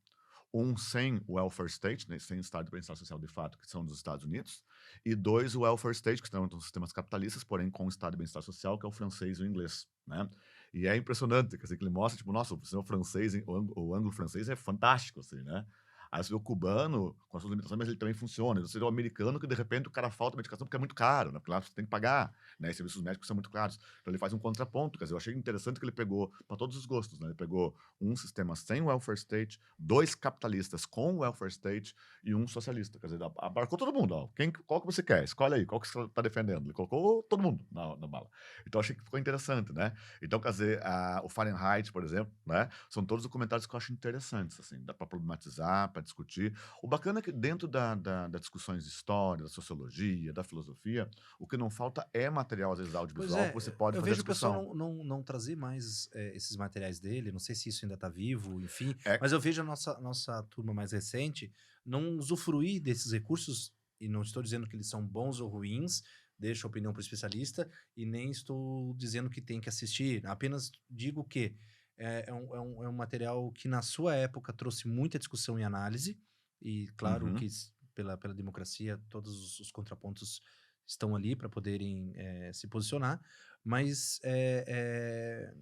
um sem o welfare state, né, sem estado de bem-estar social de fato, que são dos Estados Unidos, e 2 o welfare state, que são sistemas capitalistas, porém com o estado de bem-estar social, que é o francês e o inglês, né? E é impressionante, quer dizer, que ele mostra, tipo, nossa, o sistema francês, o anglo-francês é fantástico, assim, né? Aí você vê o cubano com as suas limitações, mas ele também funciona. Você vê o americano que, de repente, o cara falta medicação porque é muito caro, né? Porque lá você tem que pagar, né? E serviços médicos são muito caros. Então ele faz um contraponto. Quer dizer, eu achei interessante que ele pegou, para todos os gostos, né? Ele pegou um sistema sem welfare state, 2 capitalistas com welfare state e um socialista. Quer dizer, abarcou todo mundo. Ó. Qual que você quer? Escolhe aí, qual que você está defendendo. Ele colocou todo mundo na bala. Então achei que ficou interessante, né? Então, quer dizer, o Fahrenheit, por exemplo, né? São todos documentários que eu acho interessantes, assim, dá para problematizar, para discutir. O bacana é que dentro das discussões de história, da sociologia, da filosofia, o que não falta é material, às vezes, Pois audiovisual, é, que você pode eu fazer a vejo o pessoal discussão. não trazer mais esses materiais dele, não sei se isso ainda está vivo, enfim, É, mas eu vejo a nossa turma mais recente não usufruir desses recursos, e não estou dizendo que eles são bons ou ruins, deixo a opinião para o especialista, e nem estou dizendo que tem que assistir, apenas digo que é um material que na sua época trouxe muita discussão e análise, e claro que pela democracia todos os contrapontos estão ali para poderem se posicionar, mas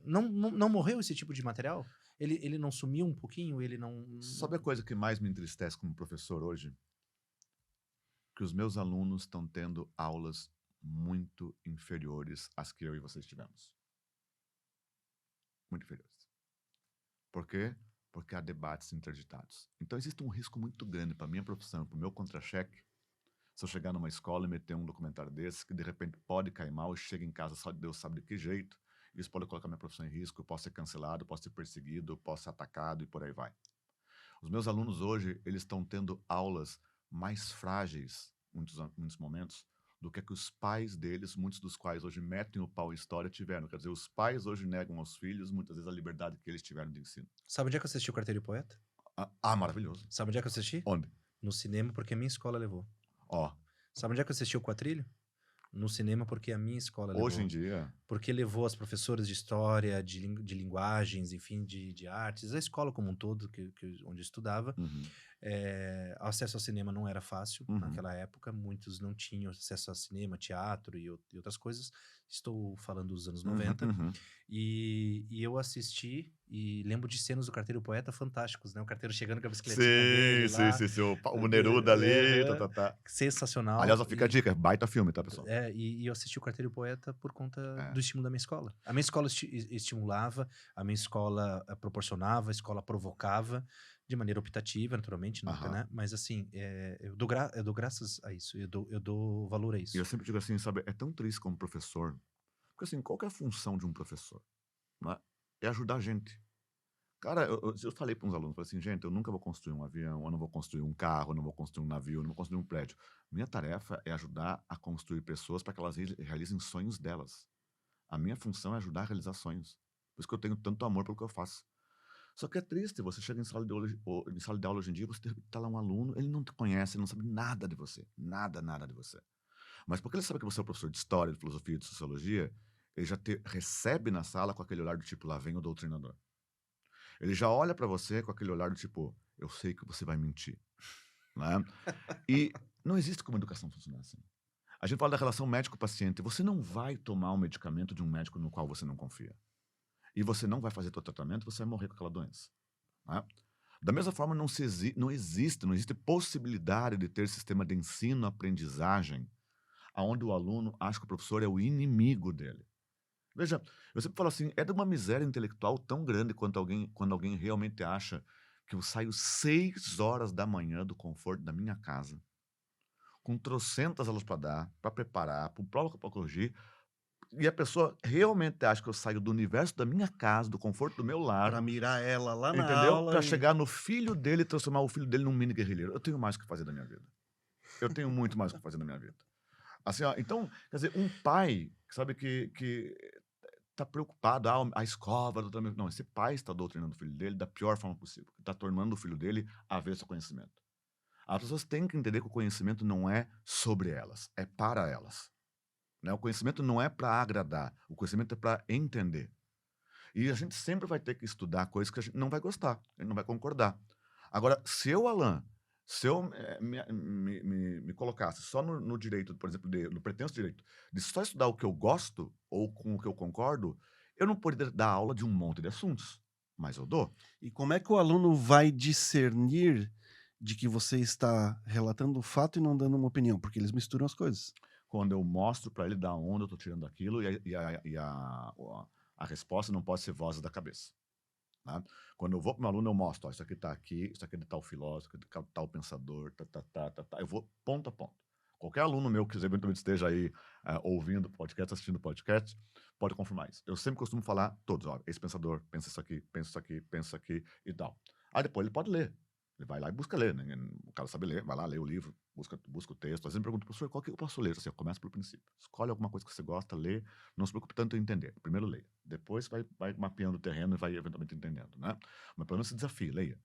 não morreu esse tipo de material? Ele não sumiu um pouquinho? Ele não... sabe a coisa que mais me entristece como professor hoje? Que os meus alunos estão tendo aulas muito inferiores às que eu e vocês tivemos. Muito inferiores. Por quê? Porque há debates interditados. Então existe um risco muito grande para a minha profissão, para o meu contra-cheque, se eu chegar numa escola e meter um documentário desse, que de repente pode cair mal, e chega em casa só Deus sabe de que jeito, isso pode colocar minha profissão em risco, eu posso ser cancelado, eu posso ser perseguido, eu posso ser atacado e por aí vai. Os meus alunos hoje, eles estão tendo aulas mais frágeis, muitos momentos, do que os pais deles, muitos dos quais hoje metem o pau em história, tiveram. Quer dizer, os pais hoje negam aos filhos, muitas vezes, a liberdade que eles tiveram de ensino. Sabe onde é que eu assisti o Carteiro e Poeta? Maravilhoso. Sabe onde é que eu assisti? Onde? No cinema, porque a minha escola levou. Ó, Sabe onde é que eu assisti o Quatrilho? No cinema, porque a minha escola hoje em levou. dia, Porque levou as professoras de história, de linguagens, enfim, de artes, a escola como um todo, onde eu estudava. Acesso ao cinema não era fácil naquela época, muitos não tinham acesso a cinema, teatro e outras coisas. Estou falando dos anos 90. E eu assisti e lembro de cenas do Carteiro Poeta fantásticos, né? O carteiro chegando com a bicicletinha dele lá. sim, o Neruda ali, Sensacional. Aliás, fica a dica, baita filme, tá, pessoal? E eu assisti o Carteiro Poeta por conta É. do estímulo da minha escola. A minha escola estimulava, a minha escola proporcionava, a escola provocava, de maneira optativa, naturalmente, nunca, né? Mas assim, eu dou graças a isso, eu dou valor a E isso. eu sempre digo assim, sabe, é tão triste como professor, porque assim, qual que é a função de um professor? Né? É ajudar a gente. Cara, eu falei para uns alunos, falei assim, gente, eu nunca vou construir um avião, eu não vou construir um carro, eu não vou construir um navio, eu não vou construir um prédio. Minha tarefa é ajudar a construir pessoas para que elas realizem sonhos delas. A minha função é ajudar a realizar sonhos. Por isso que eu tenho tanto amor pelo que eu faço. Só que é triste, você chega em sala de aula hoje em dia, você tá lá um aluno, ele não te conhece, ele não sabe nada de você. Nada, nada de você. Mas porque ele sabe que você é um professor de história, de filosofia, de sociologia, ele já te recebe na sala com aquele olhar do tipo, lá vem o doutrinador. Ele já olha para você com aquele olhar do tipo, eu sei que você vai mentir. Né? E não existe como a educação funcionar assim. A gente fala da relação médico-paciente. Você não vai tomar um medicamento de um médico no qual você não confia. E você não vai fazer seu tratamento, você vai morrer com aquela doença. Né? Da mesma forma, não existe possibilidade de ter sistema de ensino-aprendizagem onde o aluno acha que o professor é o inimigo dele. Veja, eu sempre falo assim, é de uma miséria intelectual tão grande quando alguém realmente acha que eu saio 6 horas da manhã do conforto da minha casa, com trocentas aulas para dar, para preparar, para prova para corrigir, e a pessoa realmente acha que eu saio do universo da minha casa, do conforto do meu lar, Para mirar ela lá na entendeu? aula. Para chegar no filho dele e transformar o filho dele num mini guerrilheiro. Eu tenho mais o que fazer da minha vida. Eu tenho muito mais o que fazer na minha vida. Assim, ó, então, quer dizer, um pai, sabe, que tá preocupado, a escova, não, esse pai está doutrinando o filho dele da pior forma possível, está tornando o filho dele avesso ao conhecimento. As pessoas têm que entender que o conhecimento não é sobre elas, é para elas. Né? O conhecimento não é para agradar, o conhecimento é para entender. E a gente sempre vai ter que estudar coisas que a gente não vai gostar, a gente não vai concordar. Agora, se eu me colocasse só no direito, por exemplo, no pretenso direito, de só estudar o que eu gosto ou com o que eu concordo, eu não poderia dar aula de um monte de assuntos, mas eu dou. E como é que o aluno vai discernir de que você está relatando o fato e não dando uma opinião, porque eles misturam as coisas. Quando eu mostro para ele da onde eu estou tirando aquilo a resposta não pode ser vozes da cabeça. Né? Quando eu vou para o meu aluno, eu mostro, ó, isso aqui está aqui, isso aqui é de tal filósofo, de tal pensador, eu vou ponto a ponto. Qualquer aluno meu que eventualmente esteja aí ouvindo podcast, assistindo podcast, pode confirmar isso. Eu sempre costumo falar todos, ó, esse pensador, pensa isso aqui, pensa isso aqui, pensa isso aqui e tal. Aí depois ele pode ler. Ele vai lá e busca ler, né? O cara sabe ler, vai lá, lê o livro, busca o texto. Às vezes me pergunta, professor, qual que eu posso ler? Assim, começa pelo princípio. Escolhe alguma coisa que você gosta, lê, não se preocupe tanto em entender. Primeiro leia. Depois vai mapeando o terreno e vai eventualmente entendendo, né? Mas pelo menos se desafie, leia.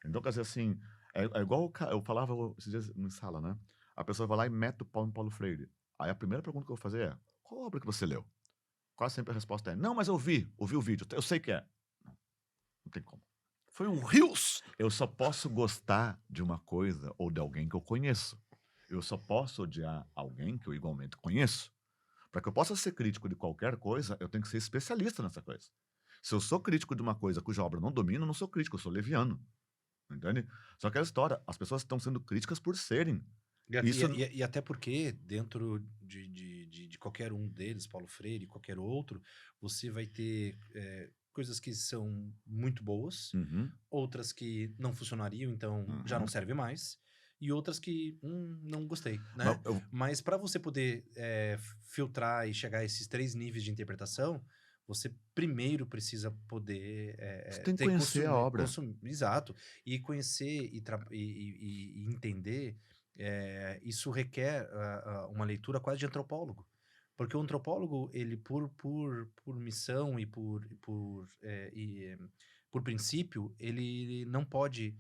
Então, quer dizer assim, é igual eu falava esses dias em sala, né? A pessoa vai lá e mete o pau em Paulo Freire. Aí a primeira pergunta que eu vou fazer é, qual obra que você leu? Quase sempre a resposta é, não, mas eu ouvi o vídeo, eu sei que é. Não tem como. Foi um rios! Eu só posso gostar de uma coisa ou de alguém que eu conheço. Eu só posso odiar alguém que eu igualmente conheço. Para que eu possa ser crítico de qualquer coisa, eu tenho que ser especialista nessa coisa. Se eu sou crítico de uma coisa cuja obra eu não domino, eu não sou crítico, eu sou leviano. Entende? Só que a história, as pessoas estão sendo críticas por serem. E até porque, dentro de qualquer um deles, Paulo Freire, qualquer outro, você vai ter coisas que são muito boas, Uhum, outras que não funcionariam, então já não uhum. serve mais, e outras que não gostei, né? Mas eu- Mas para você poder filtrar e chegar a esses 3 níveis de interpretação, você primeiro precisa poder Você tem que conhecer a obra. exato, e conhecer e entender. Isso requer uma leitura quase de antropólogo. Porque o antropólogo, ele, por missão e por princípio, ele não pode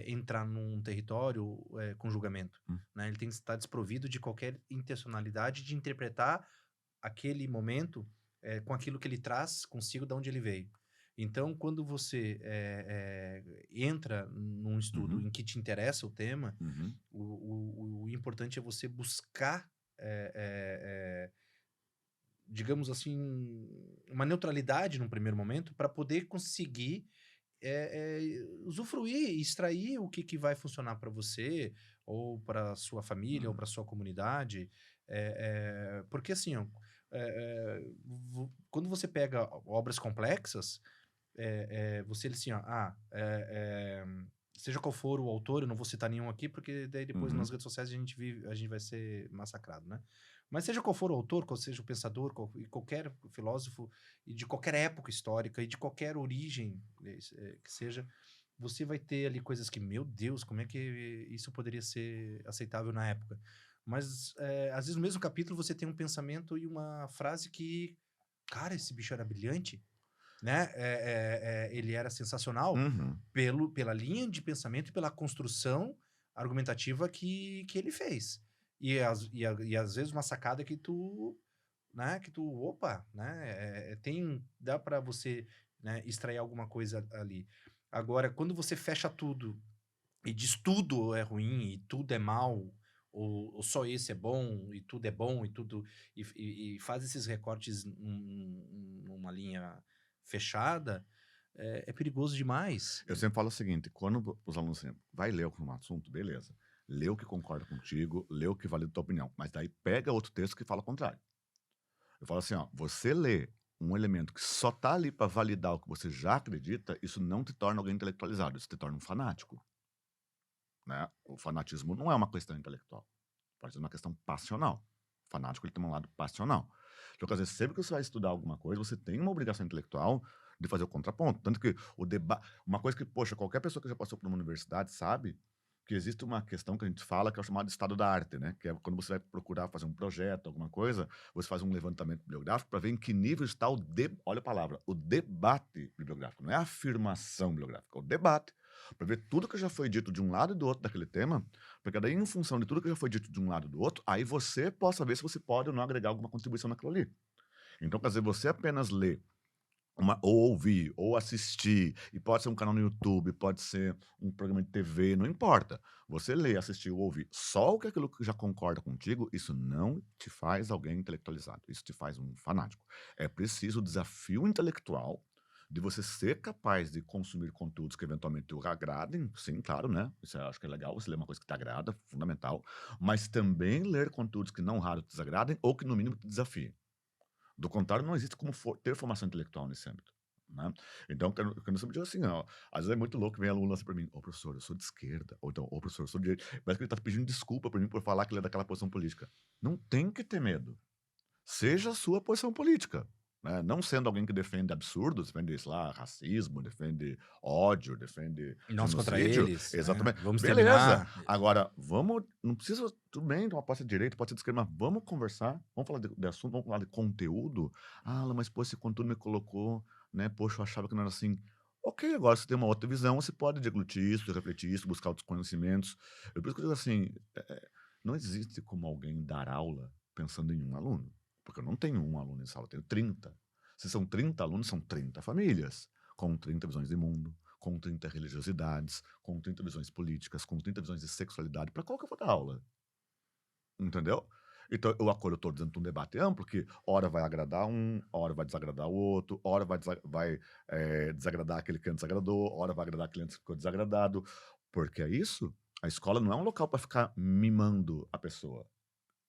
entrar num território com julgamento. Né? Ele tem que estar desprovido de qualquer intencionalidade de interpretar aquele momento com aquilo que ele traz consigo de onde ele veio. Então, quando você entra num estudo Uhum, em que te interessa o tema, uhum. o importante é você buscar, digamos assim, uma neutralidade num primeiro momento para poder conseguir usufruir e extrair o que vai funcionar para você, ou para sua família, ou para sua comunidade. Porque assim, ó, quando você pega obras complexas, você assim, ó, seja qual for o autor, eu não vou citar nenhum aqui, porque daí depois Uhum. nas redes sociais a gente vai ser massacrado, né? Mas seja qual for o autor, qual seja o pensador, e qualquer filósofo, e de qualquer época histórica, e de qualquer origem que seja, você vai ter ali coisas que, meu Deus, como é que isso poderia ser aceitável na época? Mas, às vezes, no mesmo capítulo, você tem um pensamento e uma frase que, cara, esse bicho era brilhante, né? Ele era sensacional Uhum. pela linha de pensamento e pela construção argumentativa que ele fez. E às vezes uma sacada que tu, né, opa, né, dá para você, né, extrair alguma coisa ali. Agora, quando você fecha tudo e diz tudo é ruim e tudo é mal, ou só esse é bom e tudo é bom e tudo e faz esses recortes numa linha fechada, é perigoso demais. Eu sempre falo o seguinte, quando os alunos sempre vai ler algum assunto, beleza. Lê o que concorda contigo, lê o que valida a tua opinião, mas daí pega outro texto que fala o contrário. Eu falo assim, ó, você lê um elemento que só tá ali para validar o que você já acredita, isso não te torna alguém intelectualizado, isso te torna um fanático, né? O fanatismo não é uma questão intelectual, pode ser uma questão passional. O fanático ele tem um lado passional. Então, quer dizer, sempre que você vai estudar alguma coisa, você tem uma obrigação intelectual de fazer o contraponto. Tanto que o debate. Uma coisa que, poxa, qualquer pessoa que já passou por uma universidade sabe que existe uma questão que a gente fala que é o chamado estado da arte, né? Que é quando você vai procurar fazer um projeto, alguma coisa, você faz um levantamento bibliográfico para ver em que nível está olha a palavra, o debate bibliográfico. Não é a afirmação bibliográfica, é o debate. Para ver tudo que já foi dito de um lado e do outro daquele tema, porque daí, em função de tudo que já foi dito de um lado e do outro, aí você possa ver se você pode ou não agregar alguma contribuição naquilo ali. Então, quer dizer, você apenas ler ou ouvir, ou assistir, e pode ser um canal no YouTube, pode ser um programa de TV, não importa. Você ler, assistir ou ouvir só o que aquilo que já concorda contigo, isso não te faz alguém intelectualizado, isso te faz um fanático. É preciso o desafio intelectual de você ser capaz de consumir conteúdos que eventualmente o agradem, sim, claro, né? Isso eu acho que é legal, você ler uma coisa que te agrada, fundamental, mas também ler conteúdos que não raro te desagradem ou que no mínimo te desafiem. Do contrário, não existe como ter formação intelectual nesse âmbito, né? Então, quando eu sempre digo assim, ó, às vezes é muito louco, vem aluno assim pra mim, ô professor, eu sou de esquerda, ou então, ô professor, eu sou de direita, parece que ele tá pedindo desculpa pra mim por falar que ele é daquela posição política. Não tem que ter medo. Seja a sua posição política, né? Não sendo alguém que defende absurdos, defende, sei lá, racismo, defende ódio, defende Nós contra genocídio. eles, né? Exatamente. Vamos Beleza. terminar. Agora, vamos. Não precisa. Tudo bem, então pode ser de direita, pode ser de esquerda, mas vamos conversar, vamos falar de assunto, vamos falar de conteúdo. Ah, mas pô, esse conteúdo me colocou, né? Poxa, eu achava que não era assim. Ok, agora você tem uma outra visão, você pode deglutir isso, refletir isso, buscar outros conhecimentos. Eu por isso que eu digo assim, não existe como alguém dar aula pensando em um aluno. Porque eu não tenho um aluno em sala, eu tenho 30. Se são 30 alunos, são 30 famílias, com 30 visões de mundo, com 30 religiosidades, com 30 visões políticas, com 30 visões de sexualidade. Para qual que eu vou dar aula? Entendeu? Então, eu acolho todos dentro de um debate amplo, que hora vai agradar um, hora vai desagradar o outro, hora vai desagradar aquele que antes agradou, hora vai agradar aquele que antes ficou desagradado. Porque é isso. A escola não é um local para ficar mimando a pessoa.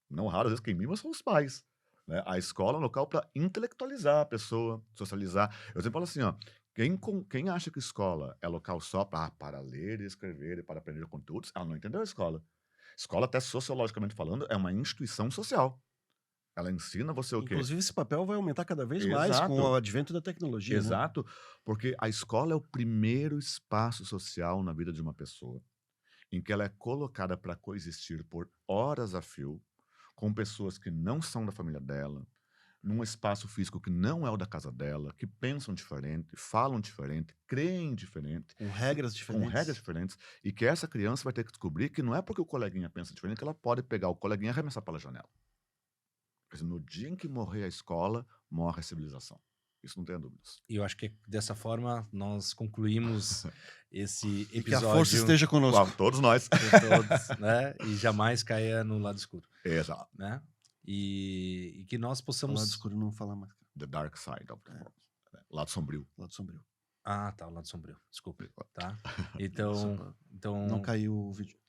Não raro, às vezes, quem mima são os pais. Né? A escola é um local para intelectualizar a pessoa, socializar. Eu sempre falo assim, ó, quem acha que escola é local só para ler e escrever e para aprender conteúdos, ela não entendeu a escola. Escola, até sociologicamente falando, é uma instituição social. Ela ensina você o quê? Inclusive, esse papel vai aumentar cada vez mais com Exato. o advento da tecnologia, né? Exato, porque a escola é o primeiro espaço social na vida de uma pessoa, em que ela é colocada para coexistir por horas a fio, com pessoas que não são da família dela, num espaço físico que não é o da casa dela, que pensam diferente, falam diferente, creem diferente, Com regras diferentes. e que essa criança vai ter que descobrir que não é porque o coleguinha pensa diferente que ela pode pegar o coleguinha e arremessar pela janela. Quer dizer, no dia em que morrer a escola, morre a civilização. Isso não tenha dúvidas. E eu acho que dessa forma nós concluímos esse E que a episódio força esteja conosco. Uau, todos nós. com todos, né? E jamais caia no lado escuro, Exato. né? E que nós O lado possamos... escuro não fala mais. The dark side of the force. Lado sombrio. Lado sombrio. Ah, tá, o lado sombrio. Desculpe, tá? Só Então... Não caiu o vídeo.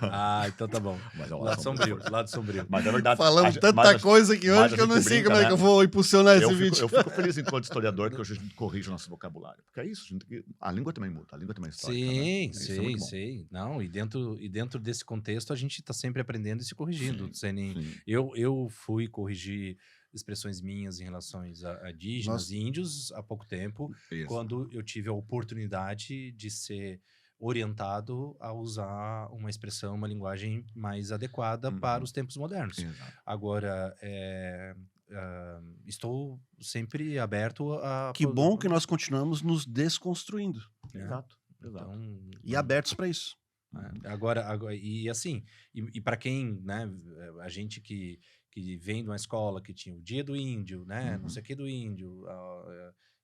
Ah, então tá bom. Mas é o Lado sombrio, lado sombrio. Mas é verdade. Falamos tanta coisa que hoje que eu não sei como é que eu vou impulsionar esse vídeo. Eu fico feliz enquanto historiador que hoje a gente corrige o nosso vocabulário. Porque é isso, a língua também muda, a língua também é histórica. Sim, né? Isso é muito bom. sim. Não, e dentro desse contexto a gente está sempre aprendendo e se corrigindo. Sim. Eu fui corrigir expressões minhas em relação a indígenas e índios há pouco tempo, Isso. quando eu tive a oportunidade de ser orientado a usar uma expressão, uma linguagem mais adequada para os tempos modernos. Exato. Agora, estou sempre aberto a... Que bom que nós continuamos nos desconstruindo. Exato. Então, E abertos para isso. Agora, e assim, e para quem, né, a gente que vem de uma escola que tinha o dia do índio, né, não sei o que do índio,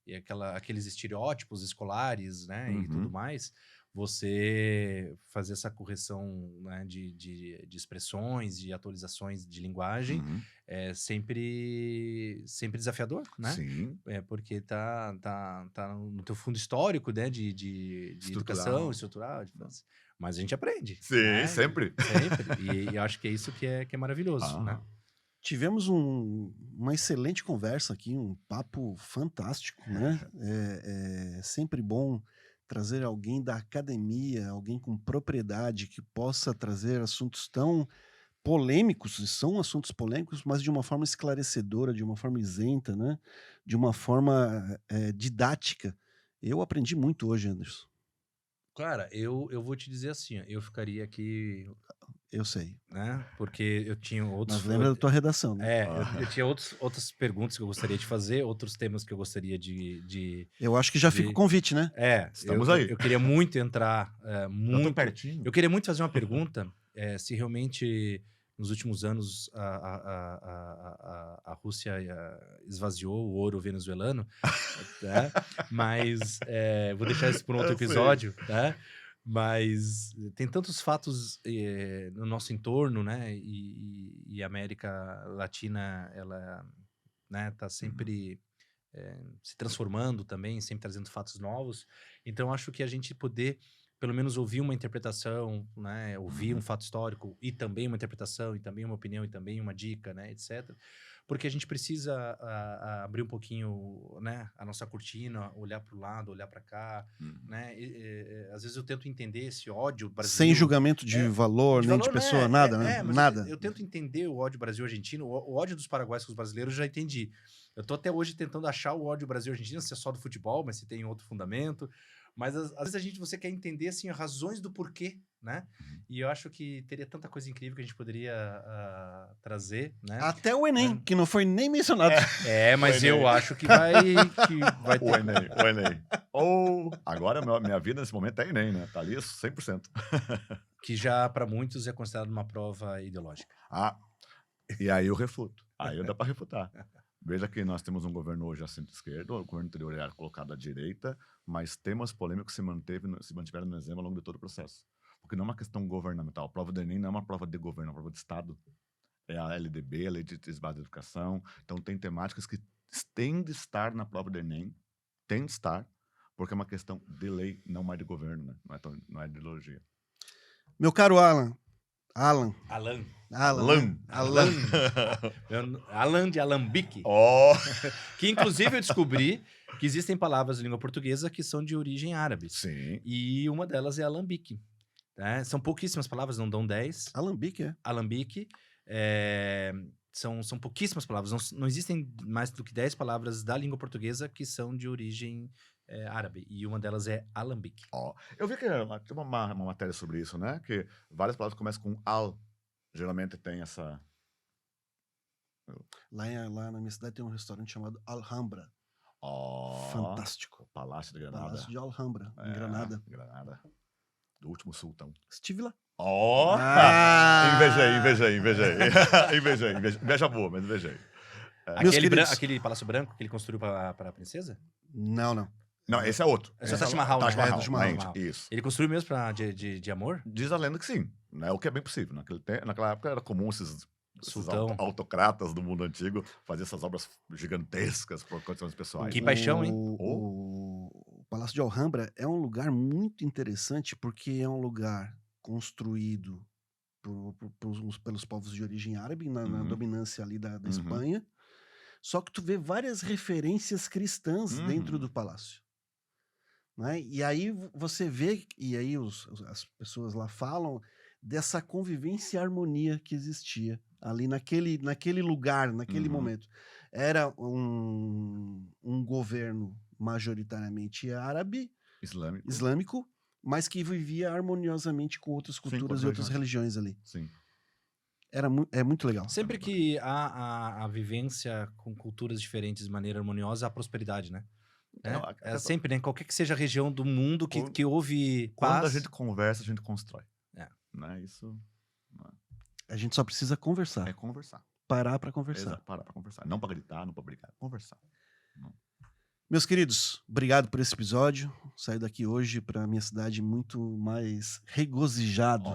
e aqueles estereótipos escolares, né, e tudo mais, você fazer essa correção, né, de expressões, de atualizações de linguagem é sempre desafiador, né? Sim. Porque tá no teu fundo histórico, né, de educação estrutural, mas a gente aprende. Sim, né? sempre. E eu acho que é isso que é maravilhoso, né? Tivemos uma excelente conversa aqui, um papo fantástico, né? É sempre bom trazer alguém da academia, alguém com propriedade, que possa trazer assuntos tão polêmicos, e são assuntos polêmicos, mas de uma forma esclarecedora, de uma forma isenta, né? De uma forma didática. Eu aprendi muito hoje, Anderson. Cara, eu vou te dizer assim, ó, eu ficaria aqui... Eu sei. Né? Porque eu tinha outros... Mas lembra da tua redação, né? Eu tinha outras perguntas que eu gostaria de fazer, outros temas que eu gostaria de eu acho que já fica o convite, né? Estamos aí. Eu queria muito entrar... muito pertinho. Eu queria muito fazer uma pergunta, se realmente nos últimos anos a Rússia esvaziou o ouro venezuelano, né? Mas vou deixar isso para um outro episódio, né? Mas tem tantos fatos no nosso entorno, né? E a América Latina, ela, né, tá sempre se transformando também, sempre trazendo fatos novos. Então, acho que a gente poder, pelo menos, ouvir uma interpretação, né? Ouvir um fato histórico e também uma interpretação, e também uma opinião, e também uma dica, né? Etc. Porque a gente precisa abrir um pouquinho, né? A nossa cortina, olhar para o lado, olhar para cá, né? Às vezes eu tento entender esse ódio brasileiro. Sem julgamento de valor, nem de pessoa, nada, né? Mas Nada. eu tento entender o ódio Brasil-Argentino, o ódio dos paraguaios com os brasileiros, eu já entendi. Eu tô até hoje tentando achar o ódio Brasil-Argentino, se é só do futebol, mas se tem outro fundamento. Mas às vezes você quer entender assim, as razões do porquê, né? E eu acho que teria tanta coisa incrível que a gente poderia trazer, né? Até o Enem, que não foi nem mencionado. Mas eu acho que vai ter. O Enem. Agora minha vida nesse momento é Enem, né? Tá ali 100%. Que já, para muitos, é considerado uma prova ideológica. E aí eu refuto. Aí dá para refutar. Veja que nós temos um governo hoje à centro-esquerda, o governo anterior era colocado à direita, mas temas polêmicos se mantiveram no exemplo ao longo de todo o processo. Porque não é uma questão governamental. A prova do Enem não é uma prova de governo, é uma prova de Estado. É a LDB, a Lei de Base de Educação. Então, tem temáticas que têm de estar na prova do Enem, tem de estar, porque é uma questão de lei, não mais de governo, né? Não é de ideologia. Meu caro Alan de Alambique. Que, inclusive, eu descobri que existem palavras de língua portuguesa que são de origem árabe. Sim. E uma delas é alambique. São pouquíssimas palavras, não dão 10. Alambique, Alambique. São pouquíssimas palavras. Não existem mais do que 10 palavras da língua portuguesa que são de origem árabe. E uma delas é alambique. Eu vi que tem uma matéria sobre isso, né? Que várias palavras começam com al. Geralmente tem essa... Lá na minha cidade tem um restaurante chamado Alhambra. Fantástico. Palácio de Granada. Palácio de Alhambra, em Granada. Do último sultão. Estive lá. Invejei. Inveja boa, mas invejei. Aquele palácio branco que ele construiu para a princesa? Não. Não, esse é outro. Esse é o Taj Mahal, né? Taj Mahal. Isso. Ele construiu mesmo de amor? Diz a lenda que sim, né? O que é bem possível. Naquela época era comum esses autocratas do mundo antigo fazer essas obras gigantescas por condições pessoais. Que paixão, hein? O Palácio de Alhambra é um lugar muito interessante porque é um lugar construído pelos povos de origem árabe, na dominância ali da Espanha. Só que tu vê várias referências cristãs dentro do palácio. Né? E aí você vê, e aí as pessoas lá falam dessa convivência e harmonia que existia ali naquele lugar, naquele momento. Era um governo majoritariamente árabe, islâmico, mas que vivia harmoniosamente com outras culturas e outras religiões ali. Sim. É muito legal. Sempre que há a vivência com culturas diferentes de maneira harmoniosa, há prosperidade, né? Sempre, né? Qualquer que seja a região do mundo que houve paz. Quando a gente conversa, a gente constrói. Né? Isso... A gente só precisa conversar. É conversar. Parar para conversar. Exato, parar para conversar. Não para gritar, não para brigar. Conversar. Meus queridos, obrigado por esse episódio. Saio daqui hoje para minha cidade muito mais regozijado.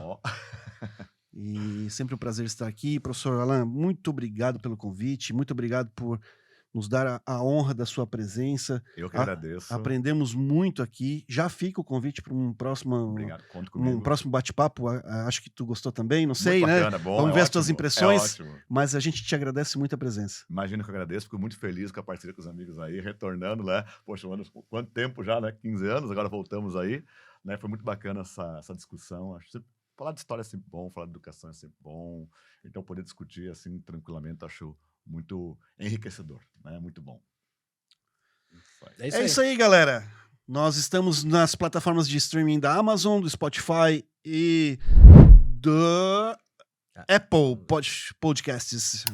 E sempre um prazer estar aqui. Professor Alan, muito obrigado pelo convite. Muito obrigado por nos dar a honra da sua presença. Eu que agradeço. Aprendemos muito aqui. Já fica o convite para um próximo, obrigado, conta comigo. Um próximo bate-papo. Acho que tu gostou também, não sei, muito bacana, né? Bom, vamos ver as ótimo, tuas impressões. ótimo. Mas a gente te agradece muito a presença. Imagina que eu agradeço, fico muito feliz com a parceria com os amigos aí, retornando, né? Poxa, quanto tempo já, né? 15 anos, agora voltamos aí. Né? Foi muito bacana essa discussão. Acho que falar de história é sempre bom, falar de educação é sempre bom. Então, poder discutir assim tranquilamente, acho muito enriquecedor, né? Muito bom. É isso aí, galera. Nós estamos nas plataformas de streaming da Amazon, do Spotify e do Apple Podcasts.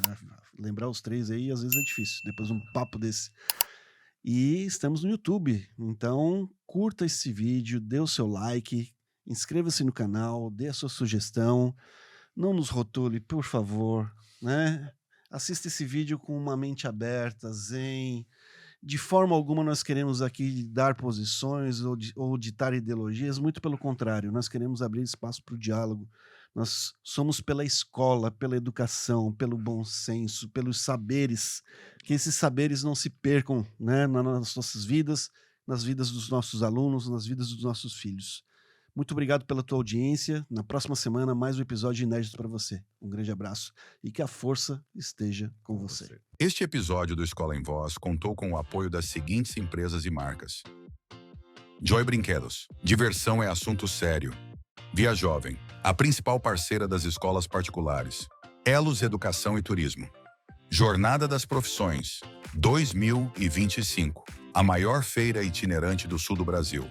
Lembrar os 3 aí, às vezes é difícil. Depois um papo desse. E estamos no YouTube. Então, curta esse vídeo, dê o seu like, inscreva-se no canal, dê a sua sugestão. Não nos rotule, por favor, né? Assista esse vídeo com uma mente aberta, zen. De forma alguma nós queremos aqui dar posições ou ditar ideologias, muito pelo contrário, nós queremos abrir espaço para o diálogo, Nós somos pela escola, pela educação, pelo bom senso, pelos saberes, que esses saberes não se percam, né, nas nossas vidas, nas vidas dos nossos alunos, nas vidas dos nossos filhos. Muito obrigado pela tua audiência. Na próxima semana, mais um episódio inédito para você. Um grande abraço e que a força esteja com você. Este episódio do Escola em Voz contou com o apoio das seguintes empresas e marcas: Joy Brinquedos. Diversão é assunto sério. Via Jovem, a principal parceira das escolas particulares. Elos Educação e Turismo. Jornada das Profissões 2025, a maior feira itinerante do sul do Brasil.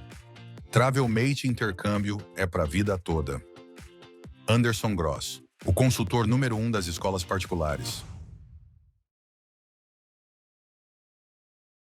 Travelmate Intercâmbio é para a vida toda. Anderson Gross, o consultor número 1 das escolas particulares.